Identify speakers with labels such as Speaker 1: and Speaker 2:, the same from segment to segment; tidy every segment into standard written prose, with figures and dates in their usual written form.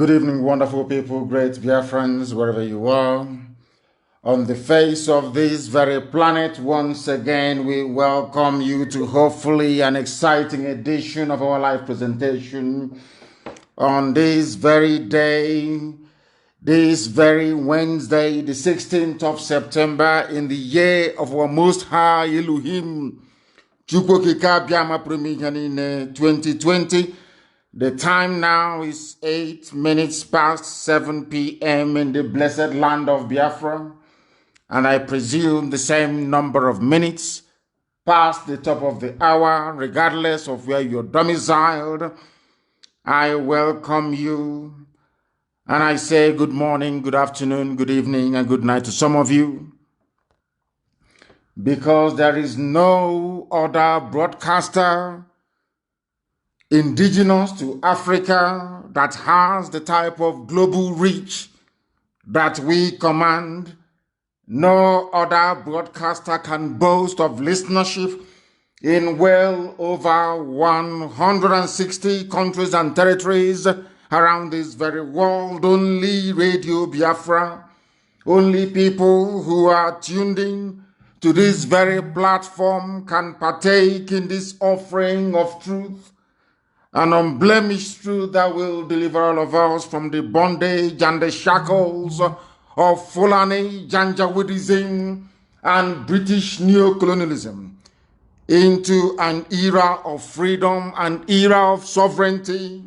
Speaker 1: Good evening, wonderful people, great Biafrans, wherever you are. On the face of this very planet, once again, we welcome you to hopefully an exciting edition of our live presentation on this very day, this very Wednesday, the 16th of September, in the year of our Most High Elohim, Chukwokika Biama Premihanine 2020. The time now is 8 minutes past 7 p.m. in the blessed land of Biafra, and I presume the same number of minutes past the top of the hour, regardless of where you're domiciled. I welcome you, and I say good morning, good afternoon, good evening, and good night to some of you, because there is no other broadcaster indigenous to Africa that has the type of global reach that we command. No other broadcaster can boast of listenership in well over 160 countries and territories around this very world. Only Radio Biafra, only people who are tuned in to this very platform can partake in this offering of truth, an unblemished truth that will deliver all of us from the bondage and the shackles of Fulani, Janjaweedism, and British neocolonialism into an era of freedom, an era of sovereignty,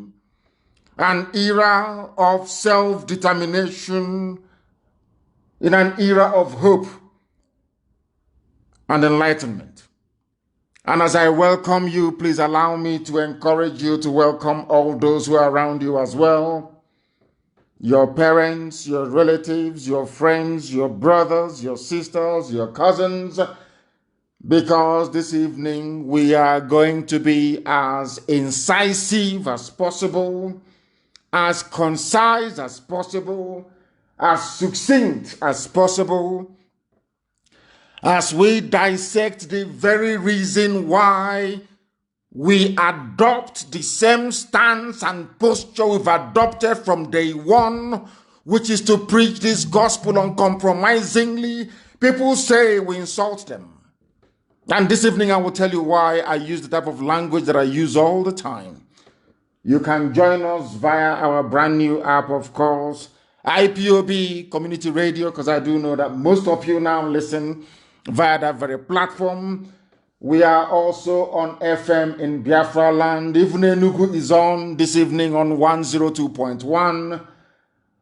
Speaker 1: an era of self-determination, in an era of hope and enlightenment. And as I welcome you, please allow me to encourage you to welcome all those who are around you as well. Your parents, your relatives, your friends, your brothers, your sisters, your cousins, because this evening we are going to be as incisive as possible, as concise as possible, as succinct as possible, as we dissect the very reason why we adopt the same stance and posture we've adopted from day one, which is to preach this gospel uncompromisingly. People say we insult them. And this evening I will tell you why I use the type of language that I use all the time. You can join us via our brand new app, of course, IPOB Community Radio, because I do know that most of you now listen via that very platform. We are also on FM in Biafra land. Even Enugu is on this evening on 102.1.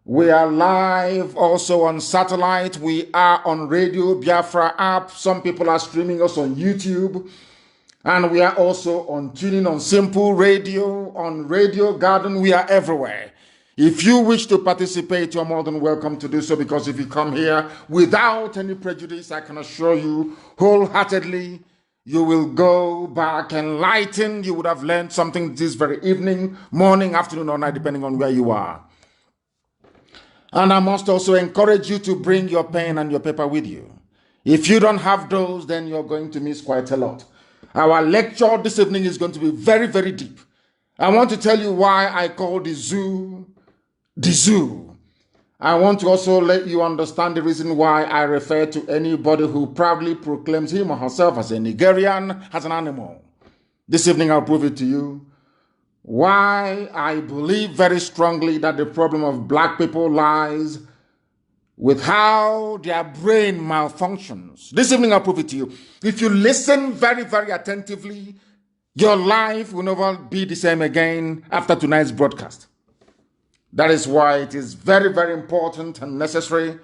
Speaker 1: We are live also on satellite. We are on Radio Biafra app. Some people are streaming us on YouTube. And we are also on tuning on Simple Radio, on Radio Garden. We are everywhere. If you wish to participate, you're more than welcome to do so, because if you come here without any prejudice, I can assure you wholeheartedly, you will go back enlightened. You would have learned something this very evening, morning, afternoon, or night, depending on where you are. And I must also encourage you to bring your pen and your paper with you. If you don't have those, then you're going to miss quite a lot. Our lecture this evening is going to be very, very deep. I want to tell you why I call the zoo. I want to also let you understand the reason why I refer to anybody who proudly proclaims him or herself as a Nigerian as an animal. This evening I'll prove it to you why I believe very strongly that the problem of black people lies with how their brain malfunctions. This evening I'll prove it to you. If you listen very, very attentively, your life will never be the same again after tonight's broadcast. That is why it is very, very important and necessary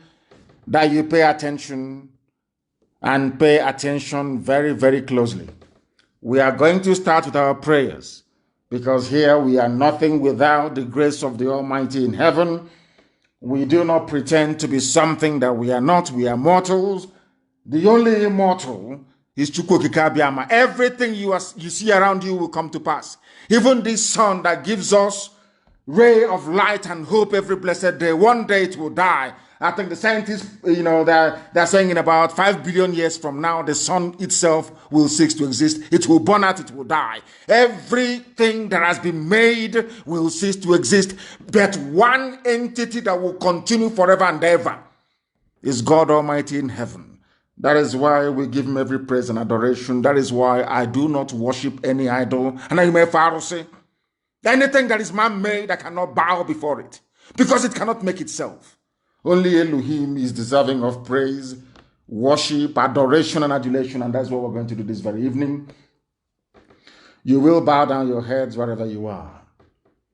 Speaker 1: that you pay attention, and pay attention very, very closely. We are going to start with our prayers, because here we are nothing without the grace of the Almighty in heaven. We do not pretend to be something that we are not. We are mortals. The only immortal is Chukwokika Biama. Everything you see around you will come to pass. Even this sun that gives us ray of light and hope every blessed day, one day it will die, I think the scientists, they're saying in about 5 billion years from now, the sun itself will cease to exist. It will burn out, it will die. Everything that has been made will cease to exist. But one entity that will continue forever and ever is God Almighty in heaven. That is why we give him every praise and adoration. That is why I do not worship any idol. And I may say, anything that is man-made, I cannot bow before it, because it cannot make itself. Only Elohim is deserving of praise, worship, adoration, and adulation, and that's what we're going to do this very evening. You will bow down your heads wherever you are.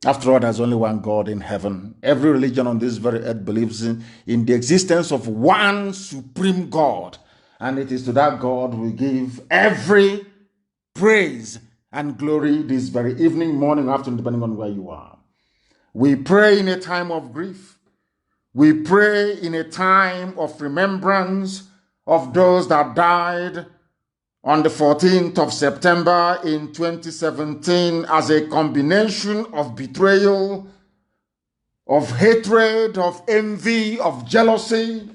Speaker 1: After all, there's only one God in heaven. Every religion on this very earth believes in the existence of one supreme God, and it is to that God we give every praise and glory this very evening, morning, afternoon, depending on where you are. We pray in a time of grief. We pray in a time of remembrance of those that died on the 14th of September in 2017 as a combination of betrayal, of hatred, of envy, of jealousy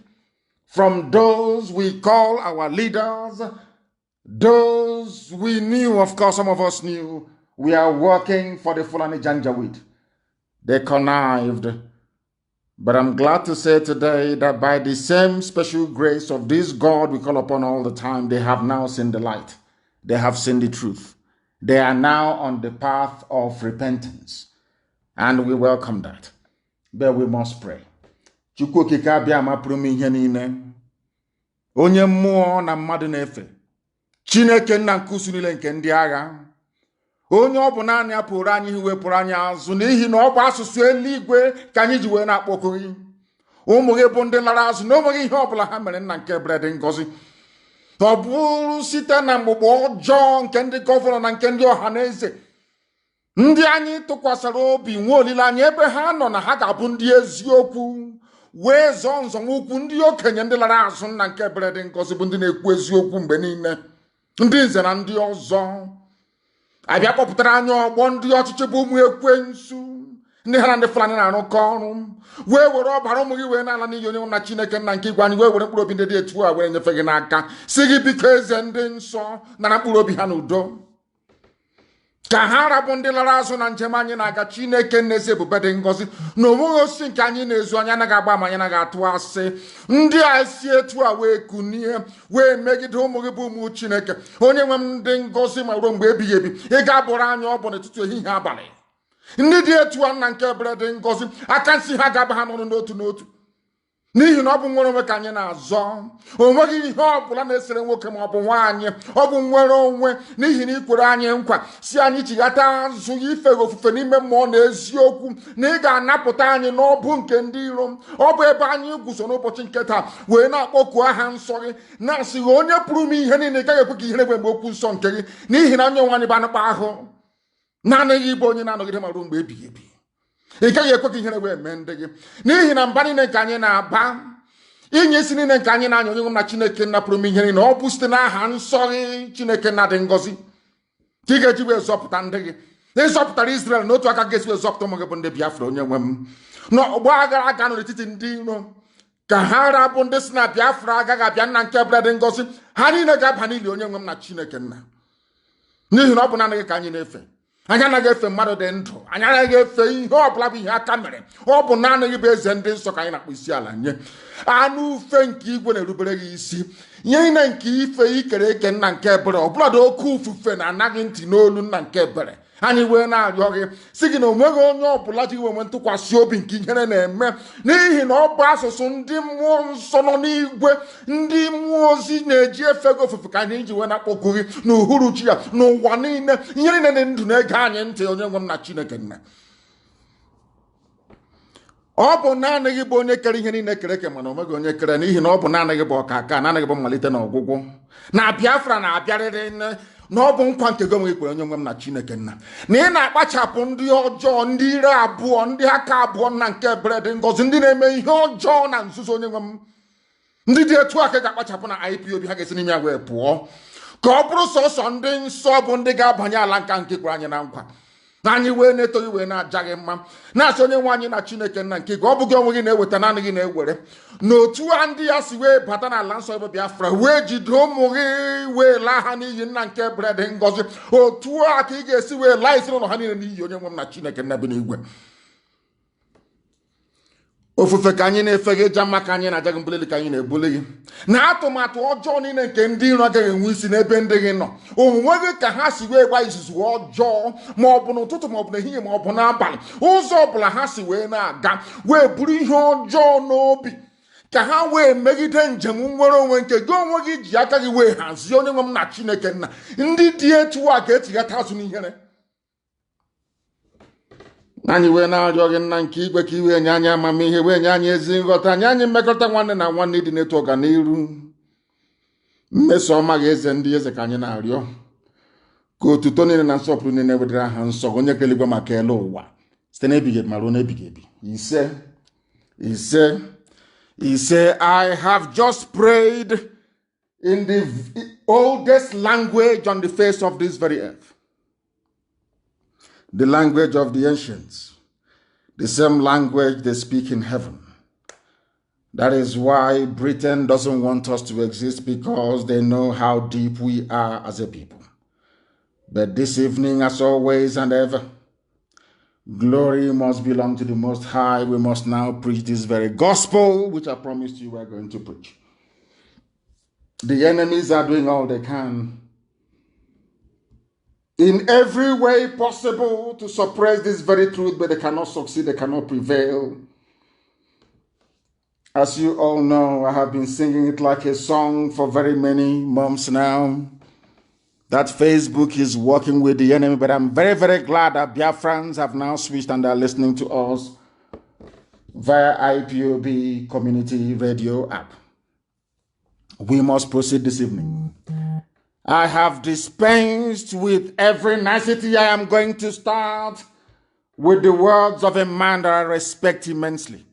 Speaker 1: from those we call our leaders, those we knew, of course, some of us knew, we are working for the Fulani Janjaweed. They connived. But I'm glad to say today that by the same special grace of this God we call upon all the time, they have now seen the light. They have seen the truth. They are now on the path of repentance. And we welcome that. But we must pray. Chukwu okike abịa mapụrụ m ihe niile. Onye mmụọ na mmadụ na-efe. Chineke nna nke usu niile nke ndị agha. Onye ọ bụ naanị ya pụrụ anyị iwepụrụ anyị azụ n'ihi na ọ bụ asụsụ eluigwe ka anyị ji wee na-akpọku gị. Ụmụ gị bụ ndị lara azụ na onweghị ihe ọbụla ha mere nna nke ebere dị ngọzi. Ọ bụrụ site na mgbugbo ọjọọ nke ndị gọvanọ na nke ndị ọha na eze. Ndị anyị tụkwasara obi nwe olileanya ebe ha nọ na ha ga-abụ ndị eziokwu. Wee zọọ nzọmụkwụ ndị okenye ndị lara azụ nna nke ebere dị ngọzi bụ ndị na-ekwu eziokwu mgbe niile. Ndị nze na ndị ọzọ. Abịa kpọpụtara anyị ọgbọ ndị ọchịchị bụ ụmụ ekwensu. Ndị ha na ndị Fulani na-arụkọ ọrụ. Wee were ọbara ụmụ gị wee na-ala n'iyi onye na Chineke nna nke igwe anyị wee were mkpụrụ obi ndị dị etu a wee nyefe gị n'aka. Si gị biko eze ndị nsọ nara mkpụrụ obi ha n'udo. Ka ha rabụ ndị lara azụ na njem anyị na-aga. Chineke na-eze ebube dị ngọzi na onweghị osisi nke anyị na-ezu anyị anaghị agba ma anyị anaghị atụ asị. Ndị a si etu a wee kunie wee megide ụmụ gị bụ ụmụ Chineke. Onye nwe m ndị ngọzi ma ruo mgbe ebighị ebi. Ị ga-abụrụ anyị ọbụ n'etiti ehihie abalị. Ndị dị etu a nna nke ebere dị ngọzi aka nsị ha ga-aba ha n'ọnụ n'otu n'otu. N'ihi na ọ bụ nwere onwe ka anyị na-azọ. O nweghị ihe ọ bụla na-esere nwoke ma ọ bụ nwaanyị. Ọ bụ nwere onwe n'ihi na ikwere anyị nkwa si anyị chighata azụ ife ofufe n'ime mmụọ na eziokwu na ị ga-anapụta anyị n'ọbụ nke ndị iro. Ọ bụ ebe anyị guzo n'ụbọchị nke taa wee na-akpọku aha nsọ gị na-asị gị onye pụrụ m ihe niile gaghị ekwe ka ihere mgbe okwu nsọ nke gị n'ihi na onye nwe anyị bụ anụkpa ahụ naanị gị bụ onye na-anọgide ma ruo mgbe ebighị ebi. Ị gaghị ekwe ka ihere wee mee ndị gị n'ihi na mba niile nke anyị na-aba inye isi niile nke anyị na-anya onye nwe na Chineke nna pụrụ m ihe niile ọ bụ site n'aha nsọ gị Chineke nna dị ngọzi ka ị ga-eji wee zọpụta ndị gị. Ịzọpụtara Israel n'otu aka ga-esi wee zọpụta ụmụ gị bụ ndị Biafra onye nwe m. N'ọgbọ aghara aga n'etiti ndị iro ka ha rabụ ndị si na Biafra agaghị abịa nna nke ebere dị ngọzi. Ha niile ga-aba n'ili onye nwe m na Chineke nna n'ihi na ọ bụ naanị gị ka anyị na-efe. Anyị anaghị efe mmadụ dị ndụ. Anyị anaghị efe ihe ọbụla bụ ihe aka mere. Ọ bụ naanị gị bụ eze ndị nsọ ka anyị na-akpọ isi ala nye. Anụ ufe nke igwe na-erubere gị isi. Nye ine nke ife ikere eke nna nke ebere ọbụladị oke ufufe na-anaghị ntị n'olu nna nke ebere. Anyị wee na-arịọ gị si gị na onweghị onye ọbụla ji nwe ntụkwasị obi nke ihere na-eme n'ihi na ọ bụ asụsụ ndị mmụọ nsọ nọ n'igwe ndị mmụọ ozi na-eji efe gị ofufe ka anyị ji wee na-akpọku gị n'uhuruchi ya n'ụwa niile. Ihe niile dị ndụ na-ege anyị ntị onye nwe m na Chineke nna. Ọ bụ naanị gị bụ onye kere ihe niile kere eke mana onweghị onye kere n'ihi na ọ bụ naanị gị bụ ọkaka naanị gị bụ mmalite na ọgwụgwụ. Na Biafra na-abịarịrị na ọ bụ nkwa nke gị onwe kwere onye nwe m na Chineke nna na ị na-akpachapụ ndị ọjọọ ndị ire abụọ ndị aka abụọ nna nke ebere dị ngọzi ndị na-eme ihe ọjọọ na nzuzo onye nwe m. Ndị dị etu aka ga-akpachapụ na IPOB ha ga-esi n'ime ya wee pụọ ka ọ bụrụ sọsọ ndị nsọ bụ ndị ga-abanye ala nka nke kwere anyị na nkwa. Nanyi we ne to we na jage ma. Na so ne wanyi na Chineke na nke go obugo onwe gi na eweta na gi na ewere. No tu andi asi we bata na lanso ebe Biafra we jido mu gi we la ha ni yin na nke bread ngozi. O tu a ka ige si we la isi no ha ni ni yi onye nwem na Chineke na bi na igwe. Ofufe ka anyị na-efege jama ka anyị na-aja gị mbuleli ka anyị na-ebuli gị na atụmatụ ọjọọ niile nke ndị iro agaghị enwe isi n'ebe ndị gị nọ onwe gị ka ha si wee gba izuzu ọjọọ ma ọ bụ n'ụtụtụ ma ọ bụ n'ehihie ma ọ bụ n'abalị ụzọ ọbụla ha si wee na-aga wee buru ihe ọjọọ n'obi ka ha wee megide njem nwere onwe nke gị onwe gị ji aka gị wee hazie onye nwe m na Chineke nna ndị dị etu a ga-etighata azụ n'ihere. Anyị wee na-arịọ gị nna nke igwe ka iwe nye anyị amamihe wee nye anyị ezi nghọta nye anyị mmekọrịta nwanne na nwanne dị n'etu ọganiru mmeso ọma gị eze ndị eze ka anyị na-arịọ ka otuto niile na nsọpụrụ niile wedere aha nsọ onye kere igwe maka ele ụwa site n'ebighị ebi ma ruo n'ebighị ebi. Ise I have just prayed in the oldest language on the face of this very earth, the language of the ancients, the same language they speak in heaven. That is why Britain doesn't want us to exist, because they know how deep we are as a people. But this evening, as always and ever, glory must belong to the Most High. We must now preach this very gospel, which I promised you we're going to preach. The enemies are doing all they can in every way possible to suppress this very truth, but they cannot succeed, they cannot prevail. As you all know, I have been singing it like a song for very many months now, that Facebook is working with the enemy, but I'm very, very glad that Biafrans have now switched and are listening to us via IPOB Community Radio app. We must proceed this evening. I have dispensed with every nicety. I am going to start with the words of a man that I respect immensely.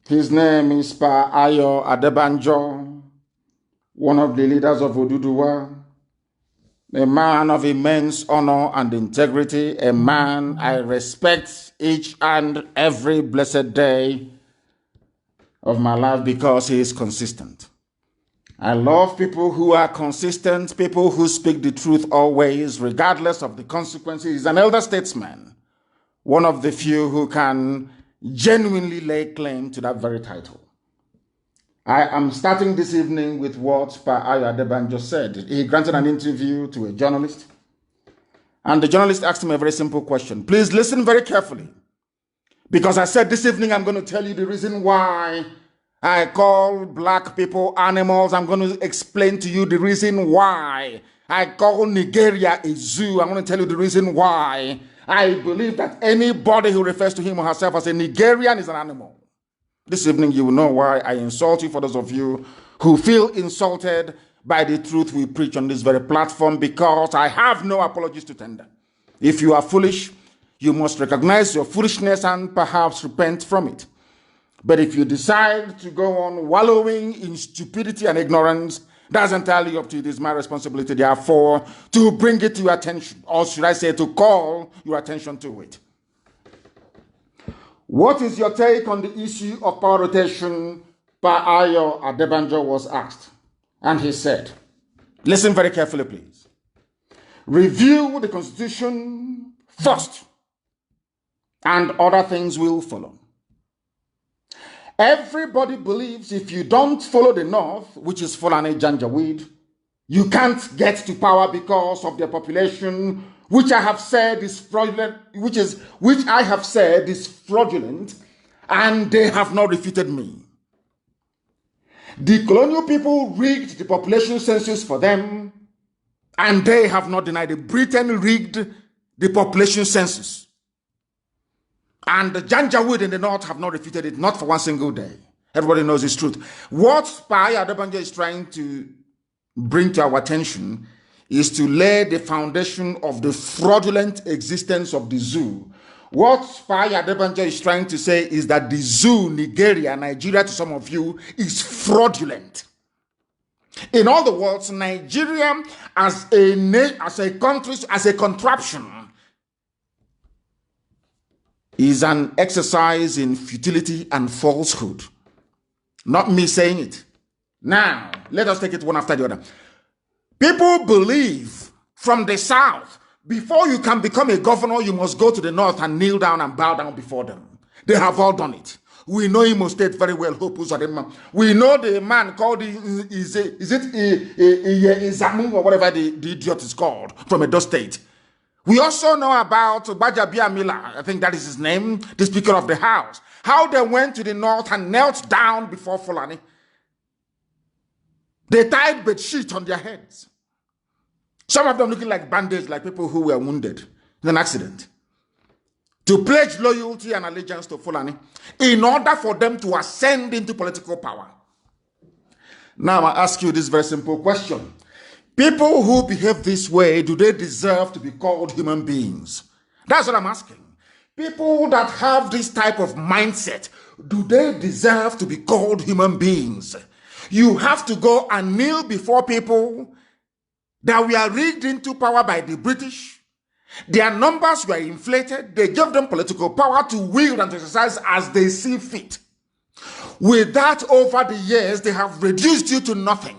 Speaker 1: His name is Pa Ayo Adebanjo, one of the leaders of Oduduwa, a man of immense honor and integrity, a man I respect each and every blessed day of my life because he is consistent. I love people who are consistent, people who speak the truth always, regardless of the consequences. He's an elder statesman, one of the few who can genuinely lay claim to that very title. I am starting this evening with what Pa Ayo Adebanjo said. He granted an interview to a journalist, and the journalist asked him a very simple question. Please listen very carefully, because I said this evening I'm going to tell you the reason why I call black people animals. I'm going to explain to you the reason why I call Nigeria a zoo. I'm going to tell you the reason why I believe that anybody who refers to him or herself as a Nigerian is an animal. This evening you will know why I insult you, for those of you who feel insulted by the truth we preach on this very platform, because I have no apologies to tender. If you are foolish, you must recognize your foolishness and perhaps repent from it. But if you decide to go on wallowing in stupidity and ignorance, that's entirely up to you. It is my responsibility, therefore, to bring it to your attention, or should I say, to call your attention to it. What is your take on the issue of power rotation? Pa Ayo Adebanjo was asked, and he said, listen very carefully, please. Review the Constitution first, and other things will follow. Everybody believes if you don't follow the North, which is Fulani Janjaweed, you can't get to power because of their population, which I have said is fraudulent, which I have said is fraudulent, and they have not refuted me. The colonial people rigged the population census for them, and they have not denied it. Britain rigged the population census. And the Janjaweed in the North have not refuted it, not for one single day. Everybody knows it's truth. What Pa Ayo Adebanjo is trying to bring to our attention is to lay the foundation of the fraudulent existence of the zoo. What Pa Ayo Adebanjo is trying to say is that the zoo, Nigeria to some of you, is fraudulent. In other words, Nigeria as a country, as a contraption, is an exercise in futility and falsehood. Not me saying it. Now, let us take it one after the other. People believe from the south, before you can become a governor, you must go to the north and kneel down and bow down before them. They have all done it. We know Imo State very well. We know the man called, is it Izamu or whatever the idiot is called, from Edo State. We also know about Bajabia Mila, I think that is his name, the Speaker of the House. How they went to the north and knelt down before Fulani. They tied bedsheet on their heads. Some of them looking like bandits, like people who were wounded in an accident. To pledge loyalty and allegiance to Fulani in order for them to ascend into political power. Now I ask you this very simple question. People who behave this way, do they deserve to be called human beings? That's what I'm asking. People that have this type of mindset, do they deserve to be called human beings? You have to go and kneel before people that were rigged into power by the British. Their numbers were inflated. They gave them political power to wield and to exercise as they see fit. With that, over the years, they have reduced you to nothing.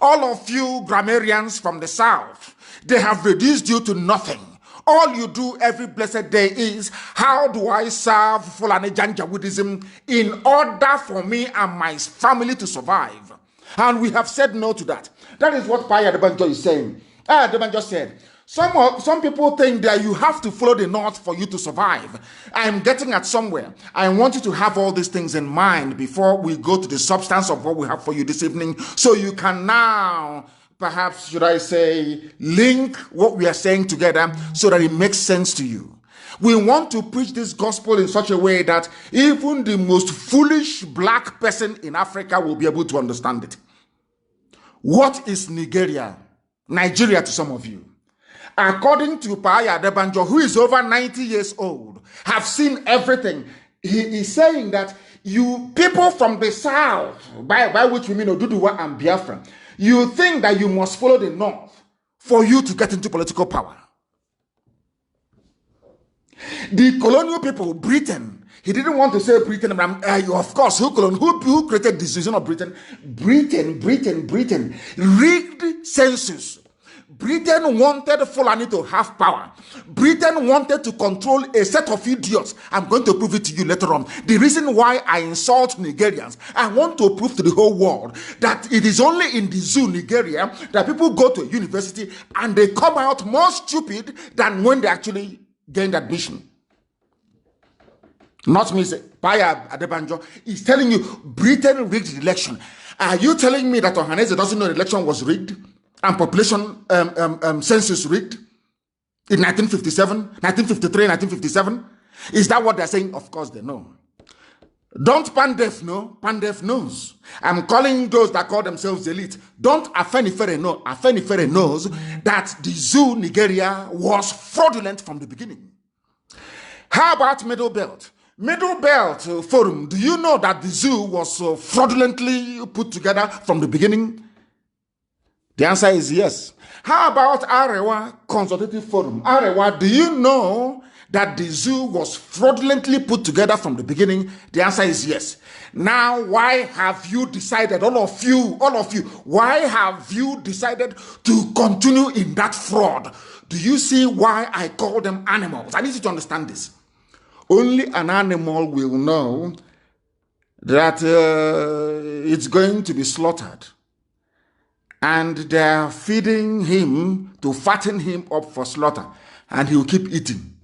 Speaker 1: All of you grammarians from the south, they have reduced you to nothing. All you do every blessed day is, how do I serve Fulani Janjaweedism in order for me and my family to survive? And we have said no to that. That is what Paya Adebanjo is saying. Adebanjo said, some people think that you have to follow the north for you to survive. I'm getting at somewhere. I want you to have all these things in mind before we go to the substance of what we have for you this evening, so you can now, perhaps, should I say, link what we are saying together so that it makes sense to you. We want to preach this gospel in such a way that even the most foolish black person in Africa will be able to understand it. What is Nigeria to some of you? According to Paya Adebanjo, who is over 90 years old, have seen everything. He is saying that you people from the south, by which we mean Oduduwa and Biafra, you think that you must follow the north for you to get into political power. The colonial people, Britain, he didn't want to say Britain, of course, who created the decision of Britain? Britain, rigged census. Britain wanted Fulani to have power. Britain wanted to control a set of idiots. I'm going to prove it to you later on. The reason why I insult Nigerians, I want to prove to the whole world that it is only in the zoo, Nigeria, that people go to a university and they come out more stupid than when they actually gained admission. Not me, Paya Adebanjo is telling you Britain rigged the election. Are you telling me that Ohaneze doesn't know the election was rigged? And population census rigged in 1957, 1953, 1957? Is that what they're saying? Of course they know. Don't Pandef know? Pandef knows. I'm calling those that call themselves elite. Don't Afenifere know? Afenifere knows that the zoo, Nigeria, was fraudulent from the beginning. How about Middle Belt? Middle Belt Forum, do you know that the zoo was fraudulently put together from the beginning? The answer is yes. How about Arewa Consultative Forum? Arewa, do you know that the zoo was fraudulently put together from the beginning? The answer is yes. Now, why have you decided, all of you, why have you decided to continue in that fraud? Do you see why I call them animals? I need you to understand this. Only an animal will know that it's going to be slaughtered. And they're feeding him to fatten him up for slaughter. And he will keep eating.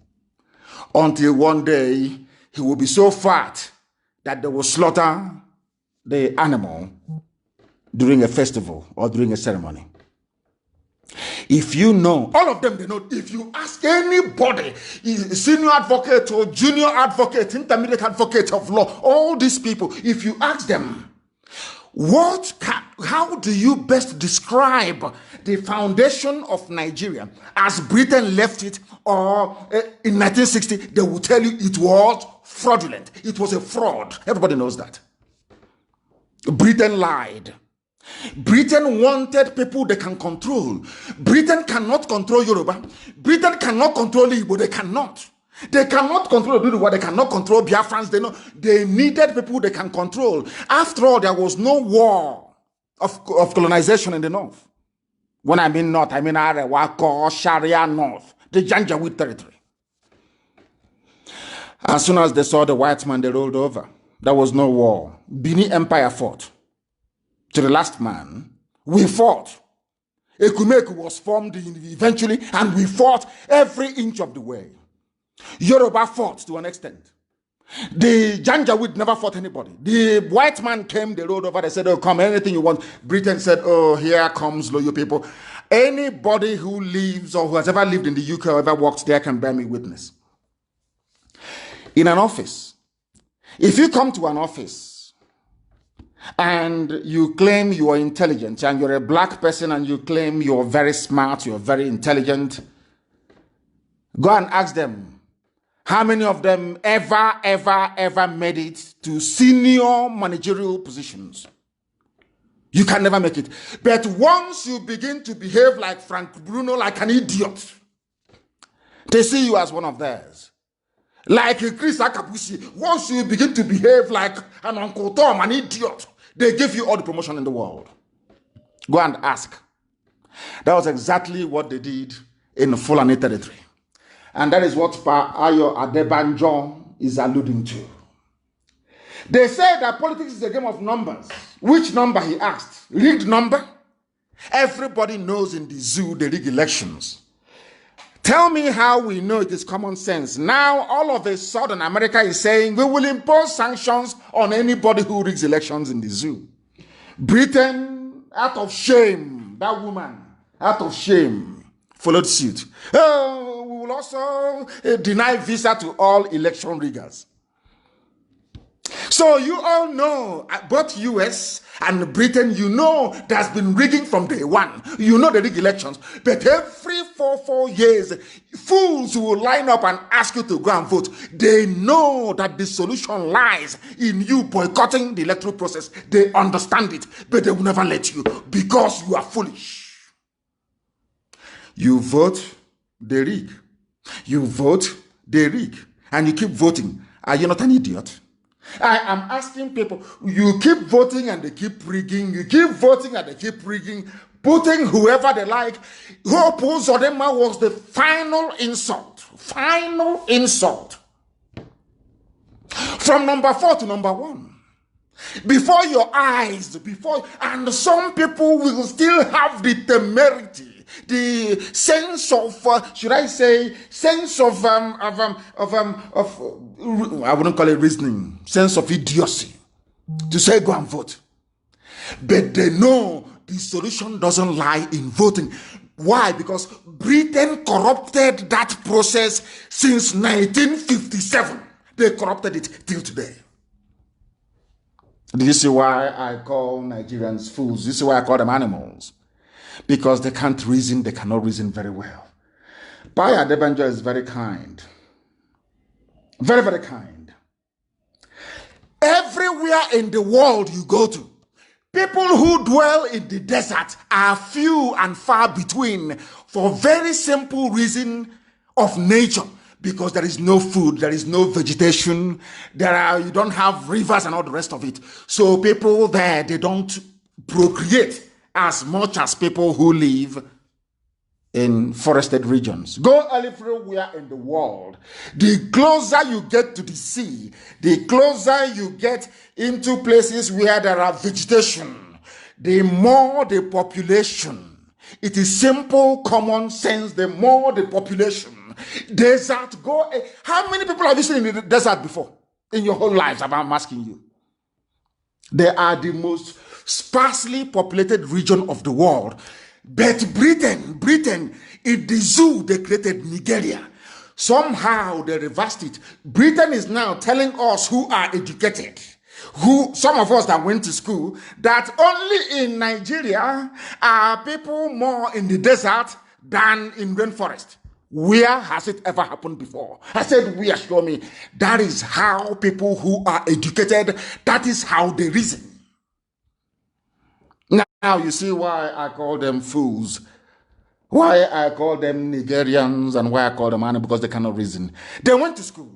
Speaker 1: Until one day, he will be so fat that they will slaughter the animal during a festival or during a ceremony. If you know, all of them, they know. If you ask anybody, senior advocate or junior advocate, intermediate advocate of law, all these people, if you ask them, how do you best describe the foundation of Nigeria as Britain left it, or in 1960, they will tell you it was fraudulent. It was a fraud. Everybody knows that. Britain lied. Britain wanted people they can control. Britain cannot control Yoruba. Britain cannot control Igbo. They cannot. They cannot control Oduduwa. They cannot control Biafrans. They needed people they can control. After all, there was no war of colonization in the north. When I mean north, I mean Arewa, Sharia North, the Janjaweed territory. As soon as they saw the white man, they rolled over. There was no war. Bini Empire fought. To the last man, we fought. Ekumeku was formed eventually, and we fought every inch of the way. Yoruba fought to an extent. The Janjaweed never fought anybody. The white man came, they rolled over, they said, oh, come, anything you want. Britain said, oh, here comes loyal people. Anybody who lives or who has ever lived in the UK or ever worked there can bear me witness. In an office, if you come to an office and you claim you are intelligent and you're a black person and you claim you're very smart, you're very intelligent, go and ask them, how many of them ever made it to senior managerial positions? You can never make it. But once you begin to behave like Frank Bruno, like an idiot, they see you as one of theirs. Like Chris Akabusi, once you begin to behave like an Uncle Tom, an idiot, they give you all the promotion in the world. Go and ask. That was exactly what they did in Fulani territory. And that is what Pa Ayo Adebanjo is alluding to. They say that politics is a game of numbers. Which number, he asked? Rigged number? Everybody knows in the zoo they rig elections. Tell me how we know it is common sense. Now, all of a sudden, America is saying we will impose sanctions on anybody who rigs elections in the zoo. Britain, out of shame, that woman, out of shame, followed suit. Oh, we will also deny visa to all election riggers. So you all know, both US and Britain, you know there's been rigging from day one. You know the rig elections. But every 4 years, fools will line up and ask you to go and vote. They know that the solution lies in you boycotting the electoral process. They understand it, but they will never let you because you are foolish. You vote, they rig. You vote, they rig. And you keep voting. Are you not an idiot? I am asking people, you keep voting and they keep rigging, you keep voting and they keep rigging, putting whoever they like. Hope Uzodinma was the final insult. Final insult. From number 4 to number 1. Before your eyes, and some people will still have the temerity, the sense of, should I say, sense of I wouldn't call it reasoning, sense of idiocy, to say go and vote. But they know the solution doesn't lie in voting. Why? Because Britain corrupted that process since 1957. They corrupted it till today. This is why I call Nigerians fools. This is why I call them animals. Because they can't reason, they cannot reason very well. Paya Adebanjo is very kind. Very, very kind. Everywhere in the world you go to, people who dwell in the desert are few and far between for very simple reason of nature. Because there is no food, there is no vegetation, you don't have rivers and all the rest of it. So people there, they don't procreate as much as people who live in forested regions. Go everywhere in the world. The closer you get to the sea, the closer you get into places where there are vegetation, the more the population. It is simple, common sense, the more the population. Desert, how many people have you seen in the desert before? In your whole lives, I'm asking you. They are the most sparsely populated region of the world. But Britain, in the zoo, they created Nigeria. Somehow they reversed it. Britain is now telling us who are educated, some of us that went to school, that only in Nigeria are people more in the desert than in rainforest. Where has it ever happened before? I said, where? Show me. That is how people who are educated, that is how they reason. Now you see why I call them fools. Why I call them Nigerians and why I call them Ani? Because they cannot reason. They went to school.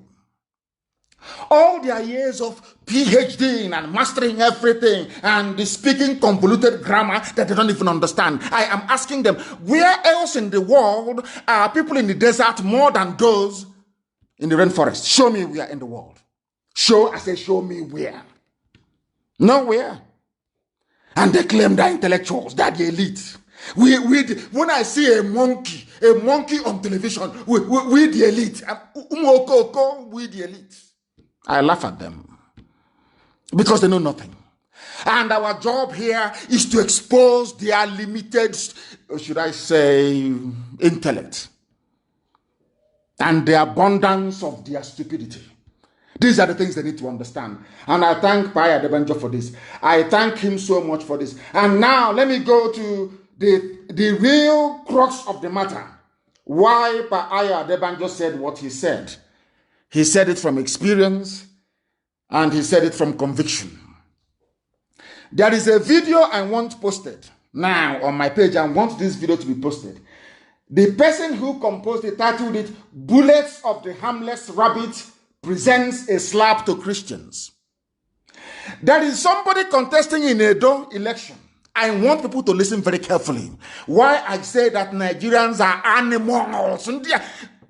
Speaker 1: All their years of PhD and mastering everything and speaking convoluted grammar that they don't even understand. I am asking them, where else in the world are people in the desert more than those in the rainforest? Show me where in the world. Show me where. Nowhere. And they claim they're intellectuals, they're the elite. When I see a monkey on television, we the elite. We the elite. I laugh at them because they know nothing. And our job here is to expose their limited, should I say, intellect and the abundance of their stupidity. These are the things they need to understand. And I thank Paya Debanjo for this. I thank him so much for this. And now let me go to the real crux of the matter. Why Paya Debanjo said what he said. He said it from experience and he said it from conviction. There is a video I want posted now on my page. I want this video to be posted. The person who composed it titled it, "Bullets of the Harmless Rabbit Presents a Slap to Christians." There is somebody contesting in a Edo election. I want people to listen very carefully. Why I say that Nigerians are animals.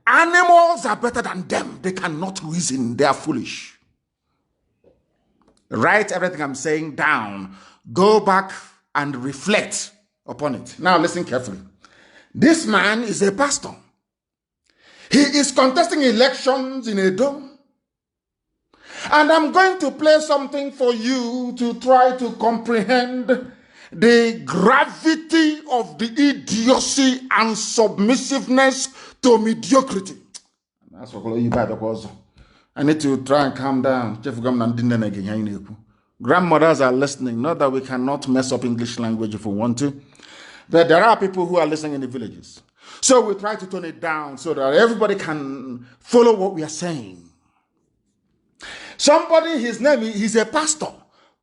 Speaker 1: Animals are better than them. They cannot reason. They are foolish. Write everything I'm saying down. Go back and reflect upon it. Now listen carefully. This man is a pastor. He is contesting elections in Edo. And I'm going to play something for you to try to comprehend the gravity of the idiocy and submissiveness to mediocrity. That's what you buy because I need to try and calm down. Grandmothers are listening. Not that we cannot mess up English language if we want to. But there are people who are listening in the villages. So we try to tone it down so that everybody can follow what we are saying. Somebody, his name, he's a pastor.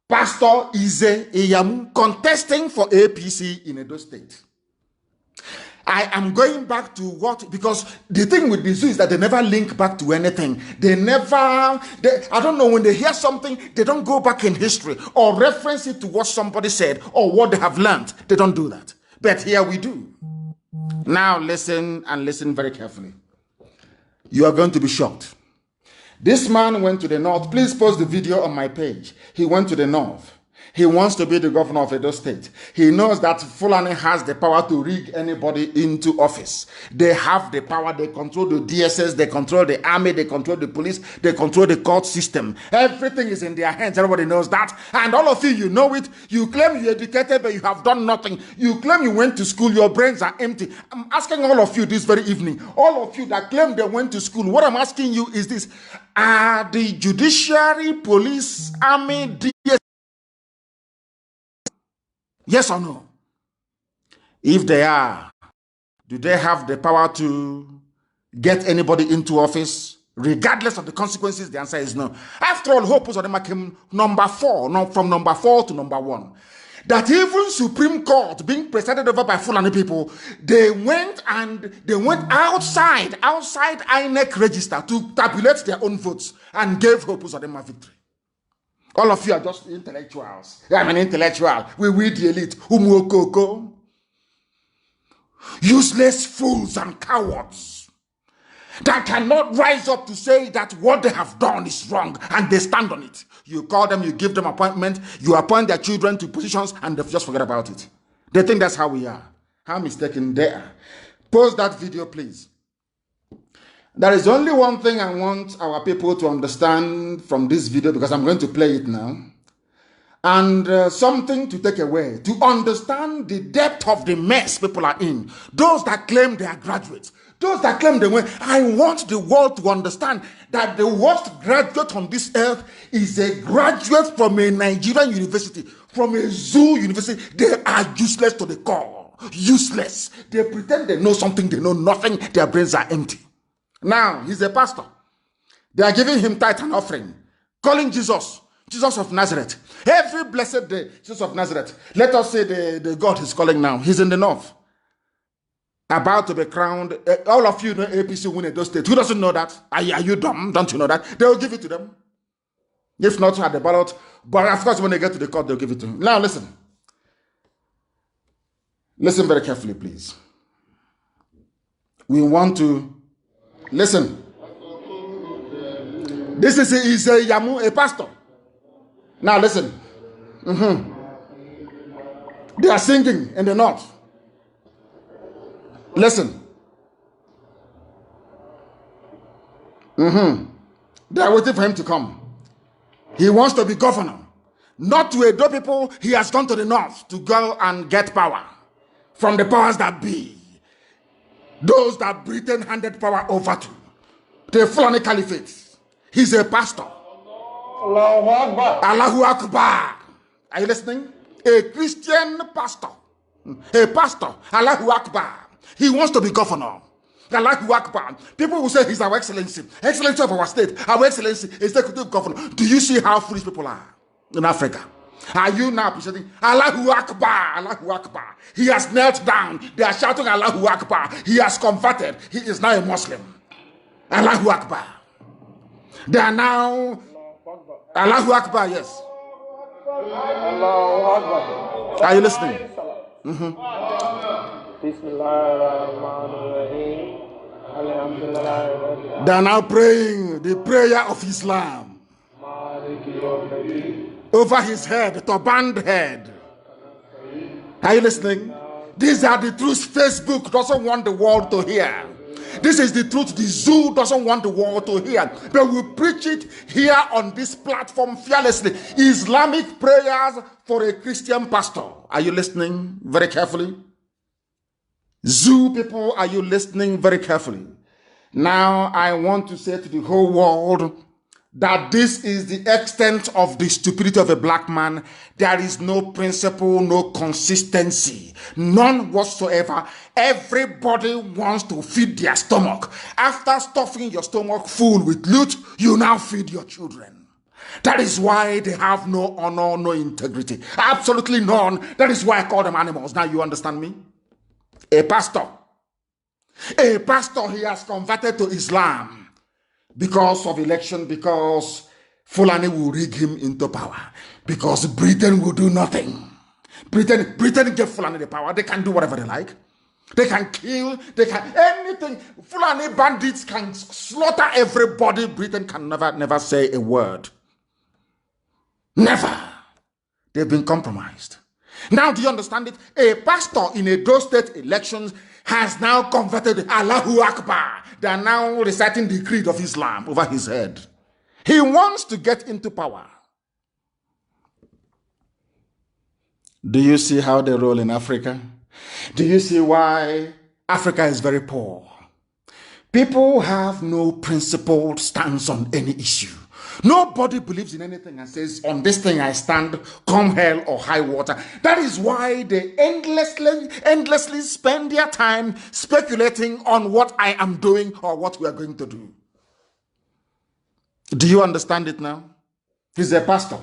Speaker 1: Pastor Iyamu, contesting for APC in Edo State. I am going back to what, because the thing with the zoo is that they never link back to anything. I don't know, when they hear something, they don't go back in history or reference it to what somebody said or what they have learned. They don't do that. But here we do. Now listen and listen very carefully. You are going to be shocked. This man went to the north. Please post the video on my page. He went to the north. He wants to be the governor of Edo State. He knows that Fulani has the power to rig anybody into office. They have the power. They control the DSS. They control the army. They control the police. They control the court system. Everything is in their hands. Everybody knows that. And all of you, you know it. You claim you're educated, but you have done nothing. You claim you went to school. Your brains are empty. I'm asking all of you this very evening. All of you that claim they went to school. What I'm asking you is this. Are the judiciary, police, army, DSS, yes or no? If they are, do they have the power to get anybody into office regardless of the consequences? The answer is no. After all, Hope Uzodinma came number 4, from number 4 to number 1. That even Supreme Court being presided over by Fulani people, they went outside INEC register to tabulate their own votes and gave Hope Uzodinma victory. All of you are just intellectuals. I'm an intellectual. We the elite. Umuokoko. Useless fools and cowards that cannot rise up to say that what they have done is wrong and they stand on it. You call them, you give them appointment, you appoint their children to positions and they just forget about it. They think that's how we are. How mistaken they are. Post that video, please. There is only one thing I want our people to understand from this video, because I'm going to play it now. And something to take away, to understand the depth of the mess people are in. Those that claim they are graduates, those that claim they went. I want the world to understand that the worst graduate on this earth is a graduate from a Nigerian university, from a zoo university. They are useless to the core. Useless. They pretend they know something, they know nothing. Their brains are empty. Now, he's a pastor. They are giving him tithe and offering, calling Jesus of Nazareth. Every blessed day, Jesus of Nazareth. Let us say the God he's calling now. He's in the north. about to be crowned. All of you know APC win those states. Who doesn't know that? Are you dumb? Don't you know that? They will give it to them. If not at the ballot, but of course when they get to the court, they'll give it to them. Now listen. Listen very carefully, please. We want to listen. This is a Yamu, a pastor. Now listen. They are singing in the north. Listen. They are waiting for him to come. He wants to be governor. Not to Edo people, he has gone to the north to go and get power from the powers that be. Those that Britain handed power over to. The Fulani Caliphate. He's a pastor.
Speaker 2: Allahu Akbar.
Speaker 1: Allahu Akbar. Are you listening? A Christian pastor. A pastor. Allahu Akbar. He wants to be governor. Allahu Akbar. People will say he's our excellency. Excellency of our state. Our excellency is executive governor. Do you see how foolish people are in Africa? Are you now presenting Allahu Akbar? Allahu Akbar. He has knelt down. They are shouting Allahu Akbar. He has converted. He is now a Muslim. Allahu Akbar. They are now Allahu Akbar, yes.
Speaker 2: Allahu Akbar.
Speaker 1: Are you listening? They are now praying the prayer of Islam over his head, the turbaned head. Are you listening? These are the truths Facebook doesn't want the world to hear. This is the truth the zoo doesn't want the world to hear. But we preach it here on this platform fearlessly. Islamic prayers for a Christian pastor. Are you listening very carefully? Zoo people, are you listening very carefully? Now I want to say to the whole world that this is the extent of the stupidity of a black man. There is no principle, no consistency, none whatsoever. Everybody wants to feed their stomach. After stuffing your stomach full with loot, you now feed your children. That is why they have no honor, no integrity. Absolutely none. That is why I call them animals. Now you understand me? A pastor, he has converted to Islam. Because of election, because Fulani will rig him into power. Because Britain will do nothing. Britain gave Fulani the power. They can do whatever they like. They can kill, they can anything. Fulani bandits can slaughter everybody. Britain can never say a word. Never. They've been compromised. Now do you understand it? A pastor in a Edo state elections has now converted Allahu Akbar. They are now reciting the creed of Islam over his head. He wants to get into power. Do you see how they roll in Africa? Do you see why Africa is very poor? People have no principled stance on any issue. Nobody believes in anything and says, on this thing I stand, come hell or high water. That is why they endlessly spend their time speculating on what I am doing or what we are going to do. Do you understand it now? He's a pastor.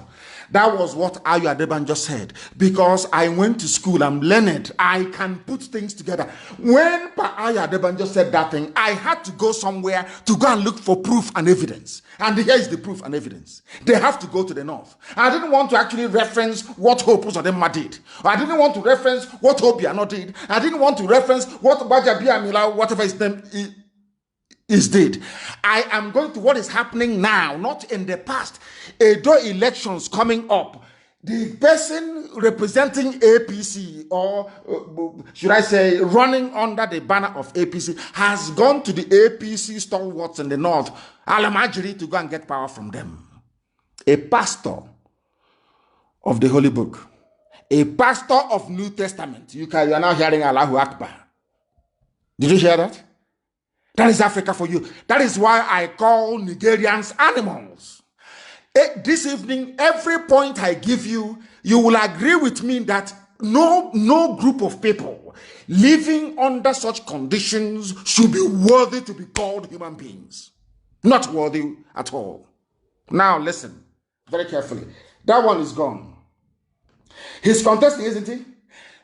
Speaker 1: That was what Ayo Adeban just said. Because I went to school, I'm learned, I can put things together. When Ayo Adeban just said that thing, I had to go somewhere to go and look for proof and evidence. And here is the proof and evidence. They have to go to the north. I didn't want to actually reference what Hope Uzodinma did. I didn't want to reference what Obiano did. I didn't want to reference what Bajabiamila, whatever his name is did. I am going to what is happening now, not in the past. Edo elections coming up. The person representing APC, or should I say running under the banner of APC, has gone to the APC stalwarts in the north, Alamajiri, to go and get power from them. A pastor of the Holy Book, a pastor of New Testament. You are now hearing Allahu Akbar. Did you hear that? That is Africa for you. That is why I call Nigerians animals. This evening, every point I give you, you will agree with me that no group of people living under such conditions should be worthy to be called human beings. Not worthy at all. Now listen very carefully. That one is gone. He's contesting, isn't he?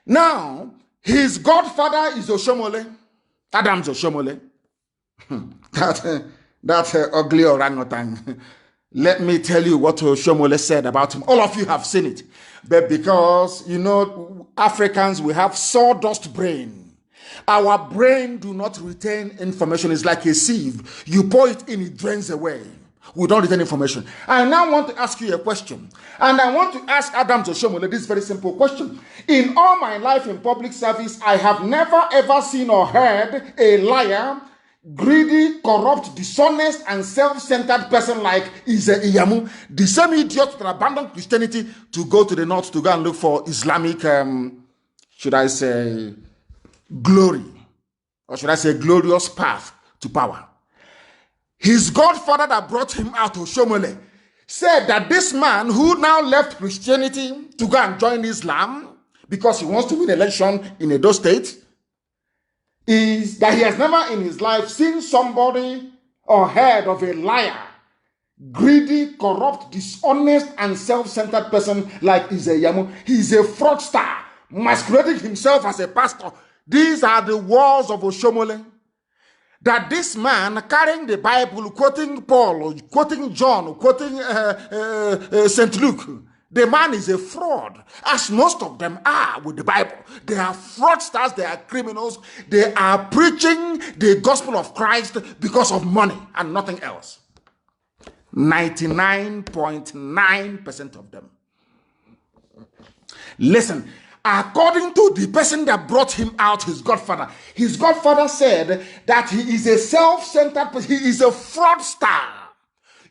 Speaker 1: Now, his godfather is Oshomole. Adams Oshomole, that ugly orangutan. Let me tell you what Oshomole said about him. All of you have seen it. But because, you know, Africans, we have sawdust brain. Our brain do not retain information. It's like a sieve. You pour it in, it drains away. We don't retain information. I now want to ask you a question. And I want to ask Adams Oshomole this very simple question. In all my life in public service, I have never ever seen or heard a liar, greedy, corrupt, dishonest, and self-centered person like Ize Iyamu, the same idiot that abandoned Christianity to go to the north to go and look for Islamic, should I say, glory, or should I say glorious path to power. His godfather that brought him out, Oshomole, said that this man who now left Christianity to go and join Islam because he wants to win election in Edo State, is that he has never in his life seen somebody or heard of a liar, greedy, corrupt, dishonest, and self-centered person like Ize. He's a fraudster, masquerading himself as a pastor. These are the words of Oshomole. That this man carrying the Bible, quoting Paul, quoting John, quoting St. Luke, the man is a fraud, as most of them are with the Bible. They are fraudsters, they are criminals, they are preaching the gospel of Christ because of money and nothing else. 99.9% of them. Listen, according to the person that brought him out, his godfather said that he is a self-centered person, he is a fraudster,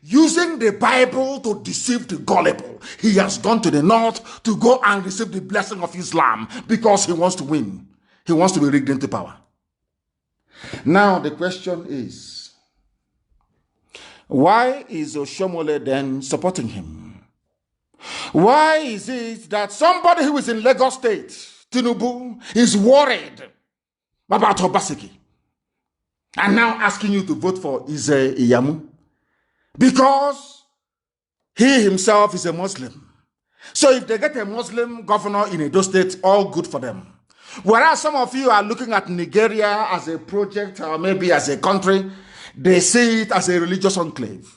Speaker 1: using the Bible to deceive the gullible. He has gone to the north to go and receive the blessing of Islam because he wants to win. He wants to be rigged into power. Now the question is, why is Oshomole then supporting him? Why is it that somebody who is in Lagos State, Tinubu, is worried about Obaseki and now asking you to vote for Ize Iyamu? Because he himself is a Muslim. So if they get a Muslim governor in Edo State, all good for them. Whereas some of you are looking at Nigeria as a project or maybe as a country, they see it as a religious enclave.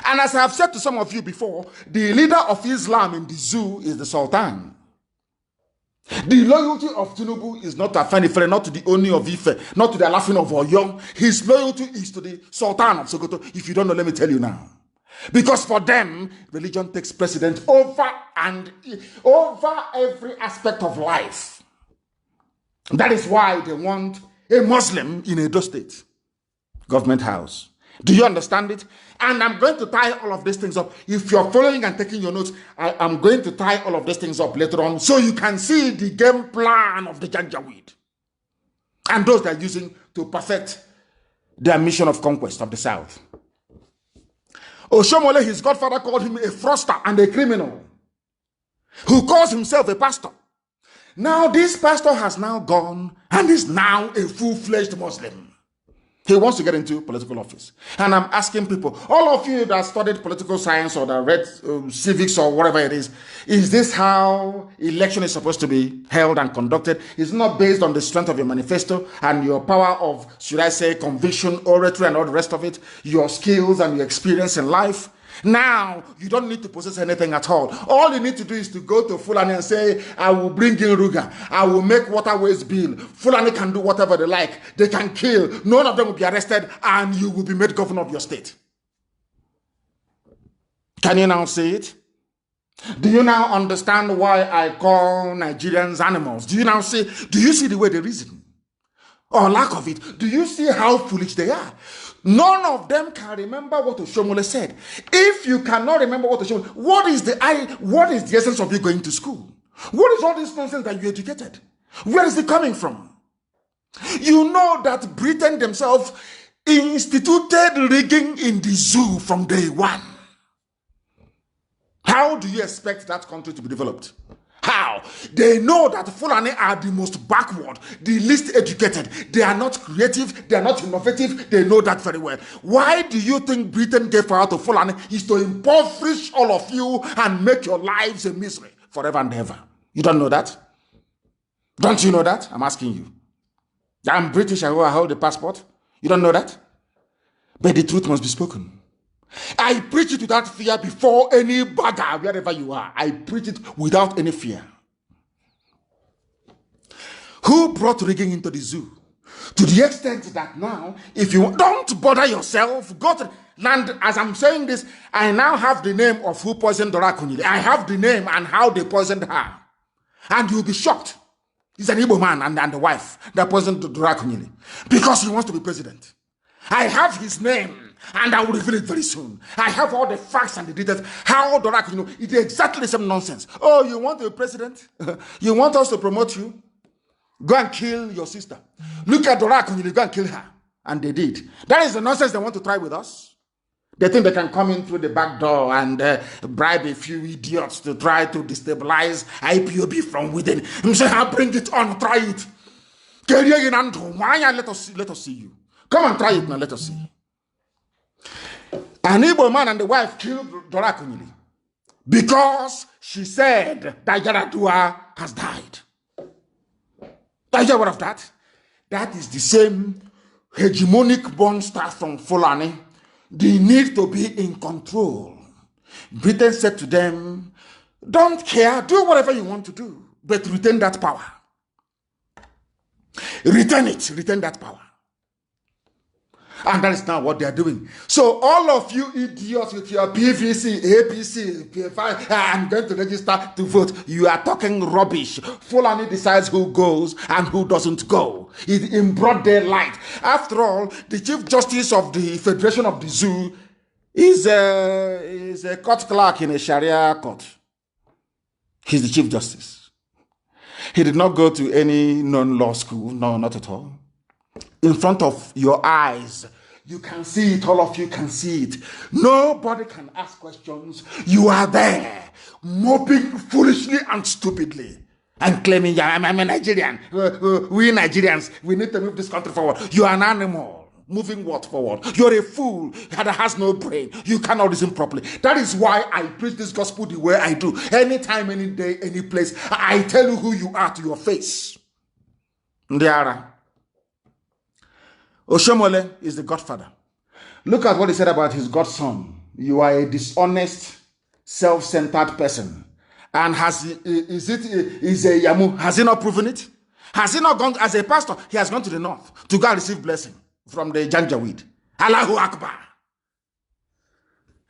Speaker 1: And as I have said to some of you before, the leader of Islam in the zoo is the Sultan. The loyalty of Tinubu is not to Afenifere, not to the Oni of Ife, not to the Alafin of Oyo. His loyalty is to the Sultan of Sokoto. If you don't know, let me tell you now. Because for them, religion takes precedence over every aspect of life. That is why they want a Muslim in Edo State government house. Do you understand it? And I'm going to tie all of these things up. If you're following and taking your notes, I'm going to tie all of these things up later on so you can see the game plan of the Janjaweed and those they're using to perfect their mission of conquest of the South. Oshomole, his godfather, called him a fraudster and a criminal who calls himself a pastor. Now this pastor has now gone and is now a full-fledged Muslim. He wants to get into political office. And I'm asking people, all of you that studied political science or that read civics or whatever it is this how election is supposed to be held and conducted? It's not based on the strength of your manifesto and your power of, should I say, conviction, oratory, and all the rest of it, your skills and your experience in life. Now, you don't need to possess anything at all. All you need to do is to go to Fulani and say, I will bring in Ruga. I will make waterways bill. Fulani can do whatever they like. They can kill. None of them will be arrested and you will be made governor of your state. Can you now see it? Do you now understand why I call Nigerians animals? Do you see the way they reason? Or lack of it? Do you see how foolish they are? None of them can remember what Oshomole said. If you cannot remember what Oshomole, what is the essence of you going to school? What is all this nonsense that you educated? Where is it coming from? You know that Britain themselves instituted rigging in the zoo from day one. How do you expect that country to be developed? How? They know that Fulani are the most backward, the least educated. They are not creative, they are not innovative, they know that very well. Why do you think Britain gave power to Fulani? Is to impoverish all of you and make your lives a misery forever and ever. You don't know that? Don't you know that? I'm asking you. I'm British, I hold the passport. You don't know that? But the truth must be spoken. I preach it without fear before any bagger, wherever you are. I preach it without any fear. Who brought rigging into the zoo? To the extent that now, if you don't bother yourself, go to land. As I'm saying this, I now have the name of who poisoned Dora Akunyili. I have the name and how they poisoned her. And you'll be shocked. He's an Igbo man and the wife that poisoned Dora Akunyili because he wants to be president. I have his name and I will reveal it very soon. I have all the facts and the details. How Dora Akunyili, it's exactly the same nonsense. Oh, you want to be president? You want us to promote you? Go and kill your sister. Look at Dora Akunyili, go and kill her. And they did. That is the nonsense they want to try with us. They think they can come in through the back door and bribe a few idiots to try to destabilize IPOB from within. I'm saying, I'll bring it on, try it. Let us see you. Come and try it now, let us see. An Igbo man and the wife killed Dora Akunyili because she said that Yaradua has died. Are you aware of that? That is the same hegemonic monster from Fulani. They need to be in control. Britain said to them, don't care, do whatever you want to do, but retain that power. Retain it, retain that power. And that is now what they are doing. So all of you idiots with your PVC, APC, PFI, I'm going to register to vote. You are talking rubbish. Fulani decides who goes and who doesn't go. It's in broad daylight. After all, the Chief Justice of the Federation of the Zoo is a court clerk in a Sharia court. He's the Chief Justice. He did not go to any non-law school. No, not at all. In front of your eyes, you can see it, all of you can see it. Nobody can ask questions. You are there, moping foolishly and stupidly, and claiming, yeah, I'm a Nigerian. We Nigerians, we need to move this country forward. You are an animal. Moving what forward? You're a fool that has no brain. You cannot reason properly. That is why I preach this gospel the way I do. Anytime, any day, any place, I tell you who you are to your face. Ndiara. Oshomole is the godfather. Look at what he said about his godson. You are a dishonest, self-centered person. And is a Yamu? Has he not proven it? Has he not gone as a pastor? He has gone to the north to go and receive blessing from the Janjaweed. Allahu Akbar.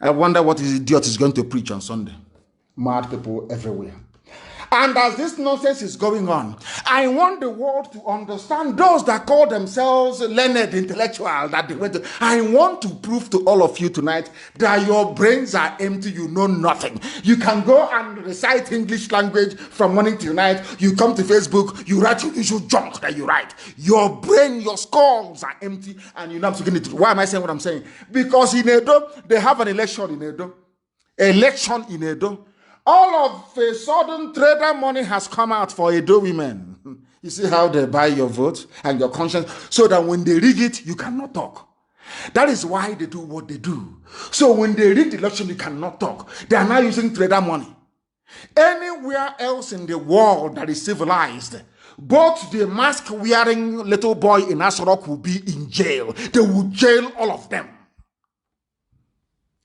Speaker 1: I wonder what this idiot is going to preach on Sunday. Mad people everywhere. And as this nonsense is going on, I want the world to understand those that call themselves learned intellectual that they went to. I want to prove to all of you tonight that your brains are empty, you know nothing. You can go and recite English language from morning till night. You come to Facebook, you write your usual junk that you write. Your brain, your skulls are empty, and you're not speaking it. Why am I saying what I'm saying? Because in Edo, they have an election in Edo. Election in Edo. All of a sudden, trader money has come out for Edo women. You see how they buy your vote and your conscience, so that when they rig it, you cannot talk. That is why they do what they do. So when they rig the election, you cannot talk. They are now using trader money. Anywhere else in the world that is civilized, both the mask-wearing little boy in Asorok will be in jail. They will jail all of them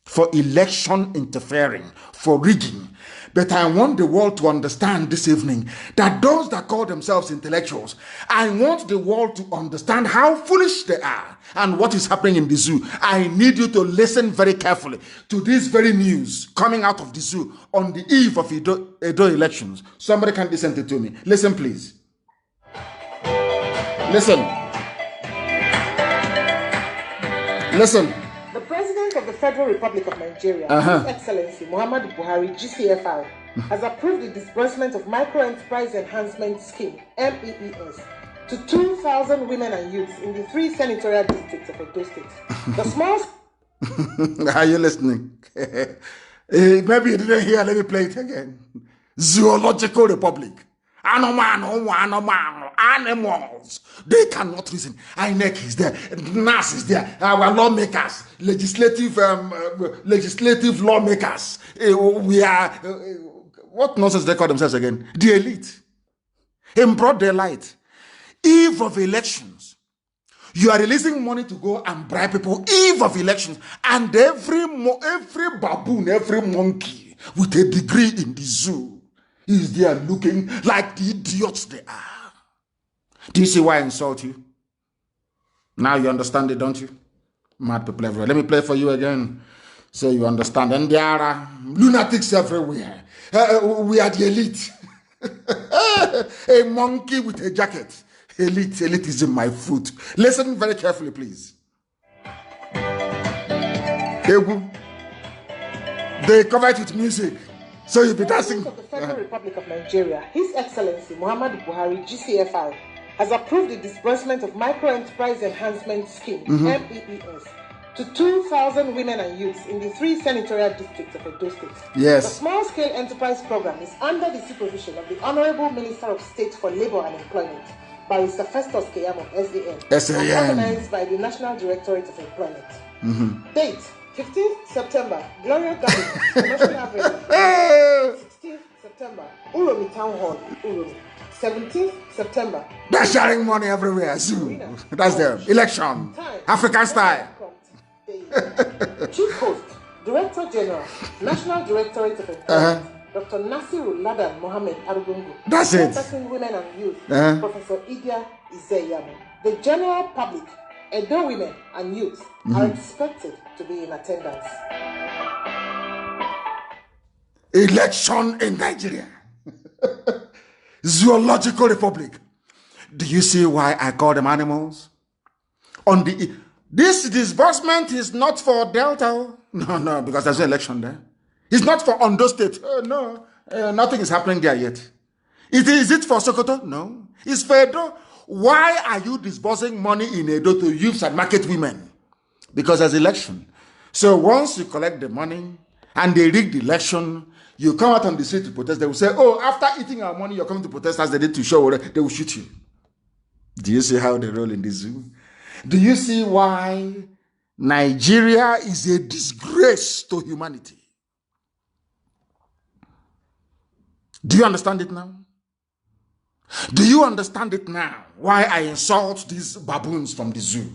Speaker 1: for election interfering, for rigging. But I want the world to understand this evening that those that call themselves intellectuals, I want the world to understand how foolish they are and what is happening in the zoo. I need you to listen very carefully to this very news coming out of the zoo on the eve of Edo elections. Somebody can listen to me. Listen, please. Listen. Listen.
Speaker 3: The President of the Federal Republic of Nigeria, His Excellency Muhammadu Buhari, GCFR, has approved the disbursement of Micro-Enterprise Enhancement Scheme, MEES, to 2,000 women and youths in the 3 senatorial districts of Edo State. The small...
Speaker 1: Are you listening? Maybe you didn't hear. Let me play it again. Zoological Republic. Animals. They cannot reason. INEC is there. NAS is there. Our lawmakers, legislative lawmakers. We are, what nonsense they call themselves again? The elite. In broad daylight. eve of elections. You are releasing money to go and bribe people eve of elections. And every baboon, every monkey with a degree in the zoo is there looking like the idiots they are. Do you see why I insult you? Now you understand it, don't you? Mad people everywhere. Let me play for you again so you understand. And there are lunatics everywhere. We are the elite. A monkey with a jacket. Elite is in my foot. Listen very carefully, please. They cover it with music. So you'll be dancing.
Speaker 3: Of the Federal Republic of Nigeria, His Excellency Muhammadu Buhari, GCFR, has approved the disbursement of Micro-Enterprise Enhancement Scheme, MEES, to 2,000 women and youths in the 3 senatorial districts of Edo State.
Speaker 1: Yes.
Speaker 3: The small-scale enterprise program is under the supervision of the Honorable Minister of State for Labor and Employment, Barrister Festus Keyamo, SAN, and organized by the National Directorate of Employment. Date, 15th September, Gloria Garden, National Avenue. 16th September, Uromi Town Hall, Uromi. 17th September.
Speaker 1: They're sharing money everywhere. That's the election. African style.
Speaker 3: Chief Host, Director General, National Directorate of Employment, Dr. Nasiru Ladan Mohammed Arugungu.
Speaker 1: That's it.
Speaker 3: Women and Youth, Professor Idia Izeyamu. The general public, Edo women and youth are expected to be in attendance.
Speaker 1: Election in Nigeria. Zoological Republic. Do you see why I call them animals? This disbursement is not for Delta. No, because there's an election there. It's not for Ondo State. Nothing is happening there yet. Is it for Sokoto? No. It's for Edo. Why are you disbursing money in Edo to youths and market women? Because there's election. So once you collect the money and they rig the election, you come out on the street to protest. They will say, oh, after eating our money, you're coming to protest as they did to show. They will shoot you. Do you see how they roll in this zoo? Do you see why Nigeria is a disgrace to humanity? Do you understand it now? Do you understand it now? Why I insult these baboons from the zoo?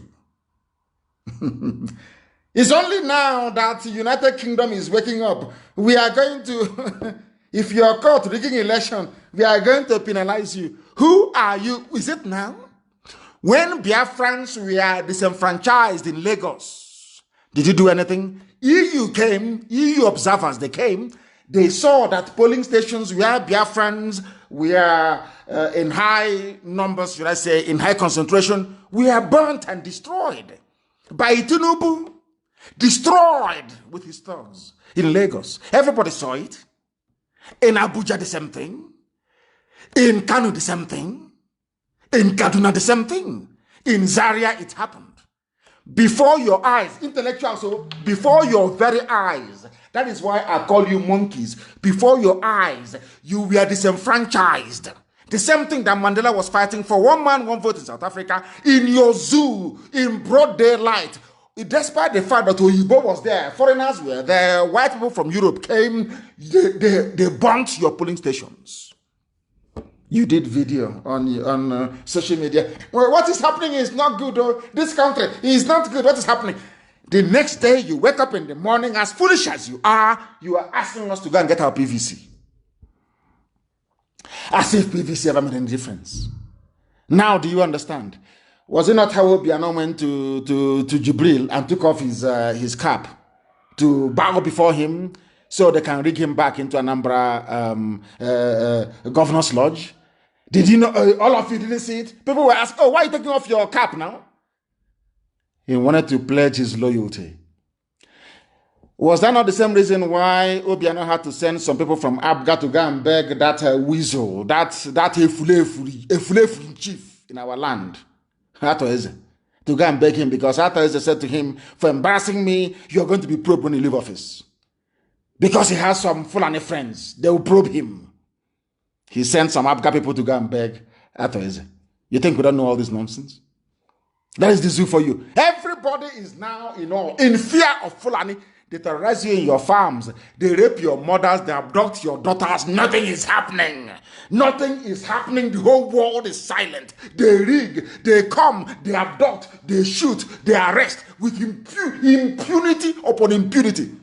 Speaker 1: It's only now that the United Kingdom is waking up. We are going to, if you are caught rigging election, we are going to penalize you. Who are you? Is it now? When Biafrans were disenfranchised in Lagos, did you do anything? EU came, EU observers, they came. They saw that polling stations where Biafrans were in high numbers, should I say, in high concentration, were burnt and destroyed by Tinubu. Destroyed with his thugs in Lagos. Everybody saw it. In Abuja, the same thing. In Kanu, the same thing. In Kaduna, the same thing. In Zaria, it happened. Before your eyes, intellectuals, so before your very eyes. That is why I call you monkeys. Before your eyes, you were disenfranchised. The same thing that Mandela was fighting for. One man, one vote in South Africa. In your zoo, in broad daylight. Despite the fact that Oyibo was there, foreigners were there, white people from Europe came, they burnt your polling stations. You did video on social media. Well, what is happening is not good. This country is not good. What is happening? The next day, you wake up in the morning, as foolish as you are asking us to go and get our PVC. As if PVC ever made any difference. Now, do you understand? Was it not how Obiano went to Jibril and took off his cap to bow before him so they can rig him back into Anambra Governor's Lodge? Did you know, all of you didn't see it? People were asking, oh, why are you taking off your cap now? He wanted to pledge his loyalty. Was that not the same reason why Obiano had to send some people from Abga to go and beg that weasel, that Efulefuri chief in our land? To go and beg him, because Eze said to him, for embarrassing me, you're going to be probed when you leave office. Because he has some Fulani friends, they will probe him. He sent some Abga people to go and beg Eze. You think we don't know all this nonsense? That is the zoo for you. Everybody is now in fear of Fulani. They terrorize you in your farms. They rape your mothers. They abduct your daughters. Nothing is happening. Nothing is happening. The whole world is silent. They rig. They come. They abduct. They shoot. They arrest with impunity upon impunity.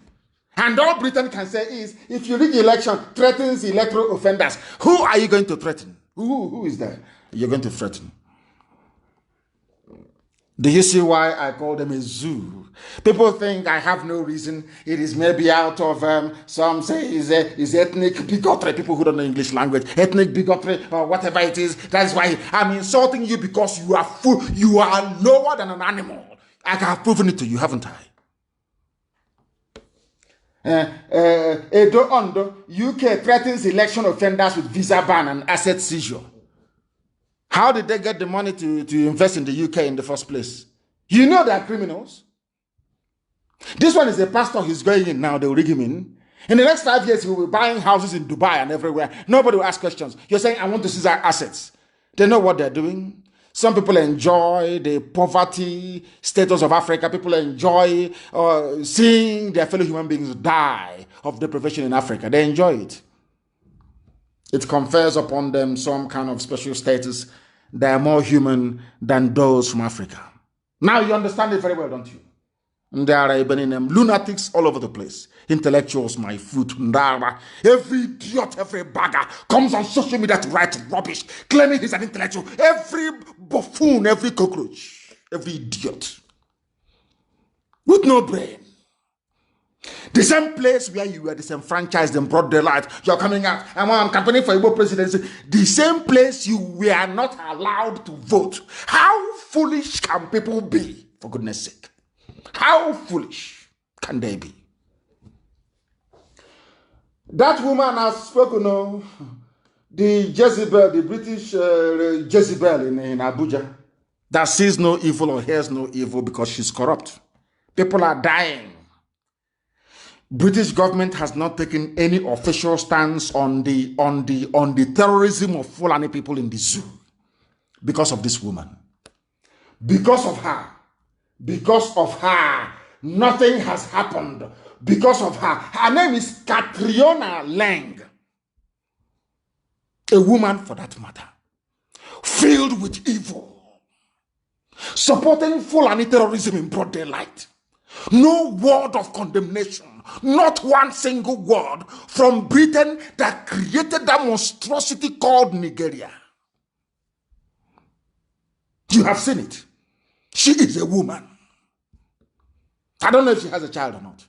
Speaker 1: And all Britain can say is, if you rig election, threatens electoral offenders. Who are you going to threaten? Who is there you're going to threaten? Do you see why I call them a zoo? People think I have no reason. It is maybe out of, some say is ethnic bigotry. People who don't know English language, ethnic bigotry or whatever it is. That's why I'm insulting you, because you are you are lower than an animal. I have proven it to you, haven't I? Edo Ondo, UK threatens election offenders with visa ban and asset seizure. How did they get the money to invest in the UK in the first place? You know they are criminals. This one is a pastor, he's going in now, they will rig him in. In the next 5 years, he will be buying houses in Dubai and everywhere. Nobody will ask questions. You're saying, I want to seize our assets. They know what they're doing. Some people enjoy the poverty status of Africa. People enjoy seeing their fellow human beings die of deprivation in Africa. They enjoy it. It confers upon them some kind of special status. They are more human than those from Africa. Now you understand it very well, don't you? And there are even lunatics all over the place. Intellectuals, my foot, every idiot, every bagger comes on social media to write rubbish, claiming he's an intellectual. Every buffoon, every cockroach, every idiot with no brain. The same place where you were disenfranchised in broad daylight, you're coming out, I'm campaigning for Igbo presidency. The same place you were not allowed to vote. How foolish can people be, for goodness sake? How foolish can they be? That woman has spoken, the Jezebel, the British Jezebel in Abuja, that sees no evil or hears no evil because she's corrupt. People are dying. British government has not taken any official stance on the terrorism of Fulani people in the zoo because of this woman. Because of her, nothing has happened. Because of her. Her name is Catriona Lang. A woman, for that matter, filled with evil, supporting Fulani terrorism in broad daylight. No word of condemnation, not one single word from Britain that created that monstrosity called Nigeria. You have seen it. She is a woman. I don't know if she has a child or not.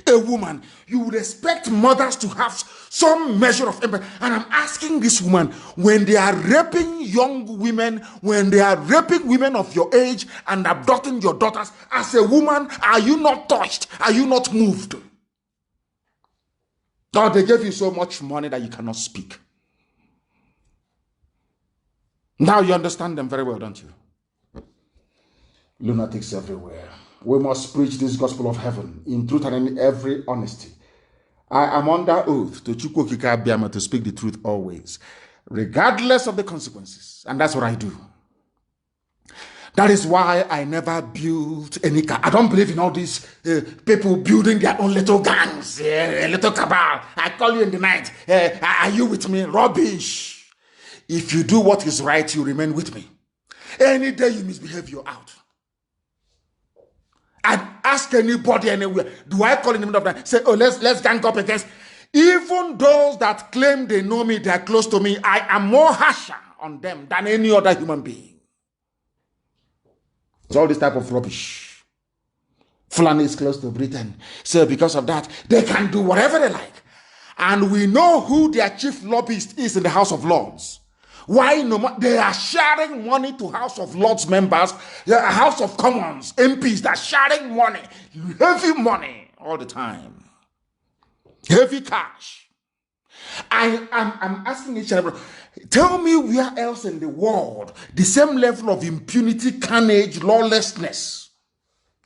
Speaker 1: A woman. You would expect mothers to have some measure of empathy. And I'm asking this woman, when they are raping young women, when they are raping women of your age and abducting your daughters, as a woman, are you not touched? Are you not moved? Or they gave you so much money that you cannot speak. Now you understand them very well, don't you? Lunatics everywhere. We must preach this gospel of heaven in truth and in every honesty. I am under oath to Chukwu Okike Abiama to speak the truth always, regardless of the consequences. And that's what I do. That is why I never built any car. I don't believe in all these people building their own little gangs, a little cabal. I call you in the night. Are you with me? Rubbish. If you do what is right, you remain with me. Any day you misbehave, you're out. I'd ask anybody anywhere, do I call in the middle of the night? Say, oh, let's gang up against. Even those that claim they know me, they're close to me, I am more harsher on them than any other human being. It's all this type of rubbish. Fulani is close to Britain. So because of that, they can do whatever they like. And we know who their chief lobbyist is in the House of Lords. Why they are sharing money to House of Lords members, House of Commons, MPs, they're sharing money, heavy money all the time. Heavy cash. I'm asking each other, tell me where else in the world the same level of impunity, carnage, lawlessness,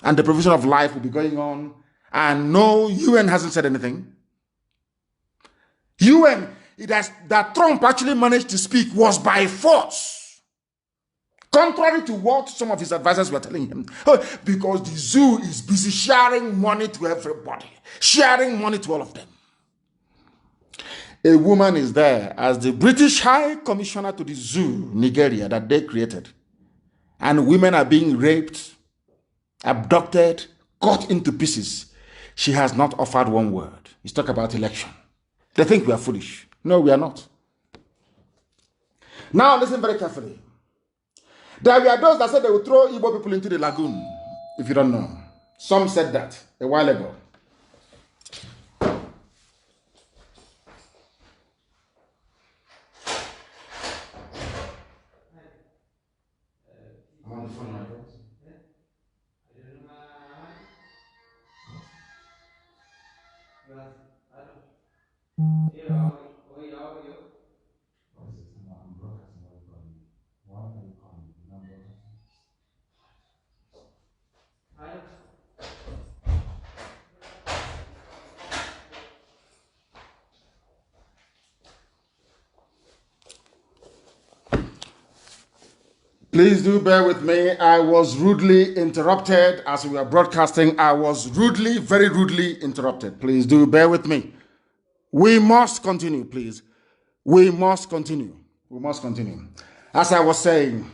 Speaker 1: and the provision of life will be going on, and no, UN hasn't said anything. UN, that Trump actually managed to speak was by force. Contrary to what some of his advisors were telling him. Because the zoo is busy sharing money to everybody. Sharing money to all of them. A woman is there as the British High Commissioner to the zoo, Nigeria, that they created. And women are being raped, abducted, cut into pieces. She has not offered one word. He's talking about election. They think we are foolish. No, we are not. Now listen very carefully. There were those that said they would throw Igbo people into the lagoon, if you don't know. Some said that a while ago. I'm on the phone, my friends. Please do bear with me. I was rudely interrupted as we were broadcasting. I was rudely, very rudely interrupted. Please do bear with me. We must continue, please. We must continue. We must continue. As I was saying,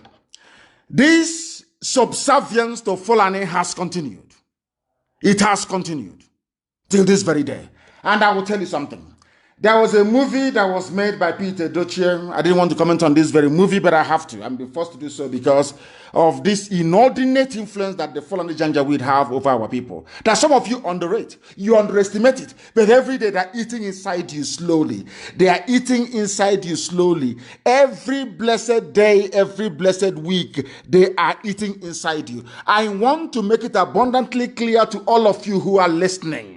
Speaker 1: this subservience to Fulani has continued. It has continued till this very day. And I will tell you something. There was a movie that was made by Peter Dochie. I didn't want to comment on this very movie, but I have to. I'm being forced to do so because of this inordinate influence that the Fulani Janjaweed have over our people. That some of you underrate. You underestimate it. But every day they're eating inside you slowly. They are eating inside you slowly. Every blessed day, every blessed week, they are eating inside you. I want to make it abundantly clear to all of you who are listening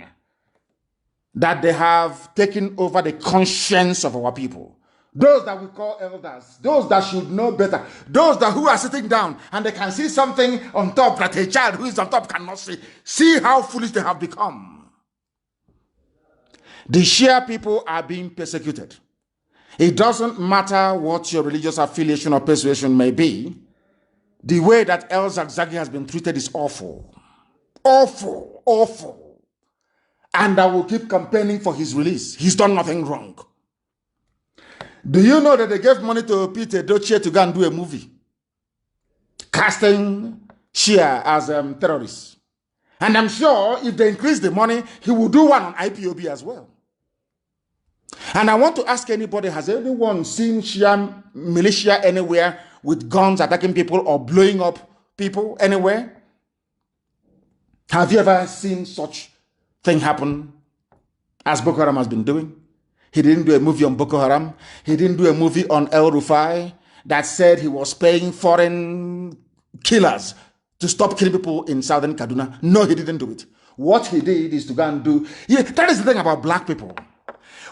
Speaker 1: that they have taken over the conscience of our people. Those that we call elders, those that should know better, those that who are sitting down and they can see something on top that a child who is on top cannot see. See how foolish they have become. The Shia people are being persecuted. It doesn't matter what your religious affiliation or persuasion may be. The way that El Zagzagi has been treated is awful. Awful, awful. And I will keep campaigning for his release. He's done nothing wrong. Do you know that they gave money to Peter Dochie to go and do a movie casting Shia as terrorists? And I'm sure if they increase the money, he will do one on IPOB as well. And I want to ask anybody, has anyone seen Shia militia anywhere with guns attacking people or blowing up people anywhere? Have you ever seen such thing happen as Boko Haram has been doing? He didn't do a movie on Boko Haram. He didn't do a movie on El Rufai that said he was paying foreign killers to stop killing people in southern Kaduna. No, he didn't do it. What he did is to go and do... Yeah, that is the thing about black people.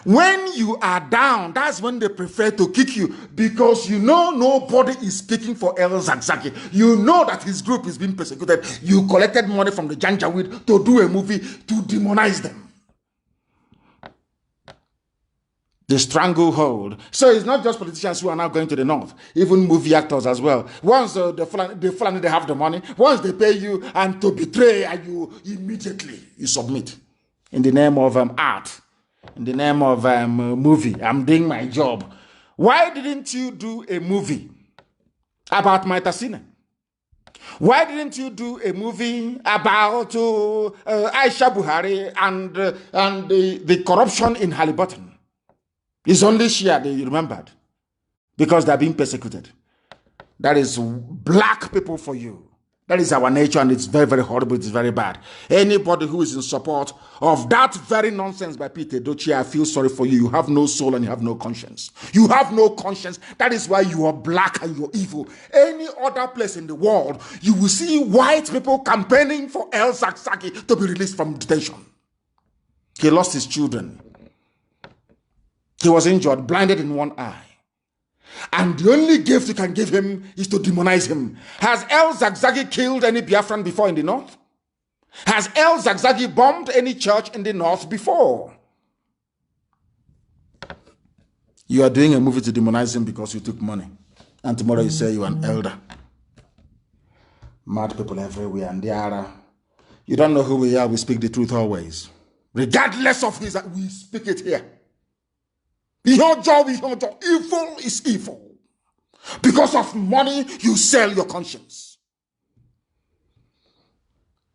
Speaker 1: When you are down, that's when they prefer to kick you because you know nobody is speaking for El Zagzagi. You know that his group is being persecuted. You collected money from the Janjaweed to do a movie to demonize them. The stranglehold. So it's not just politicians who are now going to the north, even movie actors as well. Once the Fulani, they have the money, once they pay you and to betray you, immediately you submit in the name of art. In the name of movie, I'm doing my job. Why didn't you do a movie about Maitasine? Why didn't you do a movie about Aisha Buhari and the corruption in Halliburton? It's only Shia they remembered because they're being persecuted. That is black people for you. That is our nature, and it's very, very horrible. It's very bad. Anybody who is in support of that very nonsense by Peter Dochie, I feel sorry for you. You have no soul and you have no conscience. You have no conscience. That is why you are black and you're evil. Any other place in the world, you will see white people campaigning for El Zagzagi to be released from detention. He lost his children. He was injured, blinded in one eye. And the only gift you can give him is to demonize him. Has El Zagzagi killed any Biafran before in the north? Has El Zagzagi bombed any church in the north before? You are doing a movie to demonize him because you took money. And tomorrow you say you are an elder. Mad people everywhere, and they are. You don't know who we are. We speak the truth always, regardless of his. We speak it here. Evil is evil. Because of money, you sell your conscience.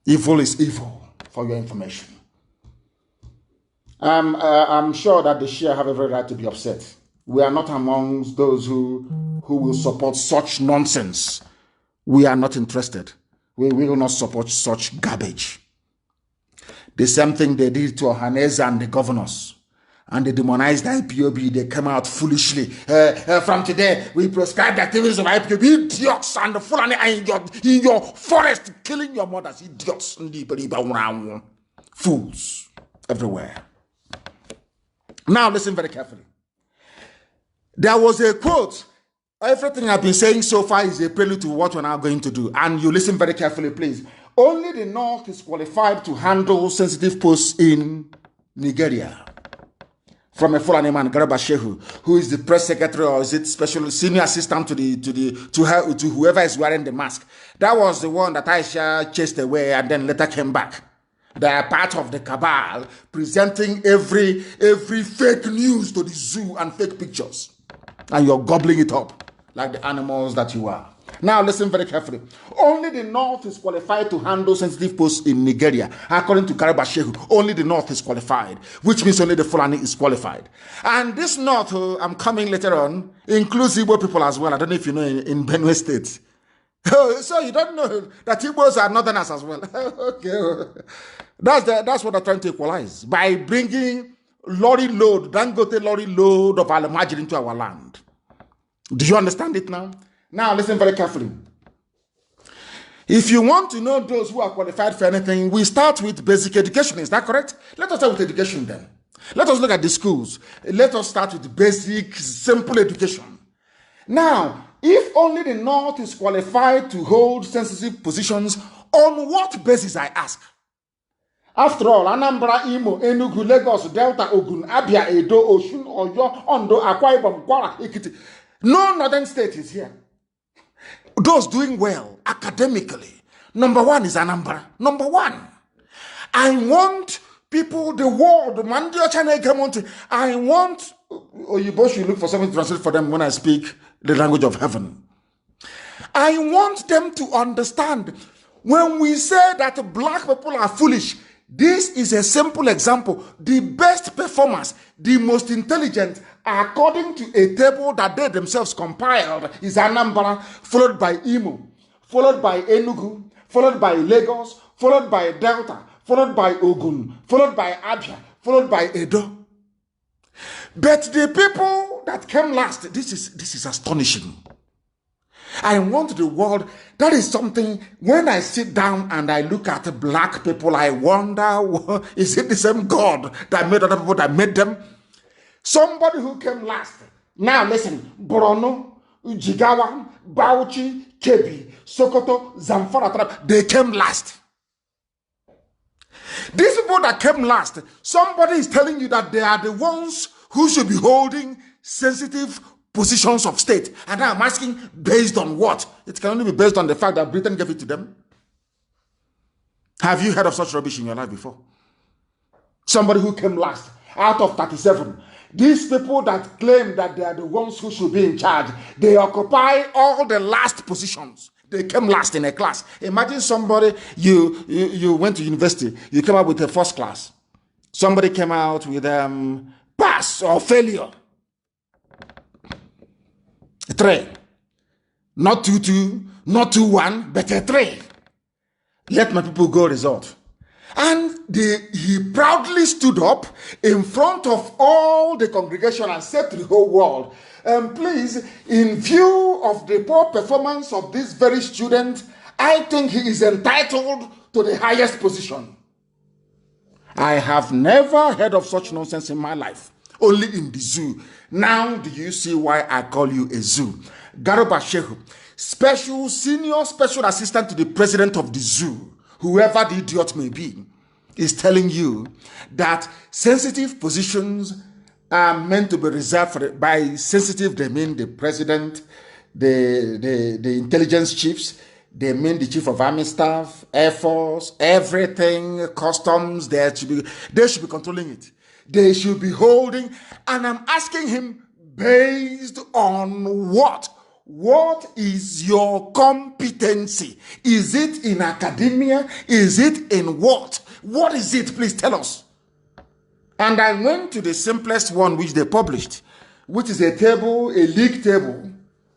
Speaker 1: Evil is evil. For your information, I'm sure that the Shia have every right to be upset. We are not amongst those who will support such nonsense. We are not interested. We will not support such garbage. The same thing they did to Ohaneze and the governors. And they demonized IPOB. They came out foolishly. From today, we prescribe the activities of IPOB. Idiots and the Fulani are in your forest killing your mothers. Idiots. Fools everywhere. Now listen very carefully. There was a quote. Everything I've been saying so far is a prelude to what we're now going to do. And you listen very carefully, please. Only the North is qualified to handle sensitive posts in Nigeria. From a Fulani man, Garba Shehu, who is the press secretary or is it special senior assistant to whoever is wearing the mask. That was the one that Aisha chased away and then later came back. They are part of the cabal presenting every fake news to the zoo and fake pictures. And you're gobbling it up like the animals that you are. Now listen very carefully. Only the North is qualified to handle sensitive posts in Nigeria. According to Garba Shehu, only the North is qualified, which means only the Fulani is qualified. And this North, I'm coming later on, includes Igbo people as well. I don't know if you know in Benue State. So you don't know that Igbos are Northerners as well. Okay. That's what they're trying to equalize by bringing Dangote lorry load of Alamajiri into our land. Do you understand it now? Now listen very carefully. If you want to know those who are qualified for anything, we start with basic education. Is that correct? Let us start with education then. Let us look at the schools. Let us start with basic, simple education. Now, if only the North is qualified to hold sensitive positions, on what basis, I ask? After all, Anambra, Imo, Enugu, Lagos, Delta, Ogun, Abia, Edo, Osun, Oyo, Ondo, Akwa Ibom, Kwara, Ekiti. No northern state is here. Those doing well academically. Number one is Anambra. Number one. I want people, the world, I want, or you both should look for something to translate for them when I speak the language of heaven. I want them to understand when we say that black people are foolish. This is a simple example. The best performers, the most intelligent, according to a table that they themselves compiled, is Anambra, followed by Imo, followed by Enugu, followed by Lagos, followed by Delta, followed by Ogun, followed by Abia, followed by Edo. But the people that came last, this is astonishing. I want the world, that is something, when I sit down and I look at black people, I wonder, is it the same God that made other people that made them? Somebody who came last. Now listen, Borno, Jigawa, Bauchi, Kebbi, Sokoto, Zamfara, they came last. These people that came last, somebody is telling you that they are the ones who should be holding sensitive positions of state. And I'm asking, based on what? It can only be based on the fact that Britain gave it to them. Have you heard of such rubbish in your life before? Somebody who came last out of 37. These people that claim that they are the ones who should be in charge, they occupy all the last positions. They came last in a class. Imagine somebody, you went to university, you came out with a first class. Somebody came out with pass or failure. 3. Not 2-2, not 2-1, but a 3. Let my people go result. And he proudly stood up in front of all the congregation and said to the whole world, please, in view of the poor performance of this very student, I think he is entitled to the highest position. I have never heard of such nonsense in my life. Only in the zoo. Now do you see why I call you a zoo? Garba Shehu, senior special assistant to the president of the zoo, whoever the idiot may be, is telling you that sensitive positions are meant to be reserved for by sensitive, they mean the president, the intelligence chiefs, They mean the Chief of Army Staff, Air Force, everything, customs, they should be controlling it. They should be holding, and I'm asking him, based on what? What is your competency? Is it in academia? Is it in what? What is it? Please tell us. And I went to the simplest one which they published, which is a table, a league table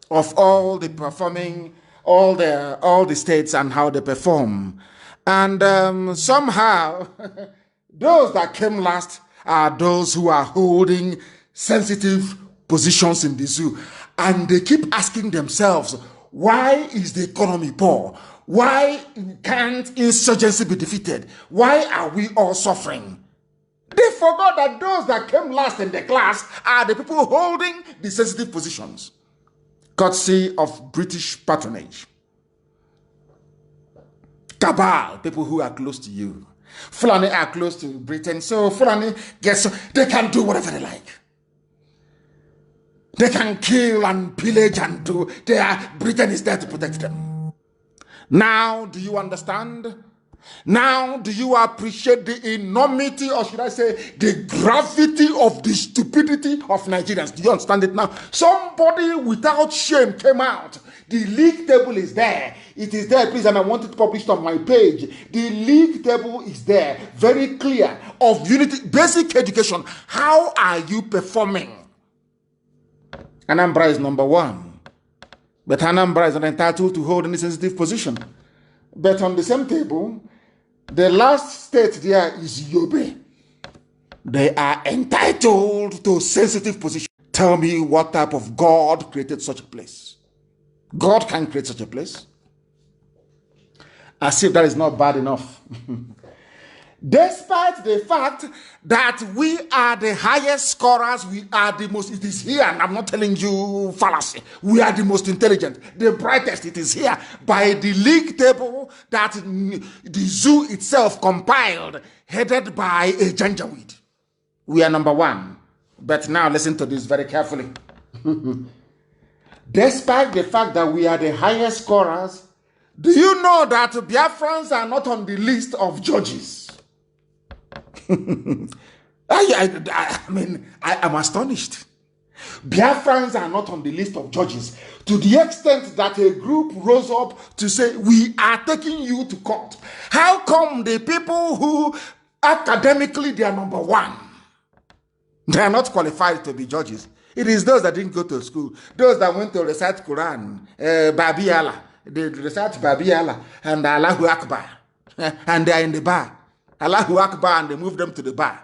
Speaker 1: of all the performing, all the states and how they perform. And somehow, those that came last are those who are holding sensitive positions in the zoo. And they keep asking themselves, why is the economy poor? Why can't insurgency be defeated? Why are we all suffering? They forgot that those that came last in the class are the people holding the sensitive positions, courtesy of British patronage. Cabal, people who are close to you. Fulani are close to Britain, so Fulani they can do whatever they like. They can kill and pillage and do. Britain is there to protect them. Now, do you understand? Now, do you appreciate the enormity, or should I say, the gravity of the stupidity of Nigerians? Do you understand it now? Somebody without shame came out. The league table is there. It is there, please, and I want it published on my page. The league table is there, very clear, of unity, basic education. How are you performing? Anambra is number one. But Anambra is not entitled to hold any sensitive position. But on the same table, the last state there is Yobe. They are entitled to sensitive position. Tell me what type of God created such a place. God can create such a place. As if that is not bad enough. Despite the fact that we are the highest scorers, we are the most, it is here, and I'm not telling you fallacy, we are the most intelligent, the brightest, it is here, by the league table that the zoo itself compiled, headed by a Janjaweed. We are number one. But now listen to this very carefully. Despite the fact that we are the highest scorers, do you know that Biafrans are not on the list of judges? I mean, I am astonished. Biafrans are not on the list of judges, to the extent that a group rose up to say, we are taking you to court. How come the people who academically they are number one, they are not qualified to be judges? It is those that didn't go to school, those that went to recite Quran, Babi Allah, they recite Babi Allah and Allahu Akbar, and they are in the bar. Allahu Akbar, and they move them to the bar.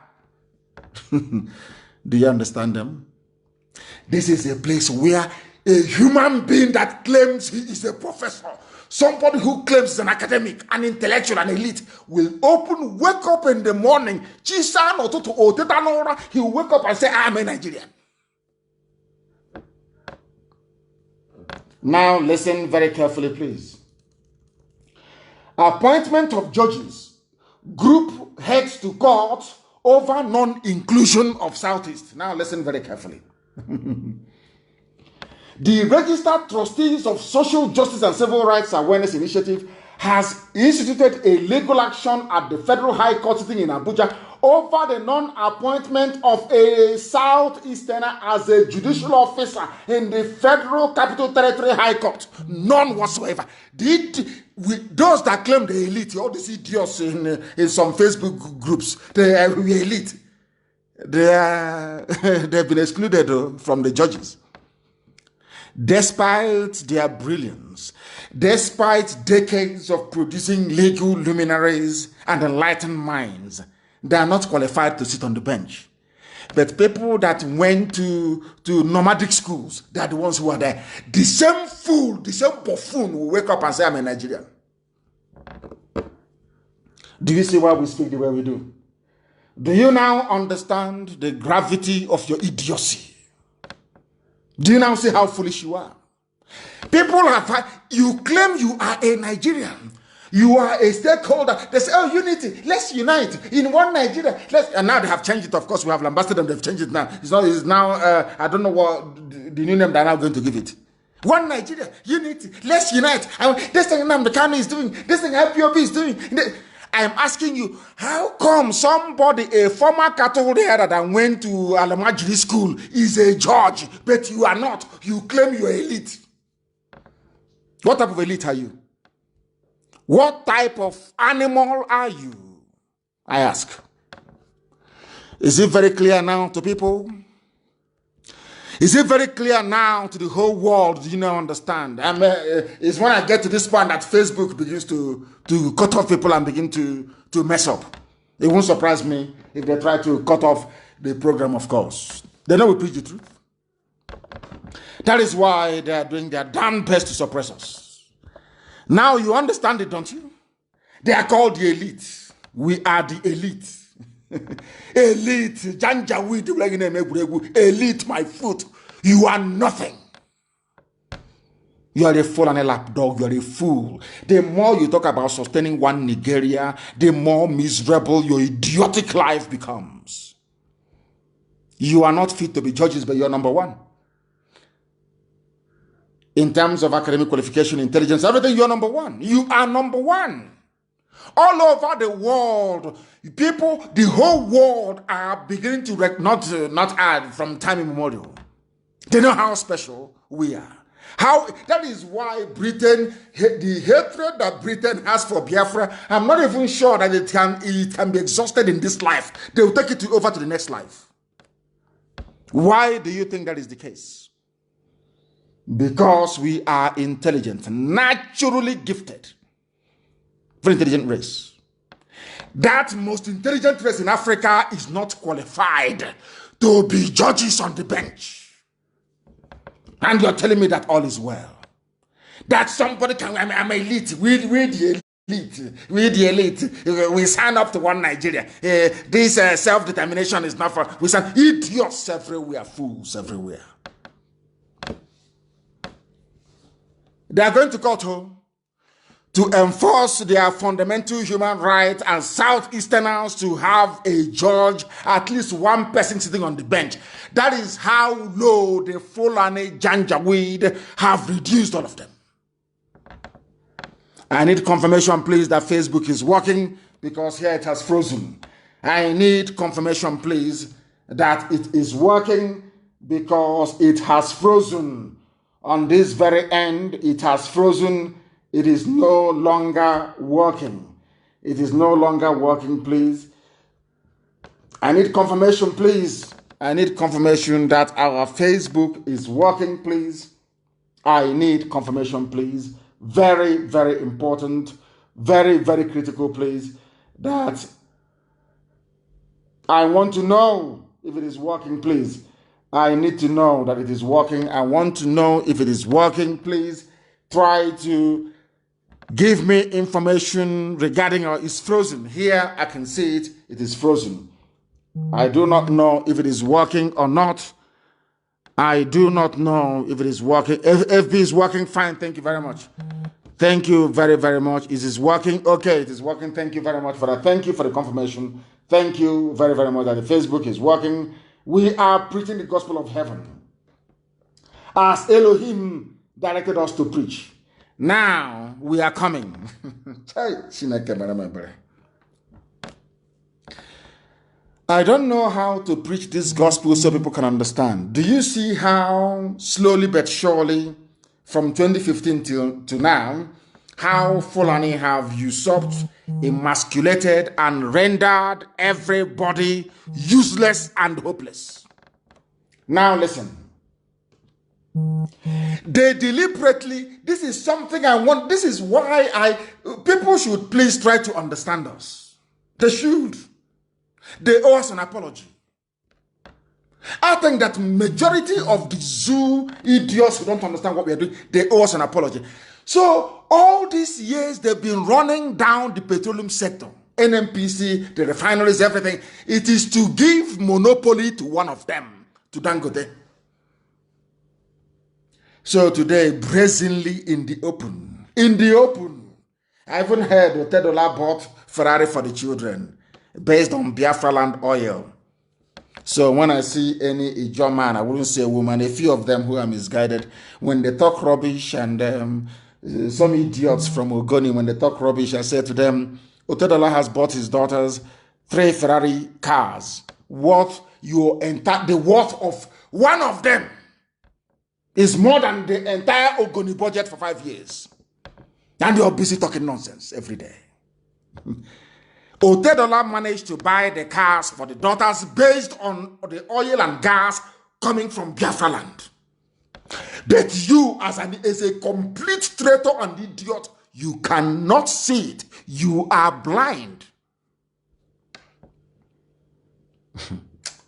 Speaker 1: Do you understand them? This is a place where a human being that claims he is a professor, somebody who claims he's an academic, an intellectual, an elite, will wake up in the morning, he will wake up and say, I am a Nigerian. Now listen very carefully, please. Appointment of judges. Group heads to court over non-inclusion of Southeast. Now listen very carefully. The Registered Trustees of Social Justice and Civil Rights Awareness Initiative has instituted a legal action at the Federal High Court sitting in Abuja over the non-appointment of a Southeasterner as a judicial officer in the Federal Capital Territory High Court. None whatsoever. Those that claim the elite, all these idiots in some Facebook groups, they are elite. They've been excluded from the judges. Despite their brilliance, despite decades of producing legal luminaries and enlightened minds, they are not qualified to sit on the bench. But people that went to nomadic schools, they are the ones who are there. The same fool, the same buffoon will wake up and say, I'm a Nigerian. Do you see why we speak the way we do? Do you now understand the gravity of your idiocy? Do you now see how foolish you are? People you claim you are a Nigerian. You are a stakeholder. They say, oh, unity. Let's unite in one Nigeria. And now they have changed it. Of course, we have lambasted them. They've changed it now. It's now. I don't know what the new name they're now going to give it. One Nigeria, unity, let's unite. This thing Nnamdi Kanu is doing, this thing IPOB is doing. I am asking you, how come somebody, a former cattle header that went to Alamajiri school, is a judge, but you are not? You claim you are elite. What type of elite are you? What type of animal are you? I ask. Is it very clear now to people? Is it very clear now to the whole world? Do you now understand? It's when I get to this point that Facebook begins to cut off people and begin to mess up. It won't surprise me if they try to cut off the program, of course. They know we preach the truth. That is why they are doing their damn best to suppress us. Now you understand it, don't you? They are called the elite. We are the elite. Elite, elite, my foot. You are nothing. You are a fool and a lapdog. You are a fool. The more you talk about sustaining one Nigeria, the more miserable your idiotic life becomes. You are not fit to be judges, but you are number one. In terms of academic qualification, intelligence, everything, you are number one. You are number one. All over the world, people, the whole world are beginning to not add from time immemorial. They know how special we are. That is why Britain, the hatred that Britain has for Biafra, I'm not even sure that it can be exhausted in this life. They will take it over to the next life. Why do you think that is the case? Because we are intelligent, naturally gifted. Very intelligent race. That most intelligent race in Africa is not qualified to be judges on the bench. And you're telling me that all is well. That somebody can, I'm elite. We're the elite. We're the elite. We sign up to one Nigeria. This self-determination is not for, we sign idiots everywhere, fools everywhere. They are going to court home to enforce their fundamental human rights and Southeasterners to have a judge, at least one person sitting on the bench. That is how low the Fulani Janjaweed have reduced all of them. I need confirmation, please, that Facebook is working, because here it has frozen. I need confirmation, please, that it is working, because it has frozen. On this very end, it has frozen. It is no longer working. It is no longer working, please. I need confirmation, please. I need confirmation that our Facebook is working, please. I need confirmation, please. Very, very important. Very, very critical, please. That I want to know if it is working, please. I need to know that it is working. I want to know if it is working, please. Try to give me information regarding it's frozen. Here, I can see it. It is frozen. I do not know if it is working or not. I do not know if it is working. FB is working, fine. Thank you very much. Thank you very, very much. Is it working? Okay, it is working. Thank you very much for that. Thank you for the confirmation. Thank you very, very much that the Facebook is working. We are preaching the gospel of heaven as Elohim directed us to preach. Now we are coming. I don't know how to preach this gospel so people can understand. Do you see how slowly but surely from 2015 to now, how Fulani have usurped, emasculated, and rendered everybody useless and hopeless? Now listen. They deliberately, this is something I want, this is why people should please try to understand us. They should. They owe us an apology. I think that majority of the zoo idiots who don't understand what we are doing, they owe us an apology. So all these years they've been running down the petroleum sector, NNPC, the refineries, everything. It is to give monopoly to one of them, to Dangote. So today, brazenly in the open, I even heard Otedola bought Ferrari for the children based on Biafra land oil. So when I see any Ijaw man, I wouldn't say a woman, a few of them who are misguided, when they talk rubbish, and some idiots from Ogoni, when they talk rubbish, I say to them, Otedola has bought his daughters 3 Ferrari cars. The worth of one of them is more than the entire Ogoni budget for 5 years. And you're busy talking nonsense every day. Otedola managed to buy the cars for the daughters based on the oil and gas coming from Biafra land. But you, as a complete traitor and idiot, you cannot see it. You are blind.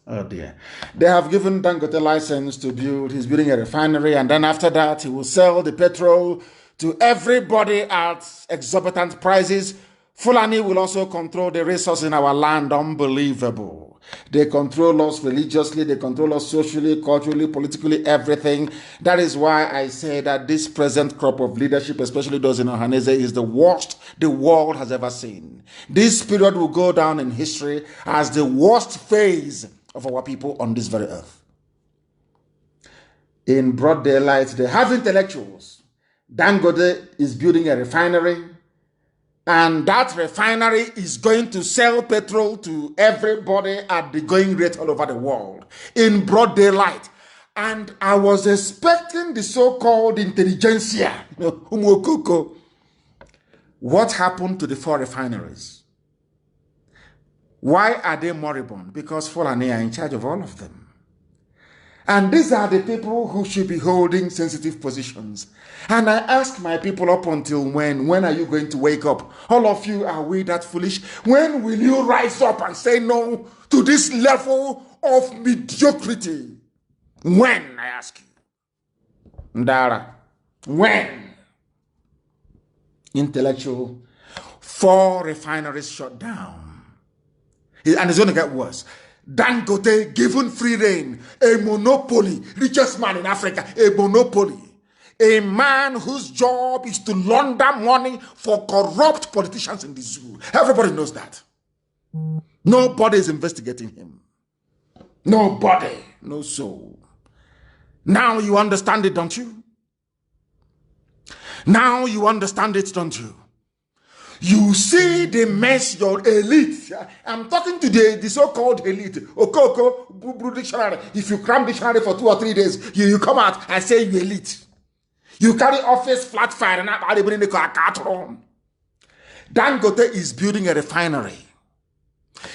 Speaker 1: Oh dear. They have given Dangote license to build. He's building a refinery, and then after that, he will sell the petrol to everybody at exorbitant prices. Fulani will also control the resources in our land. Unbelievable. They control us religiously, they control us socially, culturally, politically, everything. That is why I say that this present crop of leadership, especially those in Ohanese, is the worst the world has ever seen. This period will go down in history as the worst phase of our people on this very earth. In broad daylight, they have intellectuals. Dangote is building a refinery, and that refinery is going to sell petrol to everybody at the going rate all over the world in broad daylight. And I was expecting the so-called intelligentsia. What happened to the 4 refineries? Why are they moribund? Because Fulani are in charge of all of them. And these are the people who should be holding sensitive positions. And I ask my people, up until when? When are you going to wake up? All of you, are we that foolish? When will you rise up and say no to this level of mediocrity? When, I ask you? Ndara, when? Intellectual, 4 refineries shut down. And it's going to get worse. Dangote given free reign, a monopoly, richest man in Africa, a monopoly. A man whose job is to launder money for corrupt politicians in the zoo. Everybody knows that. Nobody is investigating him. Nobody. No soul. Now you understand it, don't you? Now you understand it, don't you? You see the mess your elite. I'm talking to the so-called elite. Okoko, Brew Dictionary. If you cram dictionary for 2 or 3 days, you come out and say you elite. You carry office flat fire and Dangote is building a refinery.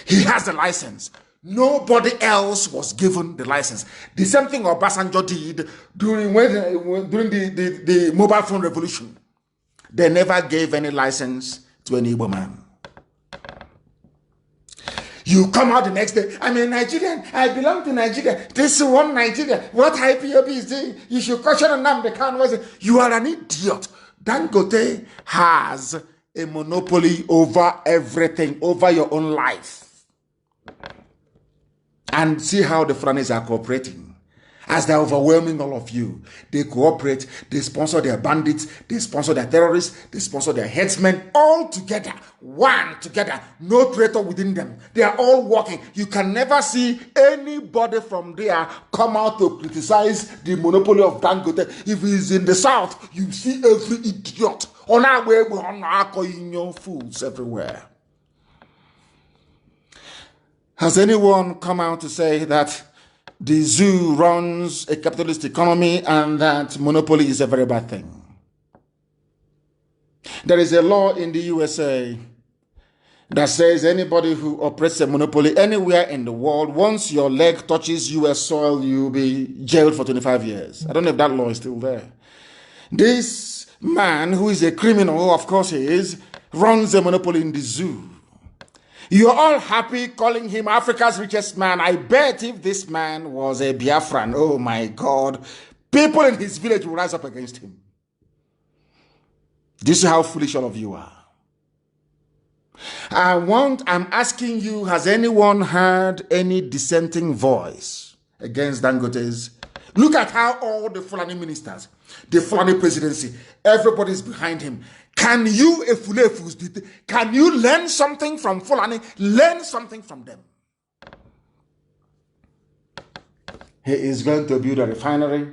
Speaker 1: He has the license. Nobody else was given the license. The same thing Obasanjo did during the mobile phone revolution. They never gave any license to any Igbo man. You come out the next day, I'm a Nigerian, I belong to Nigeria. This is one Nigeria. What IPOB is doing, you should question Nnamdi Kanu. You are an idiot. Dangote has a monopoly over everything, over your own life. And see how the Fulanis are cooperating. As they're overwhelming all of you, they cooperate, they sponsor their bandits, they sponsor their terrorists, they sponsor their headsmen, all together, one together, no traitor within them. They are all working. You can never see anybody from there come out to criticize the monopoly of Dangote. If he's in the south, you see every idiot. On our way, we're on our fools everywhere. Has anyone come out to say that the zoo runs a capitalist economy and that monopoly is a very bad thing? There is a law in the USA that says anybody who operates a monopoly anywhere in the world, once your leg touches US soil, you'll be jailed for 25 years. I don't know if that law is still there. This man, who is a criminal, of course he is, runs a monopoly in the zoo. You're all happy calling him Africa's richest man. I bet if this man was a Biafran, oh my God, people in his village will rise up against him. This is how foolish all of you are. I'm asking you, has anyone heard any dissenting voice against Dangote's? Look at how all the Fulani ministers, the Fulani presidency, everybody's behind him. Can you, can you learn something from Fulani? Learn something from them. he is going to build a refinery.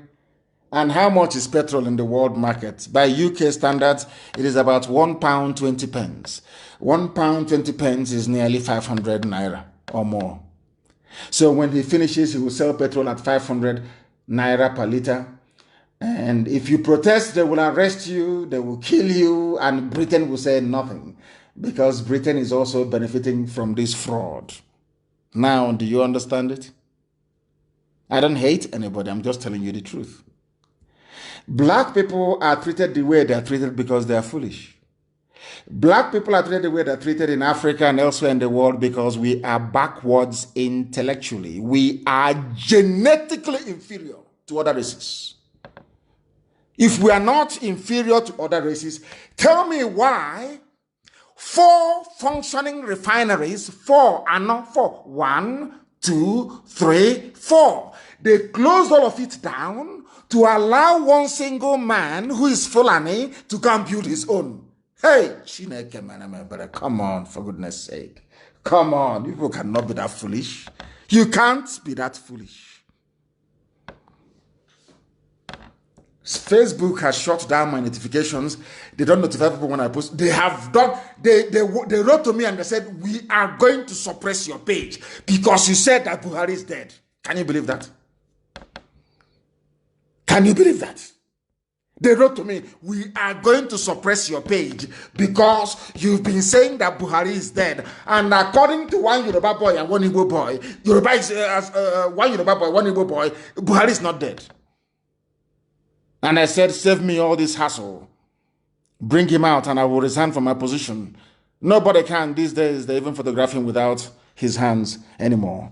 Speaker 1: And how much is petrol in the world market? By UK standards, it is about £1.20. £1.20 is nearly 500 naira or more. So when he finishes, he will sell petrol at 500 naira per liter. And if you protest, they will arrest you, they will kill you, and Britain will say nothing, because Britain is also benefiting from this fraud. Now, do you understand it? I don't hate anybody, I'm just telling you the truth. Black people are treated the way they are treated because they are foolish. Black people are treated the way they are treated in Africa and elsewhere in the world because we are backwards intellectually. We are genetically inferior to other races. If we are not inferior to other races, tell me why 4 functioning refineries, 4 and not 4, 1, 2, 3, 4. They closed all of it down to allow one single man who is Fulani to come build his own. Hey, Chineke, man, brother, come on, for goodness sake. Come on, people cannot be that foolish. You can't be that foolish. Facebook has shut down my notifications. They don't notify people when I post. They have done. They wrote to me and they said, we are going to suppress your page because you said that Buhari is dead. Can you believe that? Can you believe that? They wrote to me, we are going to suppress your page because you've been saying that Buhari is dead. And according to one Yoruba boy and one Igbo boy, Yoruba is one Yoruba boy, one Igbo boy, Buhari is not dead. And I said, save me all this hassle. Bring him out and I will resign from my position. Nobody can these days. They even photograph him without his hands anymore.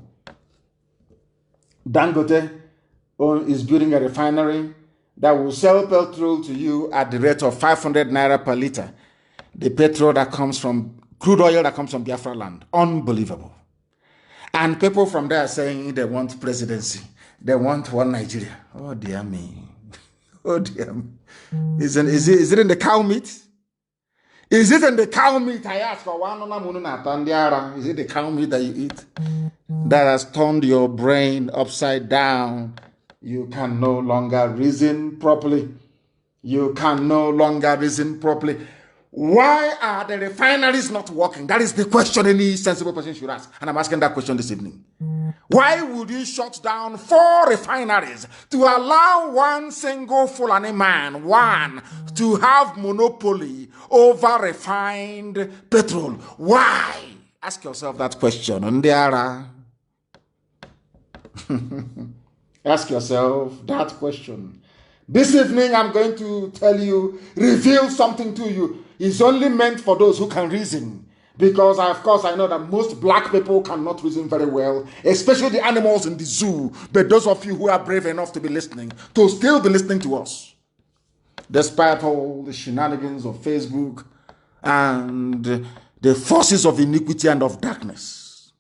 Speaker 1: Dangote is building a refinery that will sell petrol to you at the rate of 500 naira per liter. The petrol that comes from, crude oil that comes from Biafra land. Unbelievable. And people from there are saying they want presidency. They want one Nigeria. Oh, dear me. Oh, dear me. Is it in the cow meat? Is it in the cow meat? I ask for one. Is it the cow meat that you eat that has turned your brain upside down? You can no longer reason properly. You can no longer reason properly. Why are the refineries not working? That is the question any sensible person should ask. And I'm asking that question this evening. Why would you shut down 4 refineries to allow one single Fulani man, to have monopoly over refined petrol? Why? Ask yourself that question. Ndiara. Ask yourself that question. This evening, I'm going to tell you, reveal something to you. It's only meant for those who can reason. Because, of course, I know that most black people cannot reason very well, especially the animals in the zoo. But those of you who are brave enough to be listening, to still be listening to us, despite all the shenanigans of Facebook and the forces of iniquity and of darkness.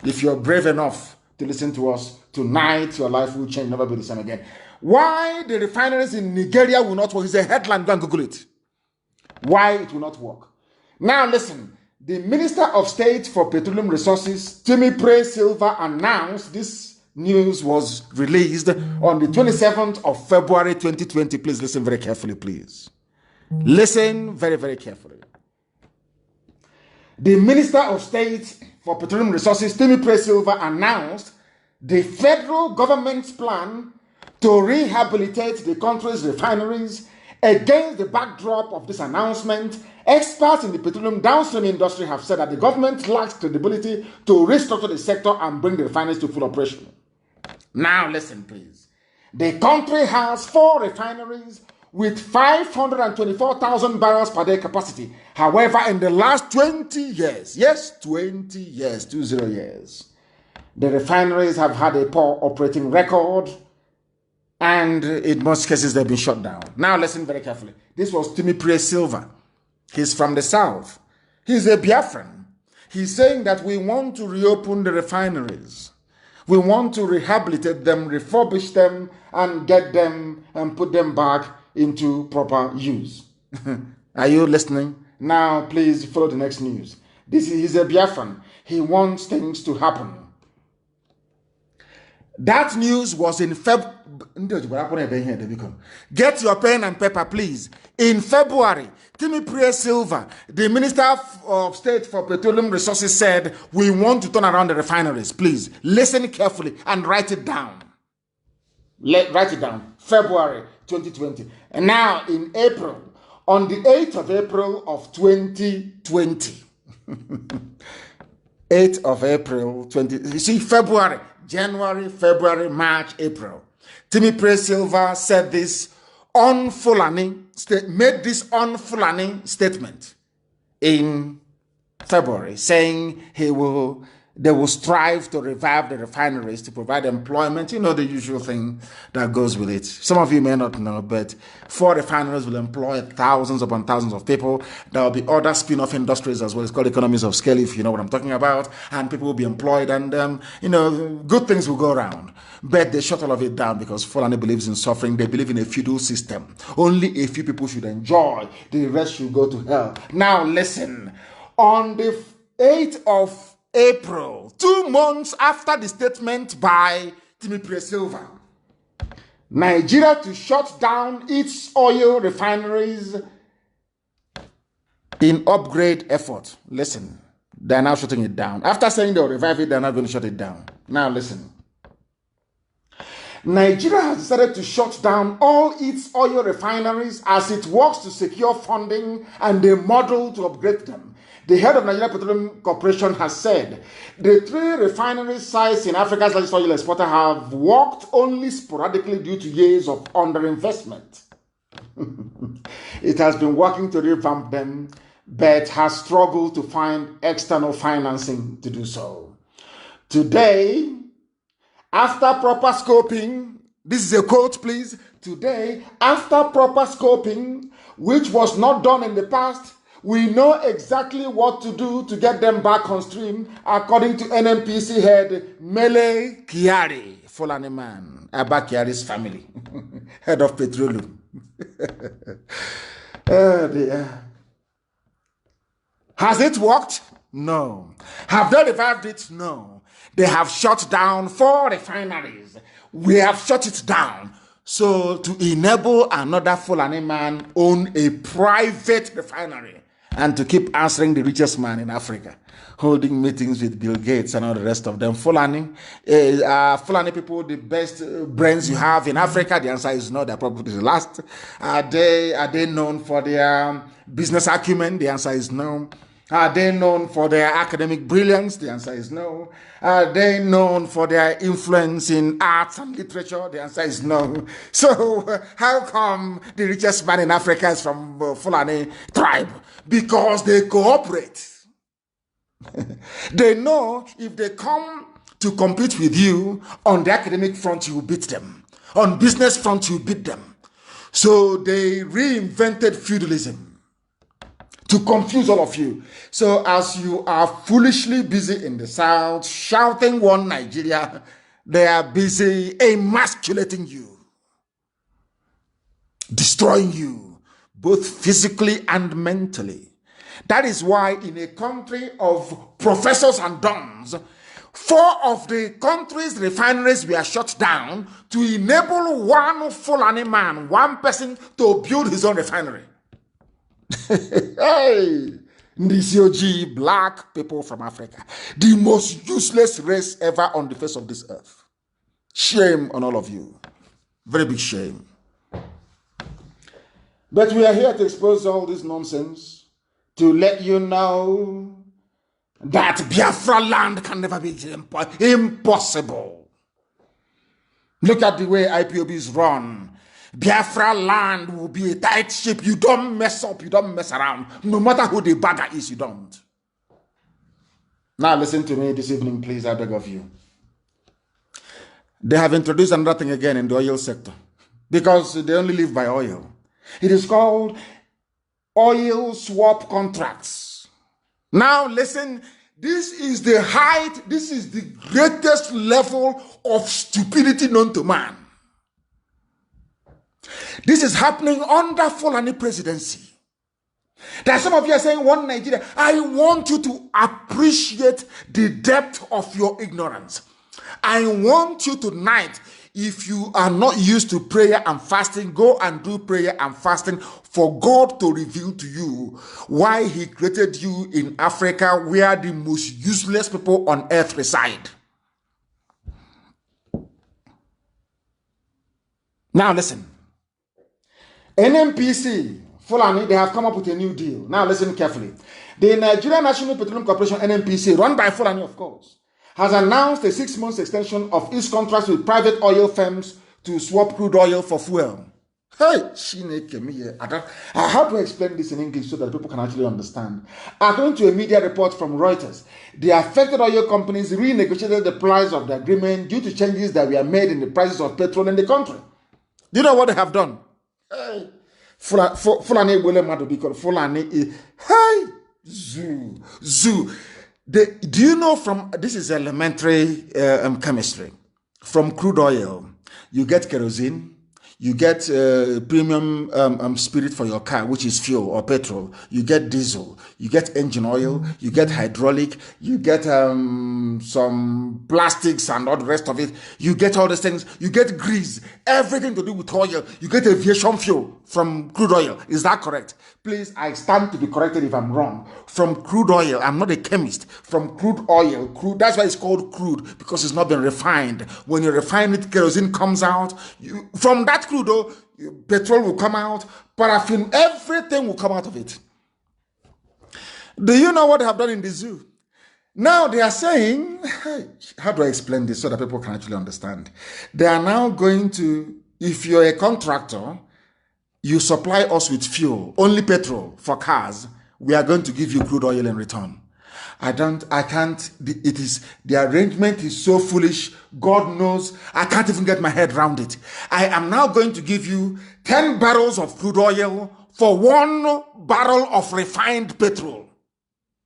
Speaker 1: If you're brave enough to listen to us, tonight your life will change, never be the same again. Why the refineries in Nigeria will not work is a headline. Go and Google it. Why it will not work. Now listen. The Minister of State for Petroleum Resources, Timipre Silva, announced this news was released on the 27th of February 2020. Please listen very carefully, please. Listen very, very carefully. The Minister of State for Petroleum Resources, Timipre Silva, announced the federal government's plan to rehabilitate the country's refineries. Against the backdrop of this announcement, experts in the petroleum downstream industry have said that the government lacks credibility to restructure the sector and bring the refineries to full operation. Now listen, please. The country has 4 refineries with 524,000 barrels per day capacity. However, in the last 20 years, yes, 20 years, the refineries have had a poor operating record, and in most cases, they've been shut down. Now, listen very carefully. This was Timipre Silva. He's from the south. He's a Biafran. He's saying that we want to reopen the refineries. We want to rehabilitate them, refurbish them, and get them and put them back into proper use. Are you listening? Now, please follow the next news. He's a Biafran. He wants things to happen. That news was in February. Get your pen and paper, please. In February, Timothy Silva, the Minister of State for Petroleum Resources, said, we want to turn around the refineries. Please listen carefully and write it down. Write it down. February 2020. And now in April, on the 8th of April of 2020, 8th of April 20, you see, February, January, February, March, April. Timothy Silva said this on Fulani, made this on Fulani statement in February, saying they will strive to revive the refineries to provide employment. You know, the usual thing that goes with it. Some of you may not know, but 4 refineries will employ thousands upon thousands of people. There will be other spin-off industries as well. It's called economies of scale, if you know what I'm talking about. And people will be employed, and, you know, good things will go around. But they shut all of it down because Fulani believes in suffering. They believe in a feudal system. Only a few people should enjoy. The rest should go to hell. Now, listen. On the 8th of April, 2 months after the statement by Timothy Silva, Nigeria to shut down its oil refineries in upgrade effort. Listen, they're now shutting it down. After saying they'll revive it, they're not going to shut it down. Now listen. Nigeria has decided to shut down all its oil refineries as it works to secure funding and a model to upgrade them. The head of Nigeria Petroleum Corporation has said the 3 refinery sites in Africa's largest oil exporter have worked only sporadically due to years of underinvestment. It has been working to revamp them, but has struggled to find external financing to do so. Today, after proper scoping, this is a quote, please. Today, after proper scoping, which was not done in the past, we know exactly what to do to get them back on stream, according to NNPC head Mele Kyari, Fulani man, Abba Kyari's family, head of petroleum. Oh dear. Has it worked? No. Have they revived it? No. They have shut down 4 refineries. We have shut it down. So to enable another Fulani man own a private refinery and to keep answering the richest man in Africa, holding meetings with Bill Gates and all the rest of them. Fulani people, the best brains you have in Africa? The answer is no. They're probably the last. Are they known for their business acumen? The answer is no. Are they known for their academic brilliance? The answer is no. Are they known for their influence in arts and literature? The answer is no. So how come the richest man in Africa is from Fulani tribe? Because they cooperate. They know if they come to compete with you on the academic front, you will beat them. On business front, you beat them. So they reinvented feudalism to confuse all of you. So as you are foolishly busy in the South shouting one Nigeria, they are busy emasculating you, destroying you, both physically and mentally. That is why in a country of professors and dons, 4 of the country's refineries were shut down to enable one Fulani man, one person, to build his own refinery. Hey, Ndisi black people from Africa, the most useless race ever on the face of this earth. Shame on all of you. Very big shame. But we are here to expose all this nonsense, to let you know that Biafra land can never be impossible. Look at the way IPOBs run. Biafra land will be a tight ship. You don't mess up, you don't mess around. No matter who the bagger is, you don't. Now listen to me this evening, please, I beg of you. They have introduced another thing again in the oil sector, because they only live by oil. It is called oil swap contracts. Now listen, this is the height, this is the greatest level of stupidity known to man. This is happening under Fulani presidency. There are some of you are saying, one Nigeria. I want you to appreciate the depth of your ignorance. I want you tonight, if you are not used to prayer and fasting, go and do prayer and fasting for God to reveal to you why he created you in Africa, where the most useless people on earth reside. Now listen. NNPC, Fulani, they have come up with a new deal. Now listen carefully. The Nigerian National Petroleum Corporation, NNPC, run by Fulani, of course, has announced a 6-month extension of its contracts with private oil firms to swap crude oil for fuel. Hey, how do I explain this in English so that people can actually understand? According to a media report from Reuters, the affected oil companies renegotiated the price of the agreement due to changes that were made in the prices of petrol in the country. Do you know what they have done? Hey, Fulani will not be called Fulani. Hey, zoo. Do you know from, this is elementary chemistry, from crude oil, you get kerosene, you get premium spirit for your car, which is fuel or petrol, you get diesel, you get engine oil, you get hydraulic, you get some plastics and all the rest of it, you get all these things, you get grease, everything to do with oil, you get aviation fuel from crude oil. Is that correct? Please, I stand to be corrected if I'm wrong. From crude oil, I'm not a chemist. From crude oil, that's why it's called crude, because it's not been refined. When you refine it, kerosene comes out. From that crude oil, petrol will come out, paraffin, everything will come out of it. Do you know what they have done in the zoo? Now they are saying, how do I explain this so that people can actually understand? They are now going to, if you're a contractor, you supply us with fuel, only petrol for cars, we are going to give you crude oil in return. I can't, the arrangement is so foolish. God knows, I can't even get my head around it. I am now going to give you 10 barrels of crude oil for 1 barrel of refined petrol.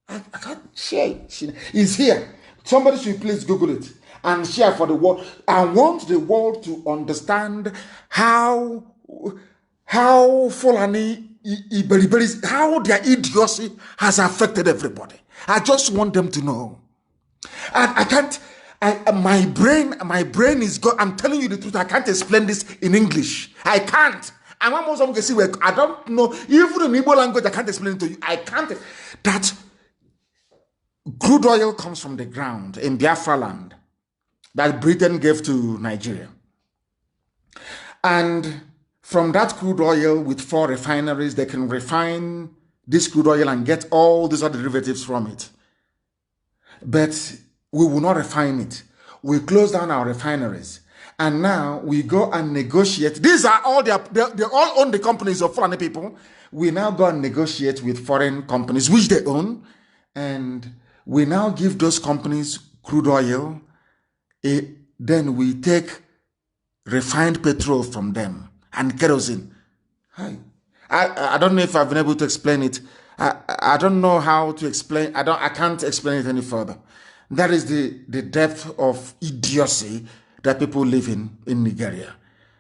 Speaker 1: I can't share it. It's here. Somebody should please Google it and share for the world. I want the world to understand how Fulani, how their idiocy has affected everybody. I just want them to know. I can't, my brain is gone. I'm telling you the truth. I can't explain this in English. I can't. I don't know, even in Igbo language, I can't explain it to you. I can't. That crude oil comes from the ground in Biafra land that Britain gave to Nigeria. And from that crude oil, with 4 refineries, they can refine this crude oil and get all these other derivatives from it. But we will not refine it. We close down our refineries. And now we go and negotiate. These are all, they all own the companies of foreign people. We now go and negotiate with foreign companies, which they own. And we now give those companies crude oil. Then we take refined petrol from them and kerosene. I don't know if I've been able to explain it. I don't know how to explain. I can't explain it any further. That is the depth of idiocy that people live in Nigeria.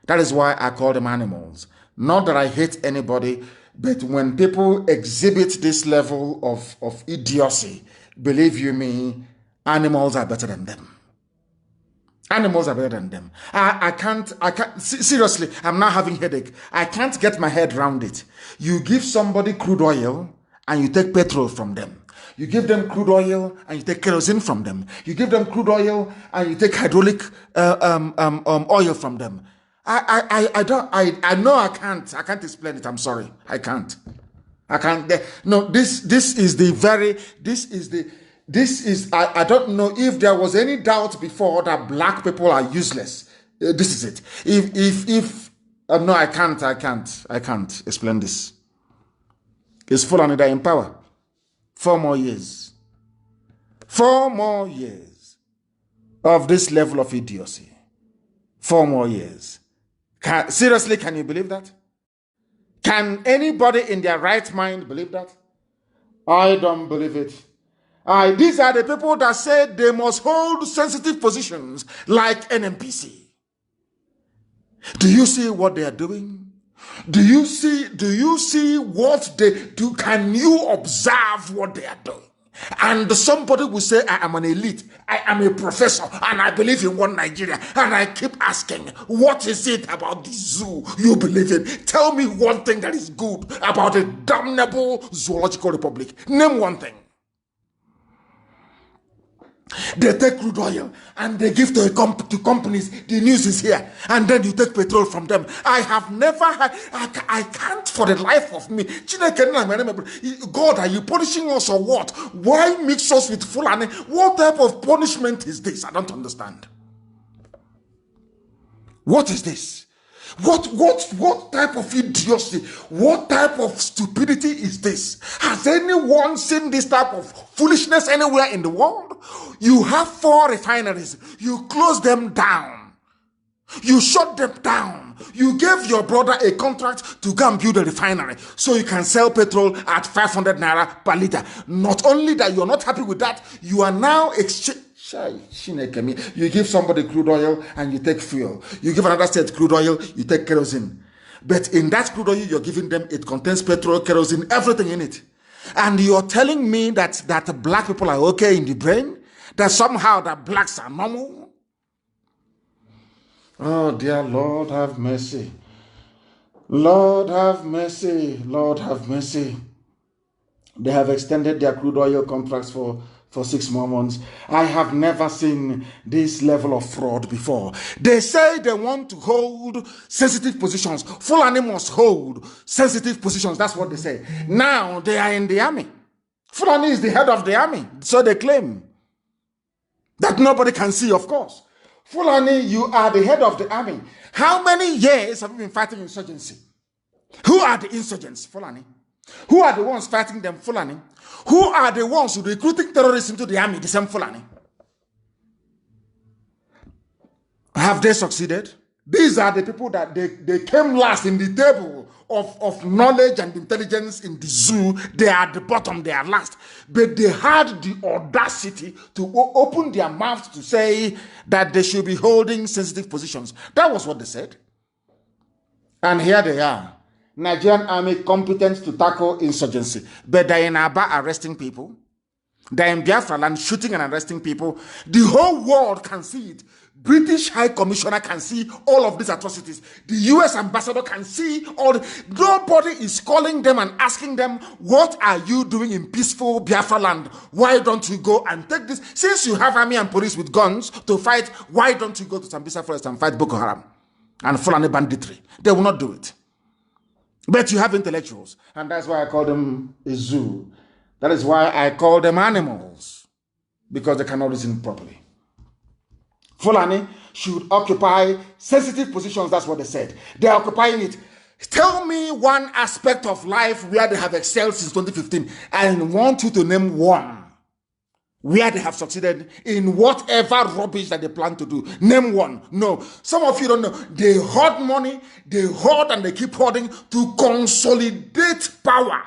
Speaker 1: That is why I call them animals. Not that I hate anybody, but when people exhibit this level of idiocy, believe you me, animals are better than them. Animals are better than them. I can't, seriously, I'm now having headache. I can't get my head around it. You give somebody crude oil and you take petrol from them. You give them crude oil and you take kerosene from them. You give them crude oil and you take hydraulic oil from them. I know I can't explain it. I'm sorry. I can't. No, this is, I don't know if there was any doubt before that black people are useless. This is it. No, I can't explain this. It's full on in power. 4 more years. 4 more years of this level of idiocy. 4 more years. Seriously, can you believe that? Can anybody in their right mind believe that? I don't believe it. These are the people that said they must hold sensitive positions like NNPC. Do you see what they are doing? Do you see what they do? Can you observe what they are doing? And somebody will say, I am an elite, I am a professor, and I believe in one Nigeria. And I keep asking, what is it about the zoo you believe in? Tell me one thing that is good about a damnable zoological republic. Name one thing. They take crude oil and they give to companies. The news is here, and then you take petrol from them. I have never had. I can't for the life of me. God, are you punishing us or what? Why mix us with Fulani? What type of punishment is this? I don't understand. What is this? What type of idiocy, what type of stupidity is this? Has anyone seen this type of foolishness anywhere in the world? You have 4 refineries, you close them down, you shut them down, you gave your brother a contract to go and build a refinery so you can sell petrol at 500 naira per liter. Not only that, you're not happy with that, you are now you give somebody crude oil and you take fuel. You give another state crude oil, you take kerosene. But in that crude oil you're giving them, it contains petrol, kerosene, everything in it. And you're telling me that black people are okay in the brain? That somehow that blacks are normal? Oh dear Lord, have mercy. Lord have mercy. Lord have mercy. They have extended their crude oil contracts for 6 more months. I have never seen this level of fraud before. They say they want to hold sensitive positions. Fulani must hold sensitive positions. That's what they say. Now they are in the army. Fulani is the head of the army. So they claim. That nobody can see, of course. Fulani, you are the head of the army. How many years have you been fighting insurgency? Who are the insurgents? Fulani. Who are the ones fighting them? Fulani. Who are the ones who recruiting terrorists into the army? The same Fulani. Have they succeeded? These are the people that they came last in the table of knowledge and intelligence in the zoo. They are at the bottom, they are last. But they had the audacity to open their mouths to say that they should be holding sensitive positions. That was what they said. And here they are. Nigerian army competent to tackle insurgency. But they're in Aba arresting people. They're in Biafra land shooting and arresting people. The whole world can see it. British High Commissioner can see all of these atrocities. The US ambassador can see all. Nobody is calling them and asking them, what are you doing in peaceful Biafra land? Why don't you go and take this? Since you have army and police with guns to fight, why don't you go to Sambisa Forest and fight Boko Haram and Fulani banditry? They will not do it. But you have intellectuals, and that's why I call them a zoo. That is why I call them animals, because they cannot reason properly. Fulani should occupy sensitive positions, that's what they said. They are occupying it. Tell me one aspect of life where they have excelled since 2015. I want you to name one where they have succeeded in whatever rubbish that they plan to do. Name one. No. Some of you don't know. They hoard money, they hoard and they keep hoarding to consolidate power.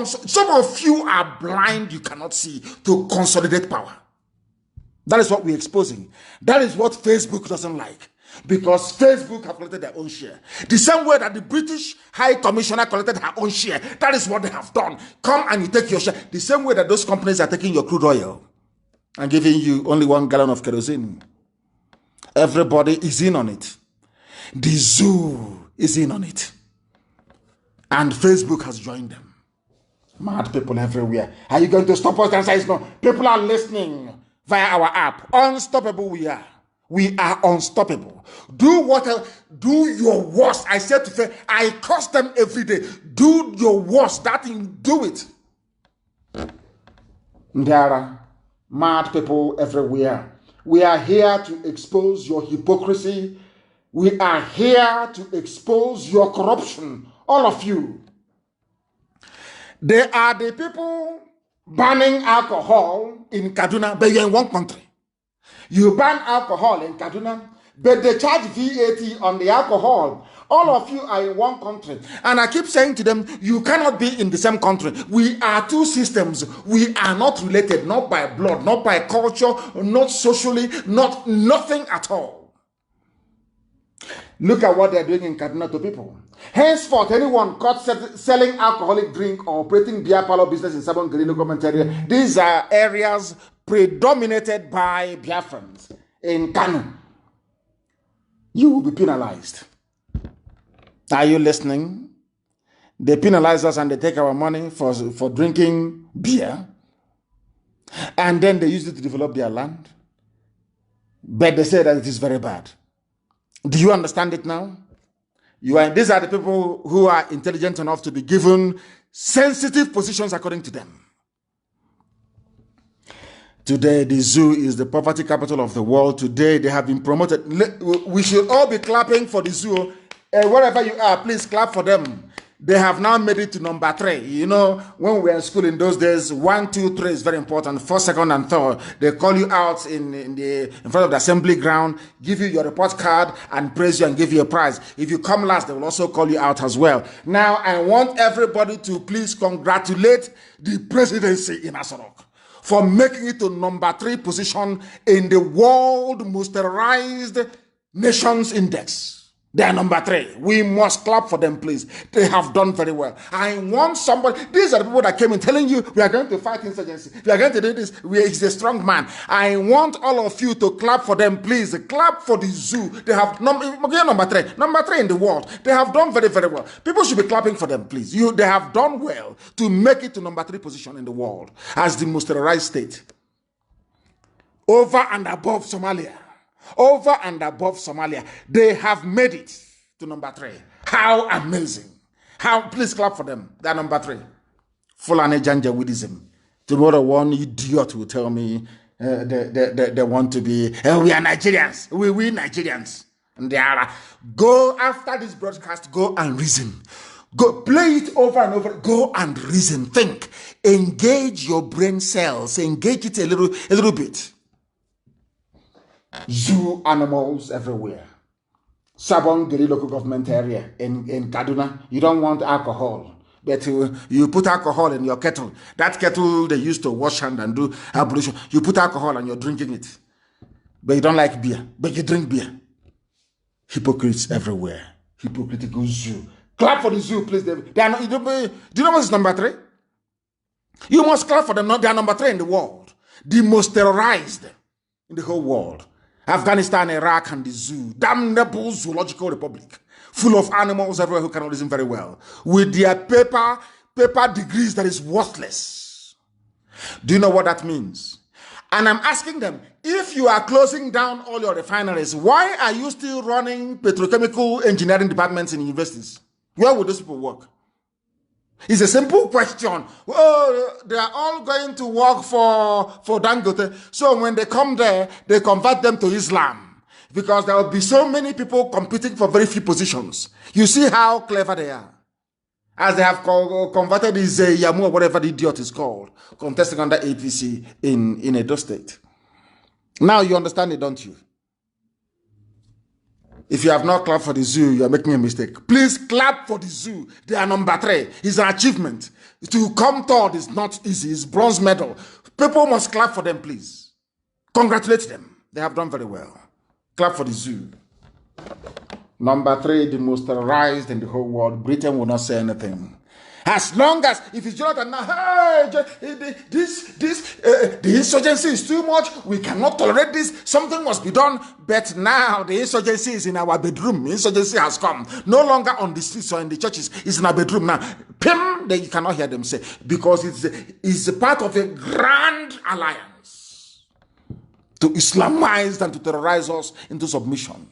Speaker 1: Some of you are blind, you cannot see, to consolidate power. That is what we're exposing. That is what Facebook doesn't like. Because Facebook have collected their own share. The same way that the British High Commissioner collected her own share. That is what they have done. Come and you take your share. The same way that those companies are taking your crude oil and giving you only 1 gallon of kerosene. Everybody is in on it. The zoo is in on it. And Facebook has joined them. Mad people everywhere. Are you going to stop us? And say no. People are listening via our app. Unstoppable we are. We are unstoppable. Do your worst. I said to say, I curse them every day. Do your worst. That thing, do it. There are mad people everywhere. We are here to expose your hypocrisy. We are here to expose your corruption. All of you. They are the people banning alcohol in Kaduna, but you're in one country. You ban alcohol in Kaduna, but they charge VAT on the alcohol. All of you are in one country. And I keep saying to them, you cannot be in the same country. We are two systems. We are not related, not by blood, not by culture, not socially, nothing at all. Look at what they're doing in Kaduna to people. Henceforth, anyone caught selling alcoholic drink or operating beer parlor business in Sabon Guerrilla government area, these are areas predominated by Biafrans in Kanu. You will be penalized. Are you listening? They penalize us and they take our money for drinking beer, and then they use it to develop their land. But they say that it is very bad. Do you understand it now? These are the people who are intelligent enough to be given sensitive positions according to them. Today, the zoo is the poverty capital of the world. Today, they have been promoted. We should all be clapping for the zoo. Wherever you are, please clap for them. They have now made it to number 3. You know, when we were in school in those days, 1, 2, 3 is very important. First, second, and third. They call you out in front of the assembly ground, give you your report card, and praise you and give you a prize. If you come last, they will also call you out as well. Now, I want everybody to please congratulate the presidency in ASO for making it to number 3 position in the World Most Terrorized Nations Index. They are number 3. We must clap for them, please. They have done very well. I want somebody. These are the people that came in telling you we are going to fight insurgency. We are going to do this. He's a strong man. I want all of you to clap for them, please. Clap for the zoo. They have number 3. Number 3 in the world. They have done very, very well. People should be clapping for them, please. They have done well to make it to number 3 position in the world as the most terrorized state. Over and above Somalia. Over and above Somalia, they have made it to number 3. How amazing. Please clap for them. They are number 3. Fulani Janjaweedism. Tomorrow one idiot will tell me they want to be, we are Nigerians. We Nigerians. And they are, go after this broadcast, go and reason. Go play it over and over. Go and reason. Think. Engage your brain cells. Engage it a little bit. Zoo animals everywhere. Sabon Guerrilla local government area in Kaduna. You don't want alcohol, but you put alcohol in your kettle. That kettle they used to wash hand and do ablution. You put alcohol and you're drinking it. But you don't like beer, but you drink beer. Hypocrites everywhere. Hypocritical zoo. Clap for the zoo, please. They are not, do you know what's number 3? You must clap for them. They are number 3 in the world. The most terrorized in the whole world. Afghanistan, Iraq, and the zoo. Damnable zoological republic. Full of animals everywhere who cannot listen very well. With their paper degrees that is worthless. Do you know what that means? And I'm asking them, if you are closing down all your refineries, why are you still running petrochemical engineering departments in universities? Where would those people work? It's a simple question. Oh, they are all going to work for Dangote. So when they come there, they convert them to Islam. Because there will be so many people competing for very few positions. You see how clever they are. As they have converted this Yamu or whatever the idiot is called, contesting under APC in Edo State. Now you understand it, don't you? If you have not clapped for the zoo, you are making a mistake. Please clap for the zoo. They are number 3. It's an achievement. To come third is not easy. It's bronze medal. People must clap for them, please. Congratulate them. They have done very well. Clap for the zoo. Number 3, the most terrorized in the whole world. Britain will not say anything. As long as, if it's Jonathan now, hey, the insurgency is too much, we cannot tolerate this, something must be done. But now the insurgency is in our bedroom. Insurgency has come. No longer on the streets or in the churches, it's in our bedroom now. Pim, then you cannot hear them say, because it's a part of a grand alliance to Islamize and to terrorize us into submission.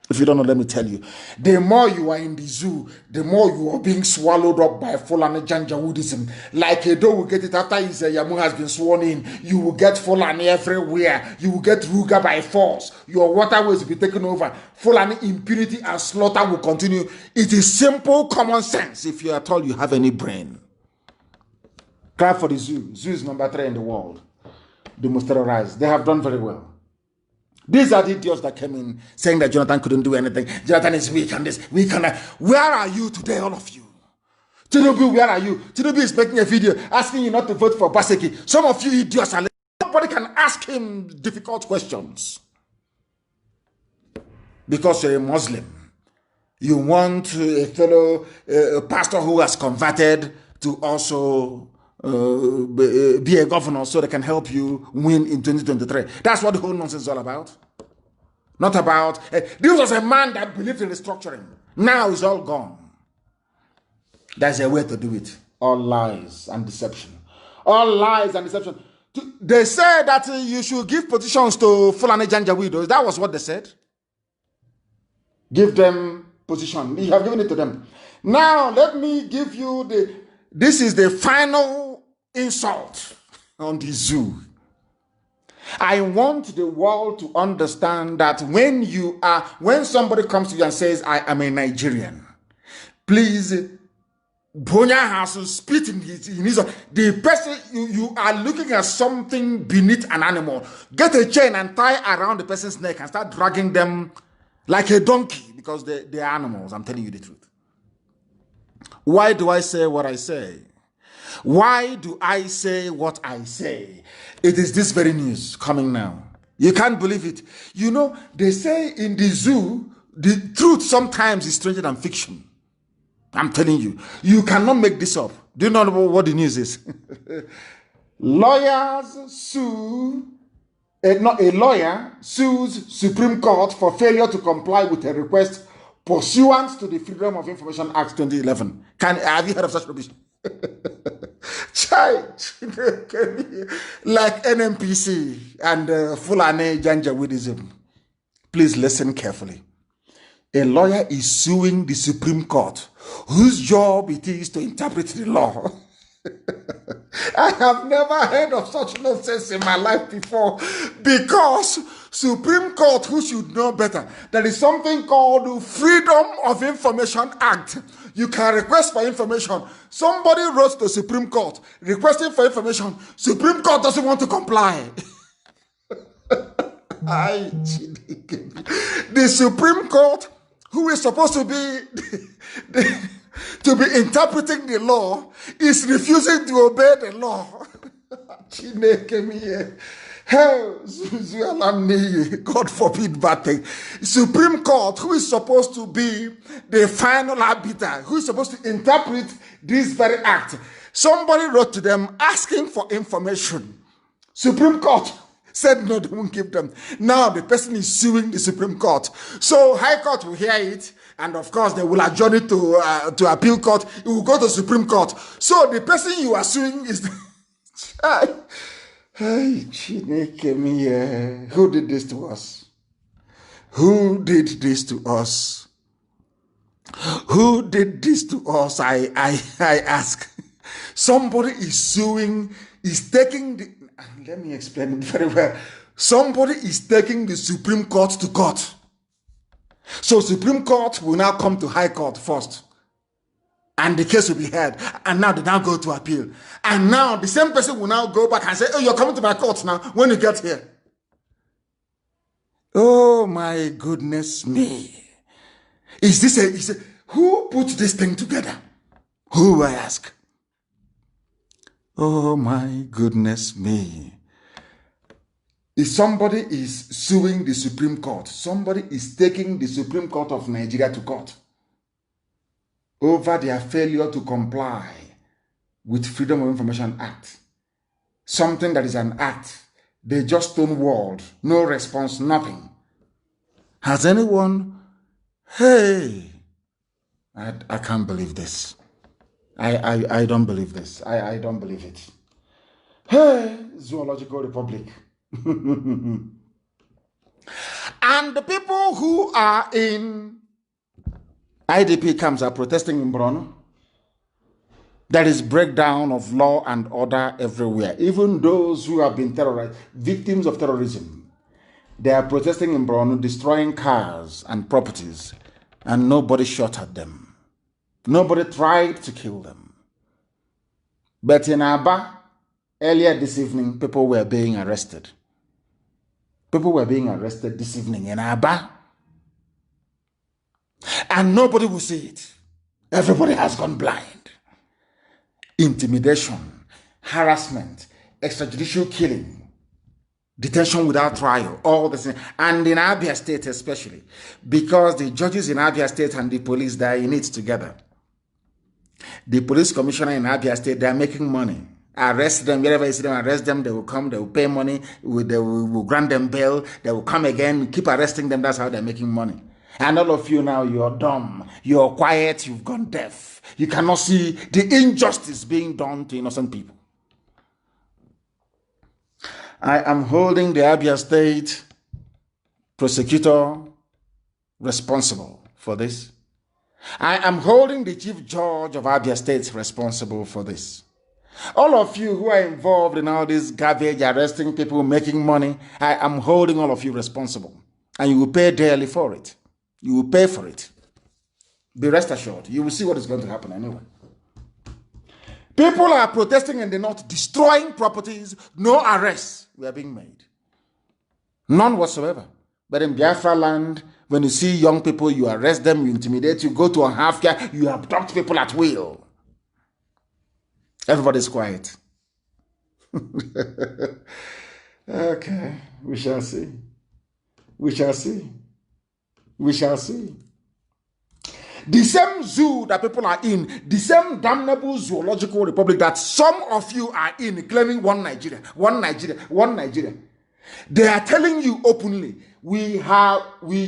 Speaker 1: If you don't know, let me tell you. The more you are in the zoo, the more you are being swallowed up by Fulani Janjaweedism. Like Edo will get it after his Yamu has been sworn in. You will get Fulani everywhere. You will get Ruga by force. Your waterways will be taken over. Fulani impunity and slaughter will continue. It is simple common sense if you are told you have any brain. Clap for the zoo. Zoo is number 3 in the world. The most terrorized. They have done very well. These are the idiots that came in saying that Jonathan couldn't do anything. Jonathan is weak and this, weak and that. Where are you today, all of you? Tinubu, where are you? Tinubu is making a video asking you not to vote for Baseki. Some of you idiots are. Nobody can ask him difficult questions. Because you're a Muslim. You want a fellow pastor who has converted to also be a governor so they can help you win in 2023. That's what the whole nonsense is all about. Not about, this was a man that believed in restructuring. Now it's all gone. There's a way to do it. All lies and deception. All lies and deception. They said that you should give positions to Fulani Janjaweed. That was what they said. Give them position. You have given it to them. Now, let me give you this is the final insult on the zoo. I want the world to understand that when somebody comes to you and says, I am a Nigerian, please, Bonya has to spit in his the person you are looking at something beneath an animal. Get a chain and tie around the person's neck and start dragging them like a donkey, because they are animals. I'm telling you the truth. Why do I say what I say? Why do I say what I say? It is this very news coming now. You can't believe it. You know, they say in the zoo, the truth sometimes is stranger than fiction. I'm telling you. You cannot make this up. Do you know what the news is? Lawyers sue... A lawyer sues Supreme Court for failure to comply with a request pursuant to the Freedom of Information Act 2011. Have you heard of such rubbish? Like NMPC and Fulani Janjaweedism. Please listen carefully. A lawyer is suing the Supreme Court, whose job it is to interpret the law. I have never heard of such nonsense in my life before, because Supreme Court, who should know better, there is something called the Freedom of Information Act. You can request for information. Somebody wrote to Supreme Court requesting for information. Supreme Court doesn't want to comply. The Supreme Court, who is supposed to be to be interpreting the law, is refusing to obey the law. God forbid bad thing. Supreme Court, who is supposed to be the final arbiter, who is supposed to interpret this very act, somebody wrote to them asking for information. Supreme Court said no, they won't give them. Now the person is suing the Supreme Court. So High Court will hear it, and of course they will adjourn it to appeal court. It will go to Supreme Court. So the person you are suing is who did this to us? Who did this to us? Who did this to us? I ask. Somebody is suing, is taking the... Let me explain it very well. Somebody is taking the Supreme Court to court. So Supreme Court will now come to High Court first. And the case will be heard. And now they now go to appeal. And now the same person will now go back and say, oh, you're coming to my court now when you get here. Oh my goodness me. Is this who put this thing together? Who, I ask? Oh my goodness me. If somebody is suing the Supreme Court, somebody is taking the Supreme Court of Nigeria to court over their failure to comply with Freedom of Information Act. Something that is an act. They just stonewalled. No response, nothing. Has anyone... Hey, I can't believe this. I don't believe this. I don't believe it. Hey, Zoological Republic. And the people who are in IDP camps are protesting in Borno. There is breakdown of law and order everywhere. Even those who have been terrorized, victims of terrorism, they are protesting in Borno, destroying cars and properties, and nobody shot at them. Nobody tried to kill them. But in Aba, earlier this evening, people were being arrested. People were being arrested this evening in Aba. And nobody will see it. Everybody has gone blind. Intimidation, harassment, extrajudicial killing. detention without trial, all this, and in Abia State especially, because the judges in Abia State and the police, they are in it together. The police commissioner in Abia State, they are making money. Arrest them, wherever you see them, arrest them, they will come, they will pay money, they will grant them bail, they will come again, keep arresting them, that's how they're making money. And all of you now, you're dumb, you're quiet, you've gone deaf. You cannot see the injustice being done to innocent people. I am holding the Abia State prosecutor responsible for this. I am holding the chief judge of Abia State responsible for this. All of you who are involved in all this garbage, arresting people, making money, I am holding all of you responsible. And you will pay dearly for it. You will pay for it. Be rest assured. You will see what is going to happen anyway. People are protesting in the north, destroying properties. No arrests were being made. None whatsoever. But in Biafra land, when you see young people, you arrest them, you intimidate, you go to a half-care, you abduct people at will. Everybody's quiet. Okay, we shall see. We shall see. We shall see. The same zoo that people are in, the same damnable zoological republic that some of you are in, claiming one Nigeria, one Nigeria, one Nigeria. They are telling you openly, we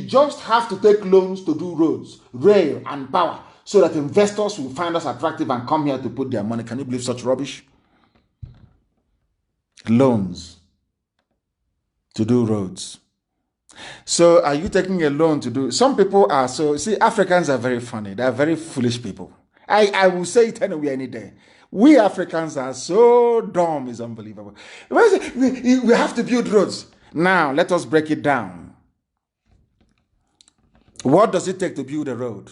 Speaker 1: just have to take loans to do roads, rail, and power, so that investors will find us attractive and come here to put their money. Can you believe such rubbish? Loans to do roads. So are you taking a loan to do? Some people are so, see, Africans are very funny. They are very foolish people. I will say it anywhere, any day. We Africans are so dumb, it's unbelievable. We have to build roads. Now, let us break it down. What does it take to build a road?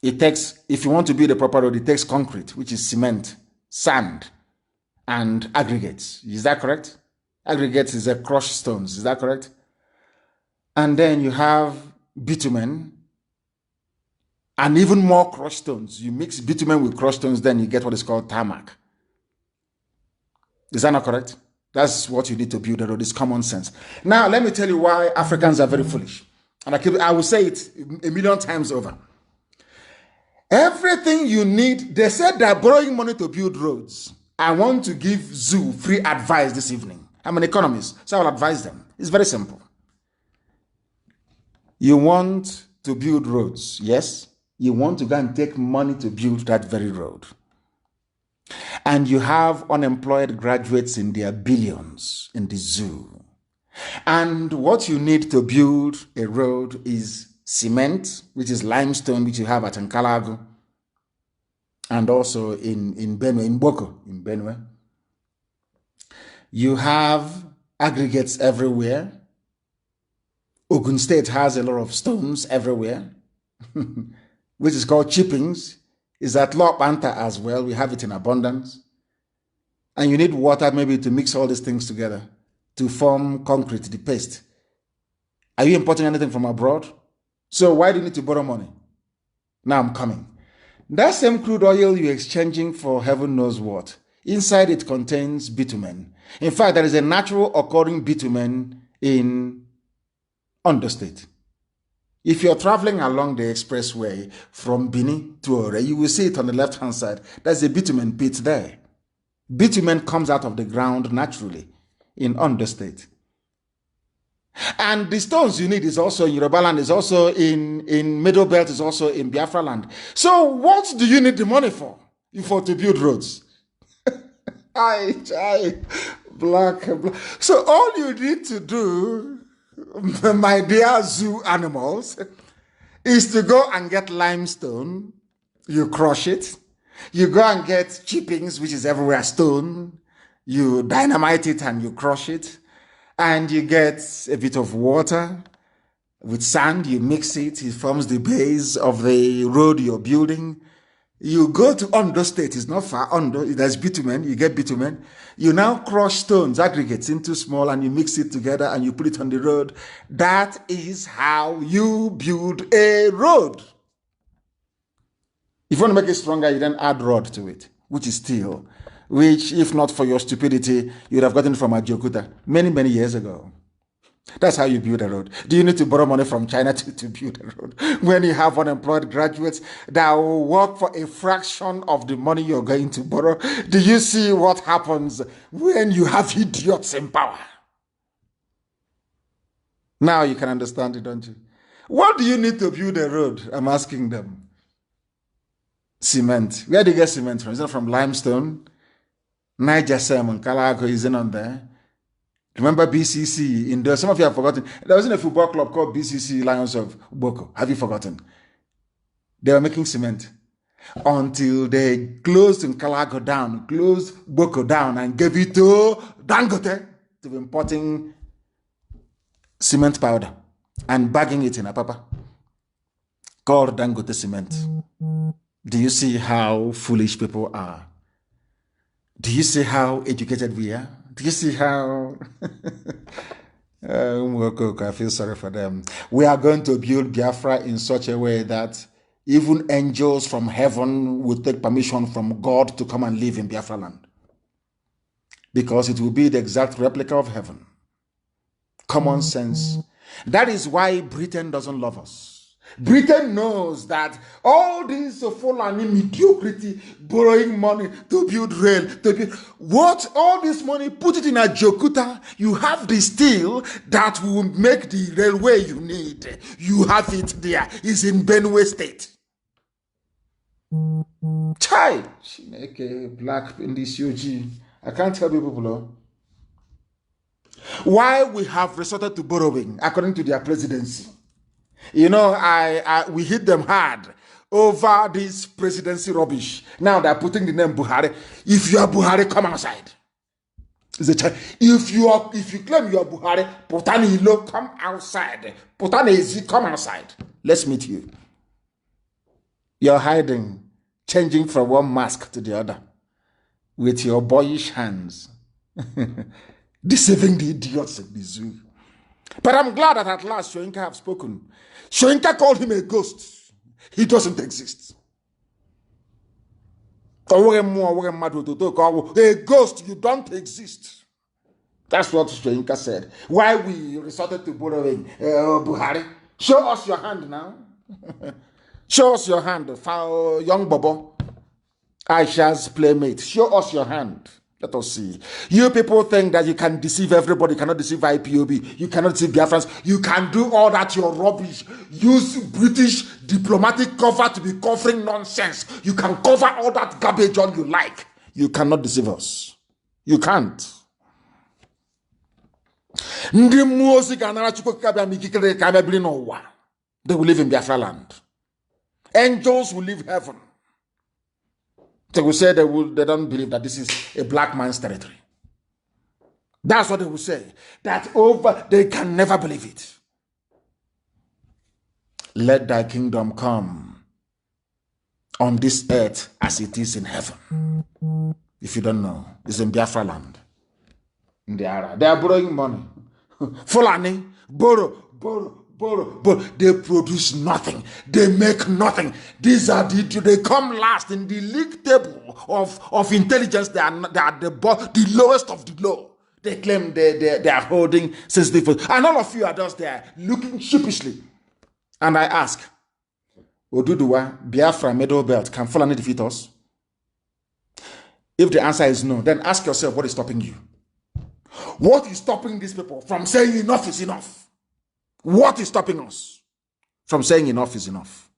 Speaker 1: It takes, if you want to build a proper road, it takes concrete, which is cement, sand, and aggregates. Is that correct? Aggregates is a crushed stones. Is that correct? And then you have bitumen and even more crushed stones. You mix bitumen with crushed stones, then you get what is called tarmac. Is that not correct? That's what you need to build a road. It's common sense. Now, let me tell you why Africans are very foolish. And I will say it a million times over. Everything you need, they said they're borrowing money to build roads. I want to give Zoo free advice this evening. I'm an economist, so I will advise them. It's very simple. You want to build roads, yes? You want to go and take money to build that very road. And you have unemployed graduates in their billions in the zoo. And what you need to build a road is cement, which is limestone, which you have at Nkalagu, and also in Benue, in Boko, in Benue. You have aggregates everywhere. Ogun State has a lot of stones everywhere, which is called chippings. Is at Lopanta as well. We have it in abundance. And you need water maybe to mix all these things together to form concrete, the paste. Are you importing anything from abroad? So why do you need to borrow money? Now I'm coming. That same crude oil you're exchanging for heaven knows what, inside it contains bitumen. In fact, there is a natural occurring bitumen in Ondo State. If you're traveling along the expressway from Bini to Ore, you will see it on the left-hand side. There's a bitumen pit there. Bitumen comes out of the ground naturally in Ondo State. And the stones you need is also in Yoruba land, is also in Middle Belt, is also in Biafra land. So what do you need the money for? To build roads? Black. So all you need to do, my dear zoo animals, is to go and get limestone. You crush it. You go and get chippings, which is everywhere stone. You dynamite it and you crush it. And you get a bit of water with sand. You mix it. It forms the base of the road you're building. You go to Ondo State. It's not far. Ondo, there's bitumen. You get bitumen. You now crush stones, aggregates into small, and you mix it together and you put it on the road. That is how you build a road. If you want to make it stronger, you then add rod to it, which is steel, which, if not for your stupidity, you would have gotten from Ajokuta many, many years ago. That's how you build a road. Do you need to borrow money from China to build a road? When you have unemployed graduates that will work for a fraction of the money you're going to borrow, do you see what happens when you have idiots in power? Now you can understand it, don't you? What do you need to build a road? I'm asking them. Cement. Where do you get cement from? Is it from limestone? Niger Salmon, Calago isn't on there. Remember BCC? In there, some of you have forgotten. There was in a football club called BCC Lions of Boko. Have you forgotten? They were making cement until they closed in Calago down, closed Boko down, and gave it to Dangote to be importing cement powder and bagging it in Apapa called Dangote cement. Do you see how foolish people are? Do you see how educated we are? Do you see how... I feel sorry for them. We are going to build Biafra in such a way that even angels from heaven will take permission from God to come and live in Biafra land. Because it will be the exact replica of heaven. Common sense. That is why Britain doesn't love us. Britain knows that all this Fulani mediocrity, borrowing money to build rail, what all this money, put it in a Jokuta, you have the steel that will make the railway you need. You have it there. It's in Benue State. Chai, black in this UG. I can't tell you people. Why we have resorted to borrowing according to their presidency. You know, we hit them hard over this presidency rubbish. Now they're putting the name Buhari. If you are Buhari, come outside. If you claim you are Buhari, Potani Ilo, come outside. Potani Ezi, come outside. Let's meet you. You're hiding, changing from one mask to the other with your boyish hands. Deceiving the idiots in the zoo. But I'm glad that at last Shoinka have spoken. Shoinka called him a ghost. He doesn't exist. A ghost, you don't exist. That's what Shoinka said. Why we resorted to borrowing Buhari? Show us your hand now. Show us your hand, young Bobo. Aisha's playmate. Show us your hand. Let us see. You people think that you can deceive everybody. You cannot deceive IPOB. You cannot deceive Biafrans. You can do all that, your rubbish. Use British diplomatic cover to be covering nonsense. You can cover all that garbage all you like. You cannot deceive us. You can't. They will live in Biafra land. Angels will leave heaven. They will say they don't believe that this is a black man's territory. That's what they will say. They can never believe it. Let thy kingdom come on this earth as it is in heaven. If you don't know, it's in Biafra land. They are borrowing money. Fulani, borrow. But they produce nothing. They make nothing. They come last in the league table of intelligence. They are the lowest of the low. They claim they are holding sensitive food. And all of you are just there looking sheepishly. And I ask, Oduduwa, Biafra, Middle Belt, can Fulani defeat us? If the answer is no, then ask yourself what is stopping you. What is stopping these people from saying enough is enough? What is stopping us from saying enough is enough?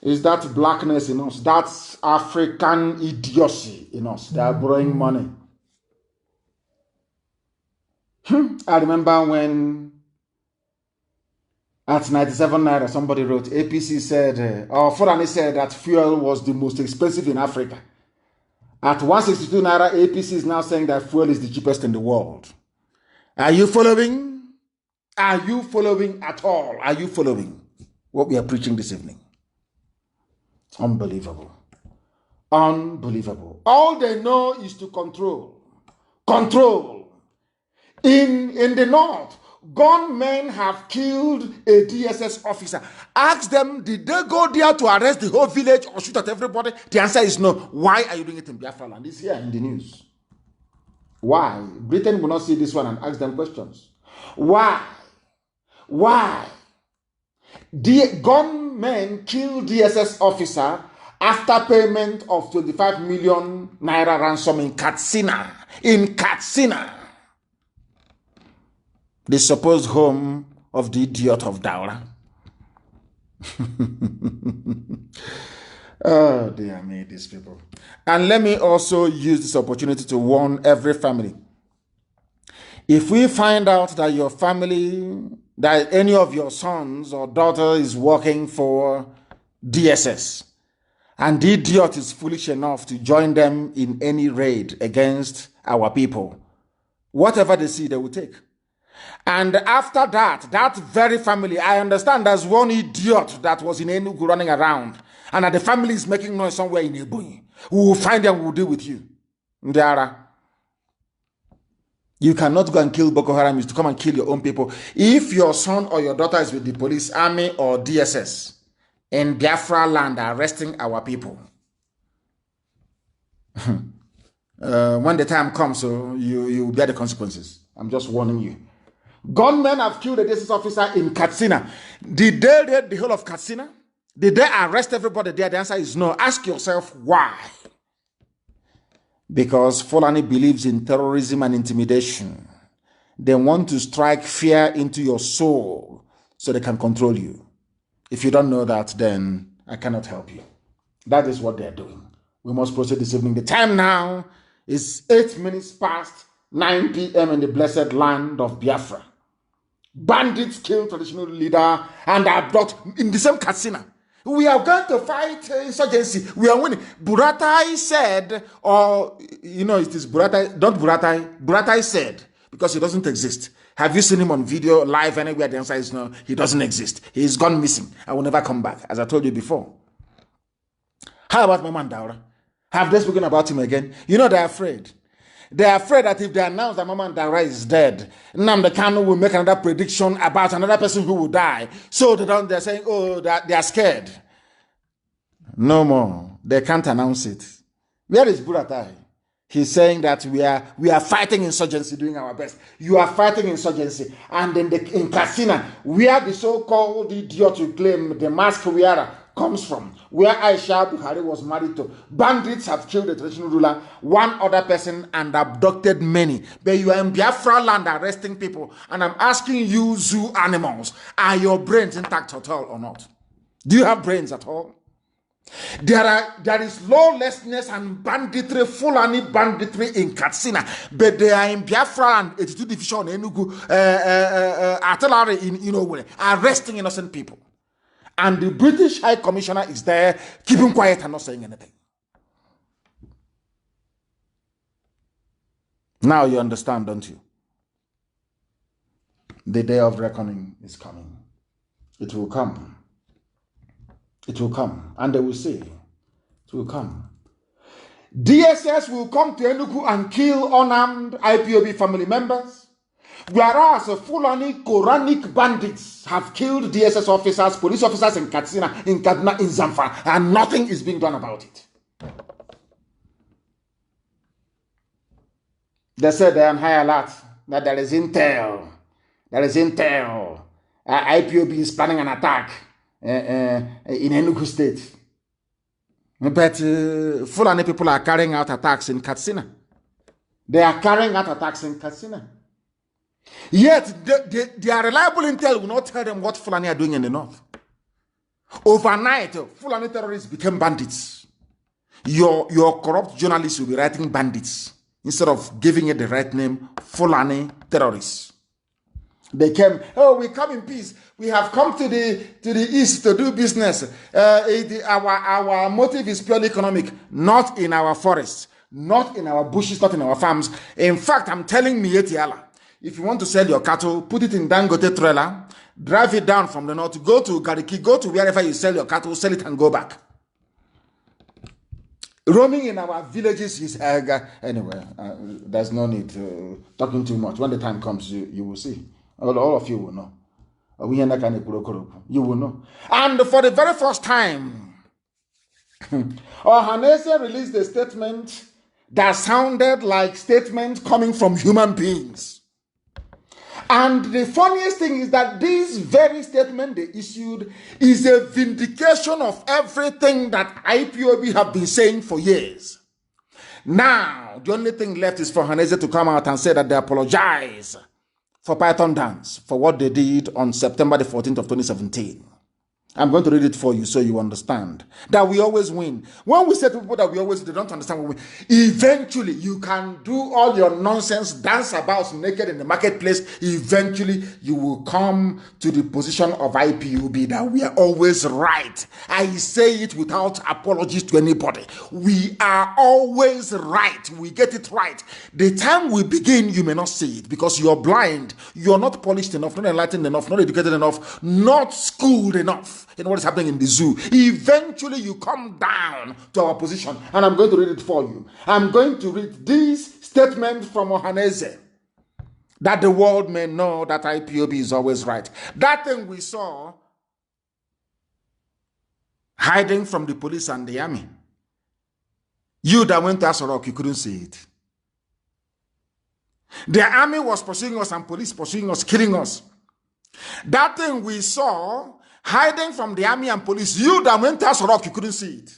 Speaker 1: Is that blackness in us? That's African idiocy in us. They are borrowing money. I remember when at 97 naira somebody wrote, APC said, or Fulani said that fuel was the most expensive in Africa. At 162 naira, APC is now saying that fuel is the cheapest in the world. Are you following? Are you following at all? Are you following what we are preaching this evening? Unbelievable. Unbelievable. All they know is to control. Control. In the north, gunmen have killed a DSS officer. Ask them, did they go there to arrest the whole village or shoot at everybody? The answer is no. Why are you doing it in Biafra land? It's here in the news. Why? Britain will not see this one and ask them questions. Why? Why? The gunmen killed DSS officer after payment of 25 million naira ransom in Katsina. In Katsina, the supposed home of the idiot of Daura. Oh, dear me, these people. And let me also use this opportunity to warn every family. If we find out that your family, that any of your sons or daughter is working for DSS, and the idiot is foolish enough to join them in any raid against our people, whatever they see, they will take. And after that, that very family, I understand there's one idiot that was in Enugu running around, and that the family is making noise somewhere in Ebonyi. We will find them, we will deal with you. Ndiara. You cannot go and kill Boko Haram, is to come and kill your own people. If your son or your daughter is with the police, army, or DSS in Biafra land arresting our people, when the time comes, so you bear the consequences. I'm just warning you. Gunmen have killed a DSS officer in Katsina. Did they raid the whole of Katsina? Did they arrest everybody there? The answer is no. Ask yourself why. Because Fulani believes in terrorism and intimidation. They want to strike fear into your soul so they can control you. If you don't know that, then I cannot help you. That is what they're doing. We must proceed this evening. The time now is 8 minutes past 9 p.m. in the blessed land of Biafra. Bandits kill traditional leader and are brought in the same Katsina. We are going to fight insurgency. We are winning. Buratai said, or, you know, it is Buratai, not Buratai. Buratai said, because he doesn't exist. Have you seen him on video, live, anywhere? The answer is no, he doesn't exist. He's gone missing. I will never come back, as I told you before. How about Mama Daura? Have they spoken about him again? You know, they're afraid. They're afraid that if they announce that Mama Daura is dead, Nnamdi Kanu will make another prediction about another person who will die. So they're saying, oh, they are scared. No more. They can't announce it. Where is Buratai? He's saying that we are fighting insurgency, doing our best. You are fighting insurgency. And then in Katsina, where the so-called idiot you claim the mask wearer comes from, where Aisha Buhari was married to, bandits have killed the traditional ruler, one other person, and abducted many. But you are in Biafra land arresting people. And I'm asking you, zoo animals, are your brains intact at all or not? Do you have brains at all? There is lawlessness and banditry, Fulani banditry in Katsina, but they are in Biafra and 82 Division, Enugu, artillery in arresting innocent people. And the British High Commissioner is there, keeping quiet and not saying anything. Now you understand, don't you? The day of reckoning is coming. It will come. It will come, and they will see. It will come. DSS will come to Enugu and kill unarmed IPOB family members, whereas Fulani Quranic bandits have killed DSS officers, police officers in Katsina, in Kaduna, in Zamfara, and nothing is being done about it. They said they're on high alert, that there is intel. There is intel. IPOB is planning an attack in Enugu State. But Fulani people are carrying out attacks in Katsina. They are carrying out attacks in Katsina. Yet, their reliable intel will not tell them what Fulani are doing in the north. Overnight, Fulani terrorists became bandits. Your corrupt journalists will be writing bandits instead of giving it the right name, Fulani terrorists. They came, oh, we come in peace. We have come to the east to do business. Our motive is purely economic, not in our forests, not in our bushes, not in our farms. In fact, I'm telling Mietiala, if you want to sell your cattle, put it in Dangote trailer, drive it down from the north, go to Gariki, go to wherever you sell your cattle, sell it and go back. Roaming in our villages is anyway. There's no need to talking too much. When the time comes, you will see. All of you will know. You will know. And for the very first time, Ohaneze released a statement that sounded like statements coming from human beings. And the funniest thing is that this very statement they issued is a vindication of everything that IPOB have been saying for years. Now, the only thing left is for Ohaneze to come out and say that they apologize for Python Dance for what they did on September the 14th of 2017. I'm going to read it for you so you understand that we always win. When we say to people that we always, they don't understand what we win. Eventually, you can do all your nonsense, dance about naked in the marketplace. Eventually, you will come to the position of IPOB that we are always right. I say it without apologies to anybody. We are always right. We get it right. The time we begin, you may not see it because you're blind. You're not polished enough, not enlightened enough, not educated enough, not schooled enough in what is happening in the zoo. Eventually you come down to our position, and I'm going to read it for you. I'm going to read this statement from Ohaneze that the world may know that IPOB is always right. That thing we saw hiding from the police and the army, you that went to ASO Rock, you couldn't see it. The army was pursuing us and police pursuing us, killing us. That thing we saw hiding from the army and police, you that went to ASO Rock, you couldn't see it.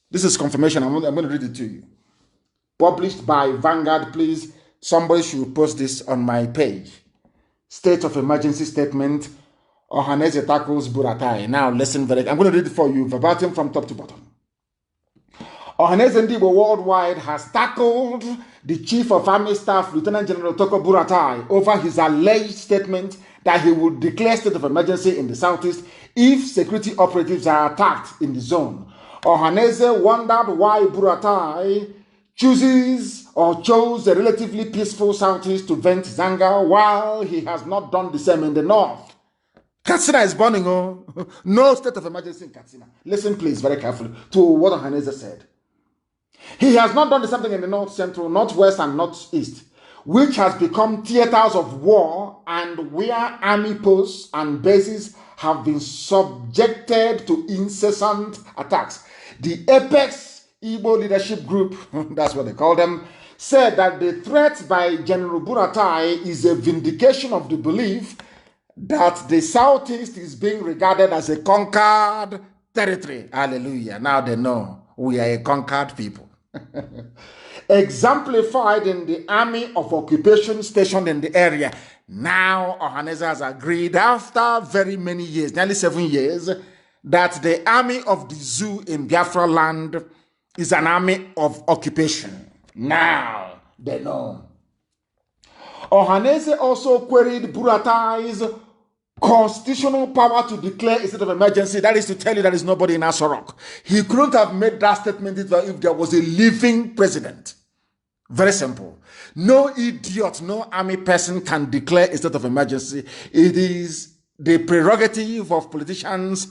Speaker 1: This is confirmation. I'm going to read it to you. Published by Vanguard. Please, somebody should post this on my page. State of emergency statement. Ohaneze tackles Buratai. Now listen very. I'm going to read it for you verbatim from top to bottom. Ohaneze Ndibo worldwide has tackled the Chief of Army Staff, Lieutenant General Toko Buratai, over his alleged statement that he would declare state of emergency in the southeast if security operatives are attacked in the zone. Ohaneze wondered why Buratai chose a relatively peaceful southeast to vent his anger while he has not done the same in the north. Katsina is burning. No state of emergency in Katsina. Listen please very carefully to what Ohaneze said. He has not done the same thing in the north central, northwest, and northeast, which has become theaters of war and where army posts and bases have been subjected to incessant attacks. The Apex Igbo Leadership Group, that's what they call them, said that the threat by General Buratai is a vindication of the belief that the Southeast is being regarded as a conquered territory. Hallelujah. Now they know we are a conquered people. Exemplified in the army of occupation stationed in the area. Now Ohaneze has agreed after very many years, nearly 7 years, that the army of the zoo in Biafra land is an army of occupation. Now they know. Ohaneze also queried Buratai's constitutional power to declare a state of emergency. That is to tell you there is nobody in ASO Rock. He couldn't have made that statement if there was a living president. Very simple. No idiot, no army person can declare a state of emergency. It is the prerogative of politicians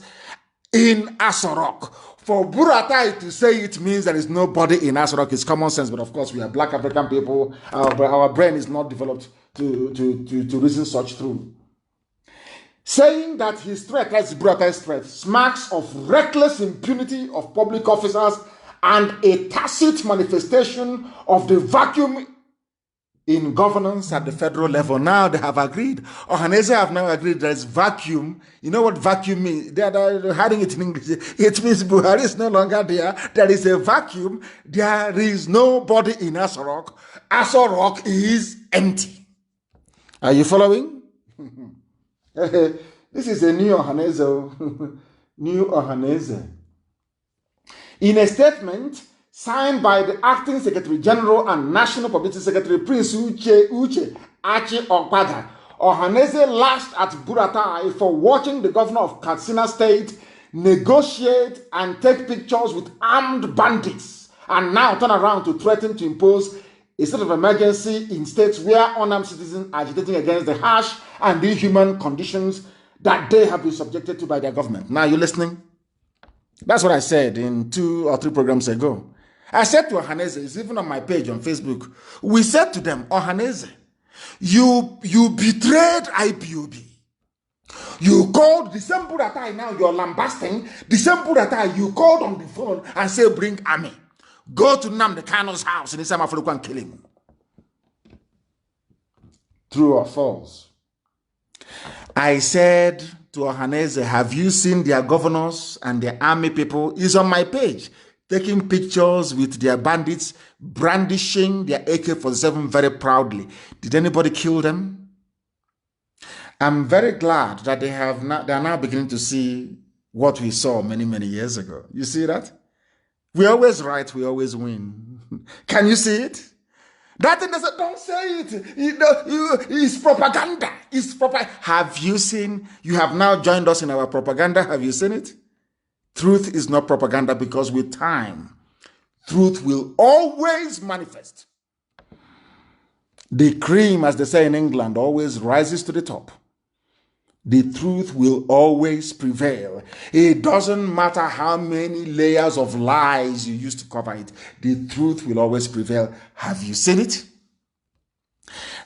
Speaker 1: in ASO Rock. For Buratai to say it means there is nobody in ASO Rock is common sense, but of course we are black African people. Our brain is not developed to reason such through. Saying that his threat, that's Buratai's threat, smacks of reckless impunity of public officers and a tacit manifestation of the vacuum in governance at the federal level. Now they have agreed. Ohaneze have now agreed there is vacuum. You know what vacuum means? They are hiding it in English. It means Buhari is no longer there. There is a vacuum. There is nobody in ASO Rock. ASO Rock is empty. Are you following? This is a new Ohaneze. New Ohaneze. In a statement signed by the Acting Secretary General and National Publicity Secretary Prince Uche Achi Okpada, Ohaneze lashed at Buratai for watching the governor of Katsina State negotiate and take pictures with armed bandits and now turn around to threaten to impose a state of emergency in states where unarmed citizens are agitating against the harsh and inhuman conditions that they have been subjected to by their government. Now, you listening? That's what I said in 2 or 3 programs ago. I said to Ohaneze, it's even on my page on Facebook, we said to them, Ohaneze, You betrayed IPOB. You called the same Buratai now you're lambasting, the same Buratai you called on the phone and say bring army. Go to Nnamdi Kanu's house in the same Africa and kill him. True or false? I said to Ohaneze, have you seen their governors and their army people? It's on my page, taking pictures with their bandits, brandishing their AK-47 very proudly. Did anybody kill them? I'm very glad that they are now beginning to see what we saw many, many years ago. You see that? We're always right, we always win. Can you see it? That thing doesn't, don't say it. It's propaganda. It's propaganda. Have you seen? You have now joined us in our propaganda. Have you seen it? Truth is not propaganda because with time, truth will always manifest. The cream, as they say in England, always rises to the top. The truth will always prevail. It doesn't matter how many layers of lies you use to cover it. The truth will always prevail. Have you seen it?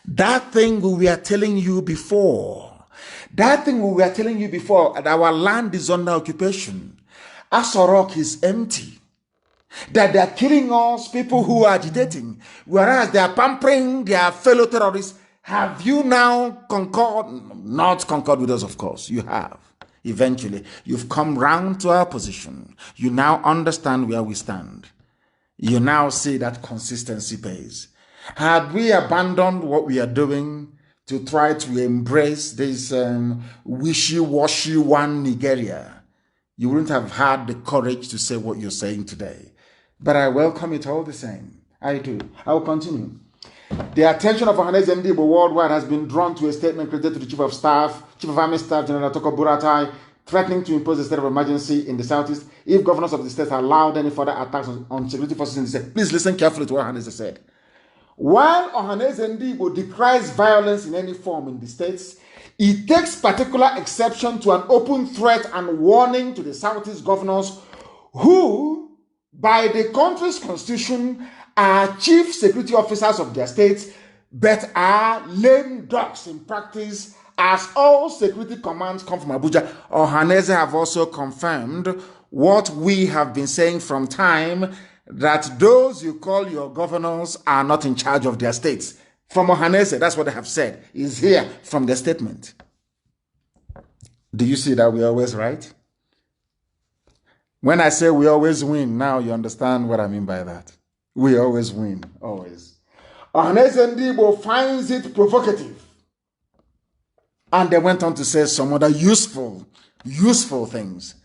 Speaker 1: That thing we were telling you before. That our land is under occupation. ASO Rock is empty. That they are killing us, people who are agitating, whereas they are pampering their fellow terrorists. Have you now not concord with us, of course, you have. Eventually, you've come round to our position. You now understand where we stand. You now see that consistency pays. Had we abandoned what we are doing to try to embrace this wishy-washy one Nigeria, you wouldn't have had the courage to say what you're saying today. But I welcome it all the same. I do. I will continue. The attention of Ohaneze Ndigbo worldwide has been drawn to a statement created to the Chief of Army Staff, General Toko Buratai, threatening to impose a state of emergency in the southeast if governors of the state allowed any further attacks on security forces in the state. Please listen carefully to what Ohaneze said. While Ohaneze Ndigbo decries violence in any form in the states, he takes particular exception to an open threat and warning to the southeast governors who, by the country's constitution, are chief security officers of their states, but are lame ducks in practice, as all security commands come from Abuja. Ohaneze have also confirmed what we have been saying from time, that those you call your governors are not in charge of their states. From Ohaneze, that's what they have said, is here from the statement. Do you see that we're always right? When I say we always win, now you understand what I mean by that. We always win, always. Ohaneze Ndigbo finds it provocative. And they went on to say some other useful things.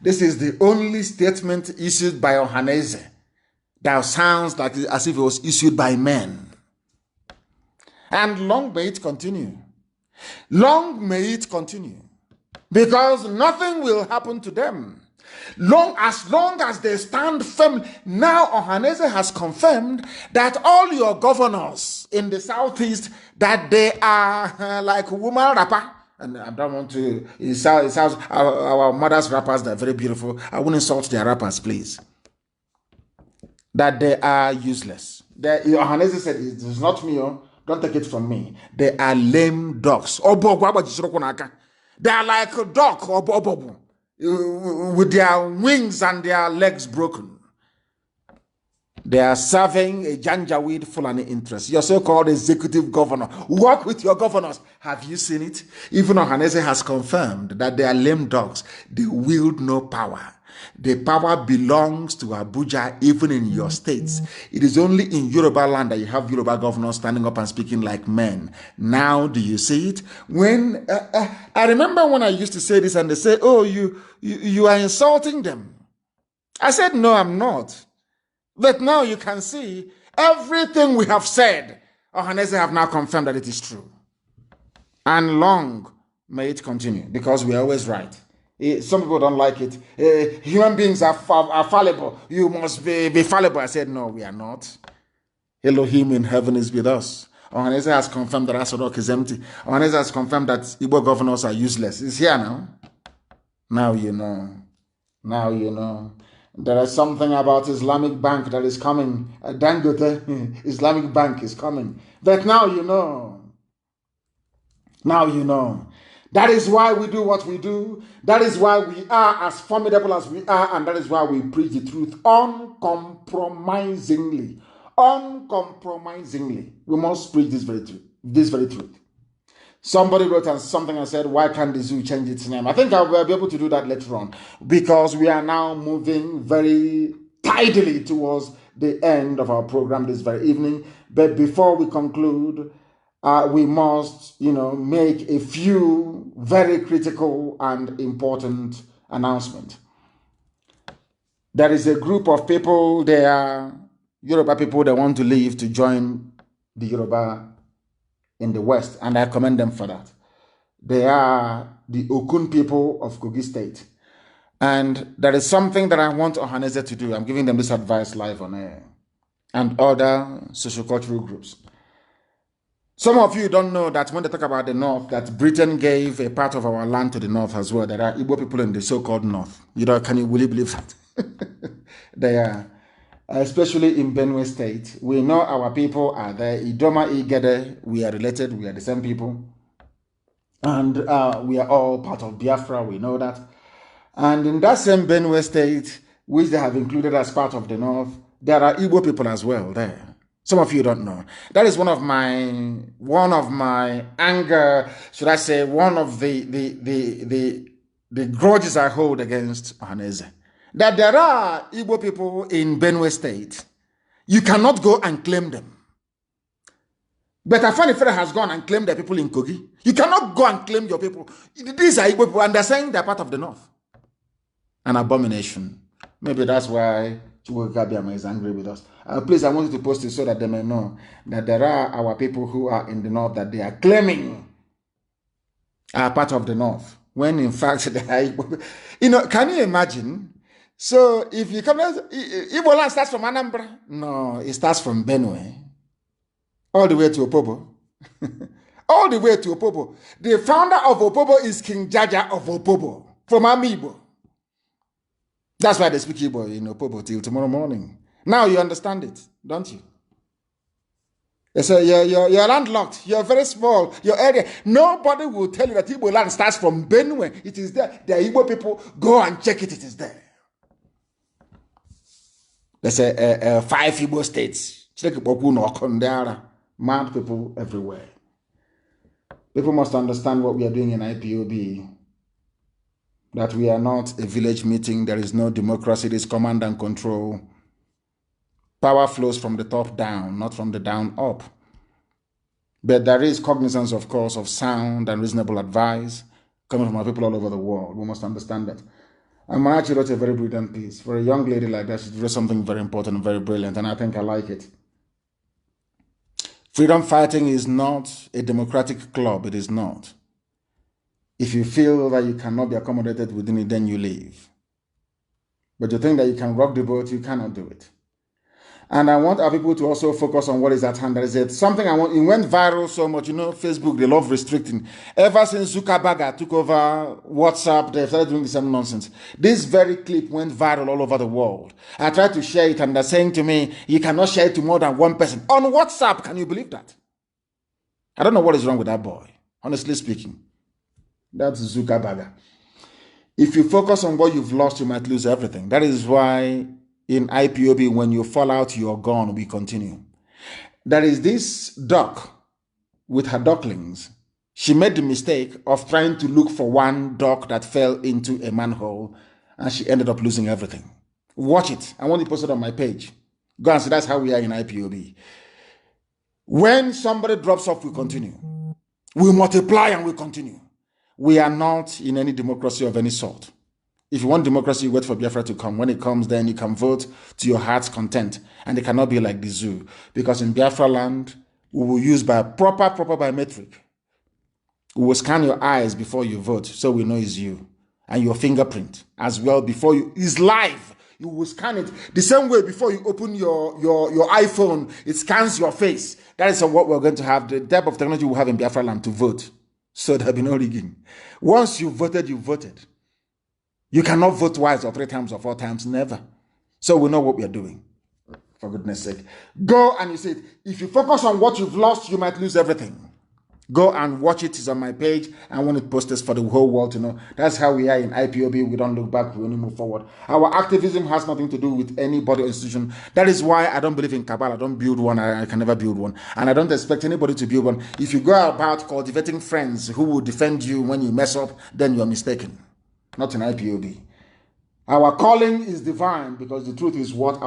Speaker 1: This is the only statement issued by Ohaneze that sounds like as if it was issued by men. And long may it continue. Long may it continue. Because nothing will happen to them. As long as they stand firm. Now Ohaneze has confirmed that all your governors in the southeast, that they are like woman rapper. And I don't want to, it sounds our mothers' rappers, they're very beautiful. I wouldn't insult their rappers, please. That they are useless. Ohaneze said, it is not me, don't take it from me. They are lame dogs. They are like a dog, with their wings and their legs broken. They are serving a Janjaweed Fulani interest. Your so-called executive governor. Work with your governors. Have you seen it? Even Ohaneze has confirmed that they are lame dogs. They wield no power. The power belongs to Abuja, even in your states. It is only in Yoruba land that you have Yoruba governors standing up and speaking like men. Now, do you see it? When I remember when I used to say this and they say, oh, you are insulting them. I said, no, I'm not. But now you can see everything we have said. Ohaneze have now confirmed that it is true. And long may it continue, because we are always right. Some people don't like it. Human beings are fallible. You must be fallible. I said, no, we are not. Elohim in heaven is with us. Ohaneze has confirmed that ASO Rock is empty. Ohaneze has confirmed that Igbo governors are useless. It's here now. Now you know. Now you know. There is something about Islamic Bank that is coming. Dangote Islamic Bank is coming. But now you know. Now you know. That is why we do what we do. That is why we are as formidable as we are. And that is why we preach the truth uncompromisingly. Uncompromisingly. We must preach this very truth. This very truth. Somebody wrote something and said, why can't the zoo change its name? I think I will be able to do that later on, because we are now moving very tidily towards the end of our program this very evening. But before we conclude, we must, make a few very critical and important announcements. There is a group of people, they are Yoruba people that want to leave to join the Yoruba in the West, and I commend them for that. They are the Okun people of Kogi State. And there is something that I want Ohaneze to do. I'm giving them this advice live on air, and other sociocultural groups. Some of you don't know that when they talk about the North, that Britain gave a part of our land to the North as well. There are Igbo people in the so-called North. Can you really believe that? They are. Especially in Benue State. We know our people are there. Idoma, Igede, we are related. We are the same people. And we are all part of Biafra. We know that. And in that same Benue State, which they have included as part of the North, there are Igbo people as well there. Some of you don't know. That is one of my anger, should I say, one of the grudges I hold against Ohaneze. That there are Igbo people in Benue State. You cannot go and claim them. But Afani Fere has gone and claimed the people in Kogi. You cannot go and claim your people. These are Igbo people, and they're saying they're part of the North. An abomination. Maybe that's why Chukwu Gabiama is angry with us. Please, I want you to post it so that they may know that there are our people who are in the North that they are claiming are part of the North. When in fact, they are Igbo. Can you imagine? So if you come, Igbo land starts from Anambra. No, it starts from Benue. All the way to Opobo. All the way to Opobo. The founder of Opobo is King Jaja of Opobo. From Amibo. That's why they speak Igbo in Opobo till tomorrow morning. Now you understand it, don't you? They say you're landlocked. You're very small. Your area. Nobody will tell you that Igbo land starts from Benue. It is there. The Igbo people, go and check it. It is there. There's 5 Igbo states. Mad people everywhere. People must understand what we are doing in IPOB. That we are not a village meeting. There is no democracy. It is command and control. Power flows from the top down, not from the down up. But there is cognizance, of course, of sound and reasonable advice coming from our people all over the world. We must understand that. And Marachi wrote a very brilliant piece. For a young lady like that, she wrote something very important and very brilliant, and I think I like it. Freedom fighting is not a democratic club. It is not. If you feel that you cannot be accommodated within it, then you leave. But you think that you can rock the boat, you cannot do it. And I want our people to also focus on what is at hand. There is something I want. It went viral so much. Facebook, they love restricting. Ever since Zuckerberg took over WhatsApp, they started doing the same nonsense. This very clip went viral all over the world. I tried to share it, and they're saying to me, you cannot share it to more than one person. On WhatsApp, can you believe that? I don't know what is wrong with that boy, honestly speaking. That's Zuckerberg. If you focus on what you've lost, you might lose everything. That is why in IPOB, when you fall out, you're gone. We continue. There is this duck with her ducklings. She made the mistake of trying to look for one duck that fell into a manhole, and she ended up losing everything. Watch it. I want to post it on my page. Go and see. That's how we are in IPOB. When somebody drops off, we continue. We multiply and we continue. We are not in any democracy of any sort. If you want democracy, you wait for Biafra to come. When it comes, then you can vote to your heart's content. And it cannot be like the zoo. Because in Biafra land, we will use proper biometric. We will scan your eyes before you vote, so we know it's you. And your fingerprint as well before you. It's live. You will scan it the same way before you open your iPhone. It scans your face. That is what we're going to have. The type of technology we have in Biafra land to vote. So there'll be no rigging. Once you voted, you voted. You cannot vote twice or 3 times or 4 times, never. So we know what we are doing, for goodness sake. Go and you say, if you focus on what you've lost, you might lose everything. Go and watch it. It's on my page. I want it posted for the whole world to know. That's how we are in IPOB. We don't look back. We only move forward. Our activism has nothing to do with anybody or institution. That is why I don't believe in cabal. I don't build one. I can never build one. And I don't expect anybody to build one. If you go about cultivating friends who will defend you when you mess up, then you're mistaken. Not in IPOB. Our calling is divine because the truth is what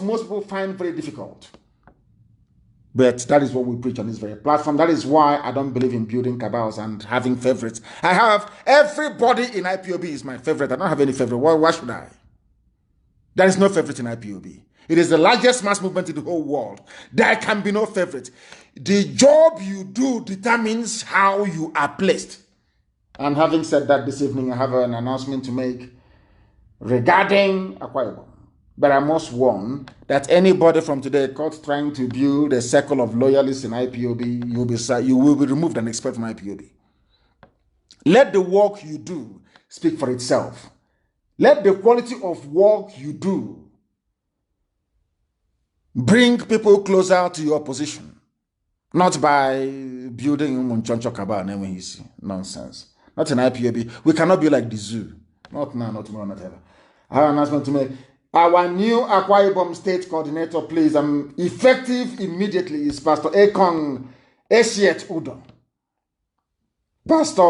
Speaker 1: most people find very difficult. But that is what we preach on this very platform. That is why I don't believe in building cabals and having favorites. I have everybody in IPOB is my favorite. I don't have any favorite. Why should I? There is no favorite in IPOB. It is the largest mass movement in the whole world. There can be no favorite. The job you do determines how you are placed. And having said that, this evening I have an announcement to make regarding Akwa Ibom. But I must warn that anybody from today caught trying to build a circle of loyalists in IPOB, you will be removed and expelled from IPOB. Let the work you do speak for itself. Let the quality of work you do bring people closer to your position. Not by building Munchoncho Kabal and you see nonsense. Not in IPOB. We cannot be like the zoo. Not now, not tomorrow, not ever. I have an announcement to make. Our new Akwa Ibom State Coordinator, please, effective immediately, is Pastor Ekong Eshiet Udo. Pastor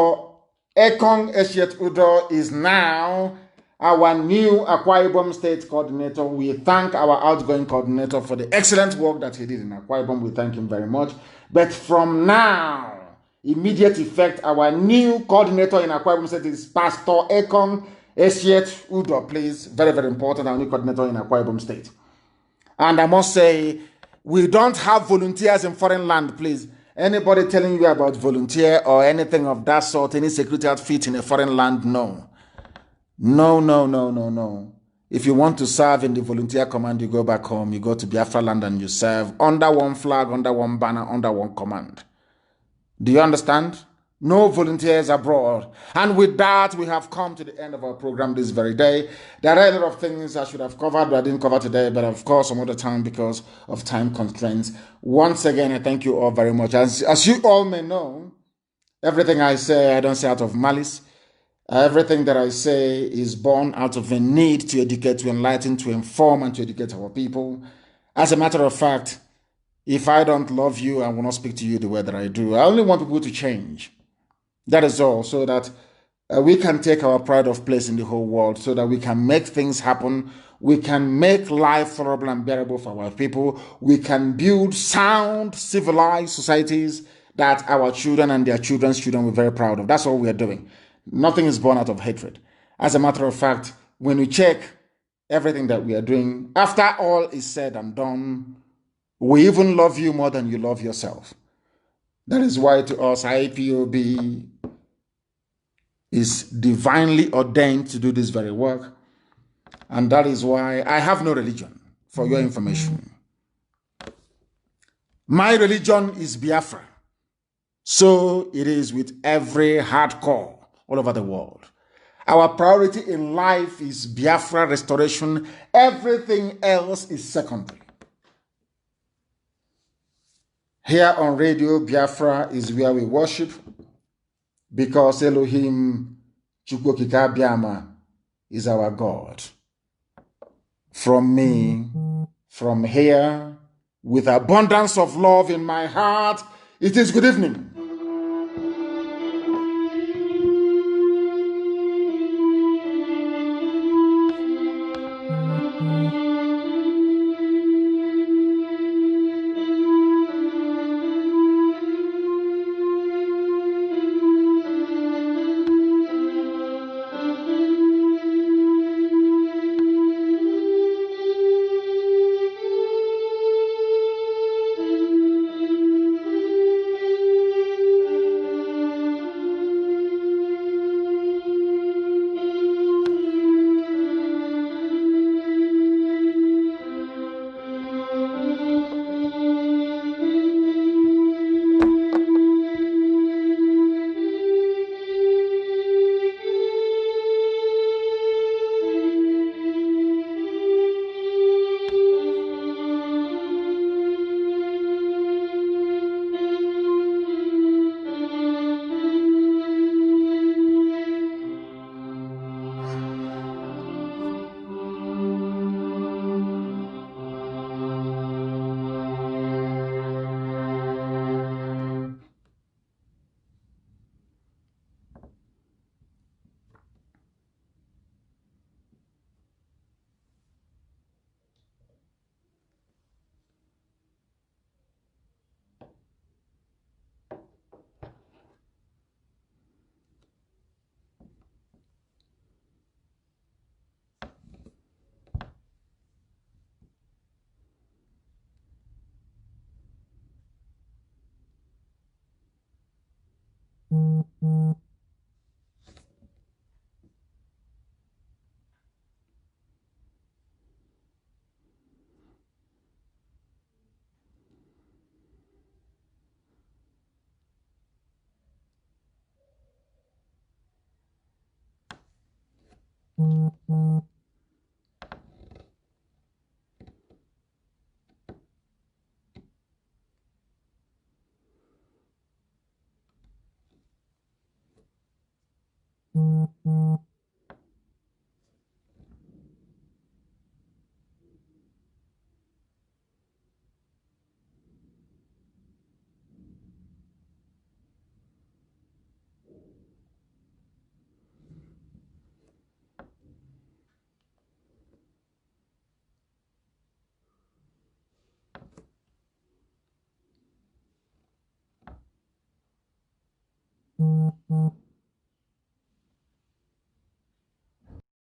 Speaker 1: Ekong Eshiet Udo is now our new Akwa Ibom State Coordinator. We thank our outgoing coordinator for the excellent work that he did in Akwa Ibom. We thank him very much. But from now, immediate effect, our new coordinator in Akwa Ibom State is Pastor Ekong Eshiet Udo, please. Very, very important, our new coordinator in Akwa Ibom State. And I must say, we don't have volunteers in foreign land, please. Anybody telling you about volunteer or anything of that sort, any security outfit in a foreign land, no. No, no, no, no, no. If you want to serve in the volunteer command, you go back home, you go to Biafra land and you serve under one flag, under one banner, under one command. Do you understand? No volunteers abroad. And with that, we have come to the end of our program this very day. There are a lot of things I should have covered, but I didn't cover today, but of course, some other time because of time constraints. Once again, I thank you all very much. As you all may know, everything I say, I don't say out of malice. Everything that I say is born out of a need to educate, to enlighten, to inform, and to educate our people. As a matter of fact, if I don't love you, I will not speak to you the way that I do. I only want people to change. That is all, so that we can take our pride of place in the whole world, so that we can make things happen. We can make life tolerable and bearable for our people. We can build sound, civilized societies that our children and their children's children will be very proud of. That's all we are doing. Nothing is born out of hatred. As a matter of fact, when we check everything that we are doing, after all is said and done, we even love you more than you love yourself. That is why to us, IPOB is divinely ordained to do this very work. And that is why I have no religion, for your information. My religion is Biafra. So it is with every hardcore all over the world. Our priority in life is Biafra restoration. Everything else is secondary. Here on Radio Biafra is where we worship, because Elohim Chukwokika Biama is our God. From me, from here, with abundance of love in my heart, it is good evening. Mm-hmm.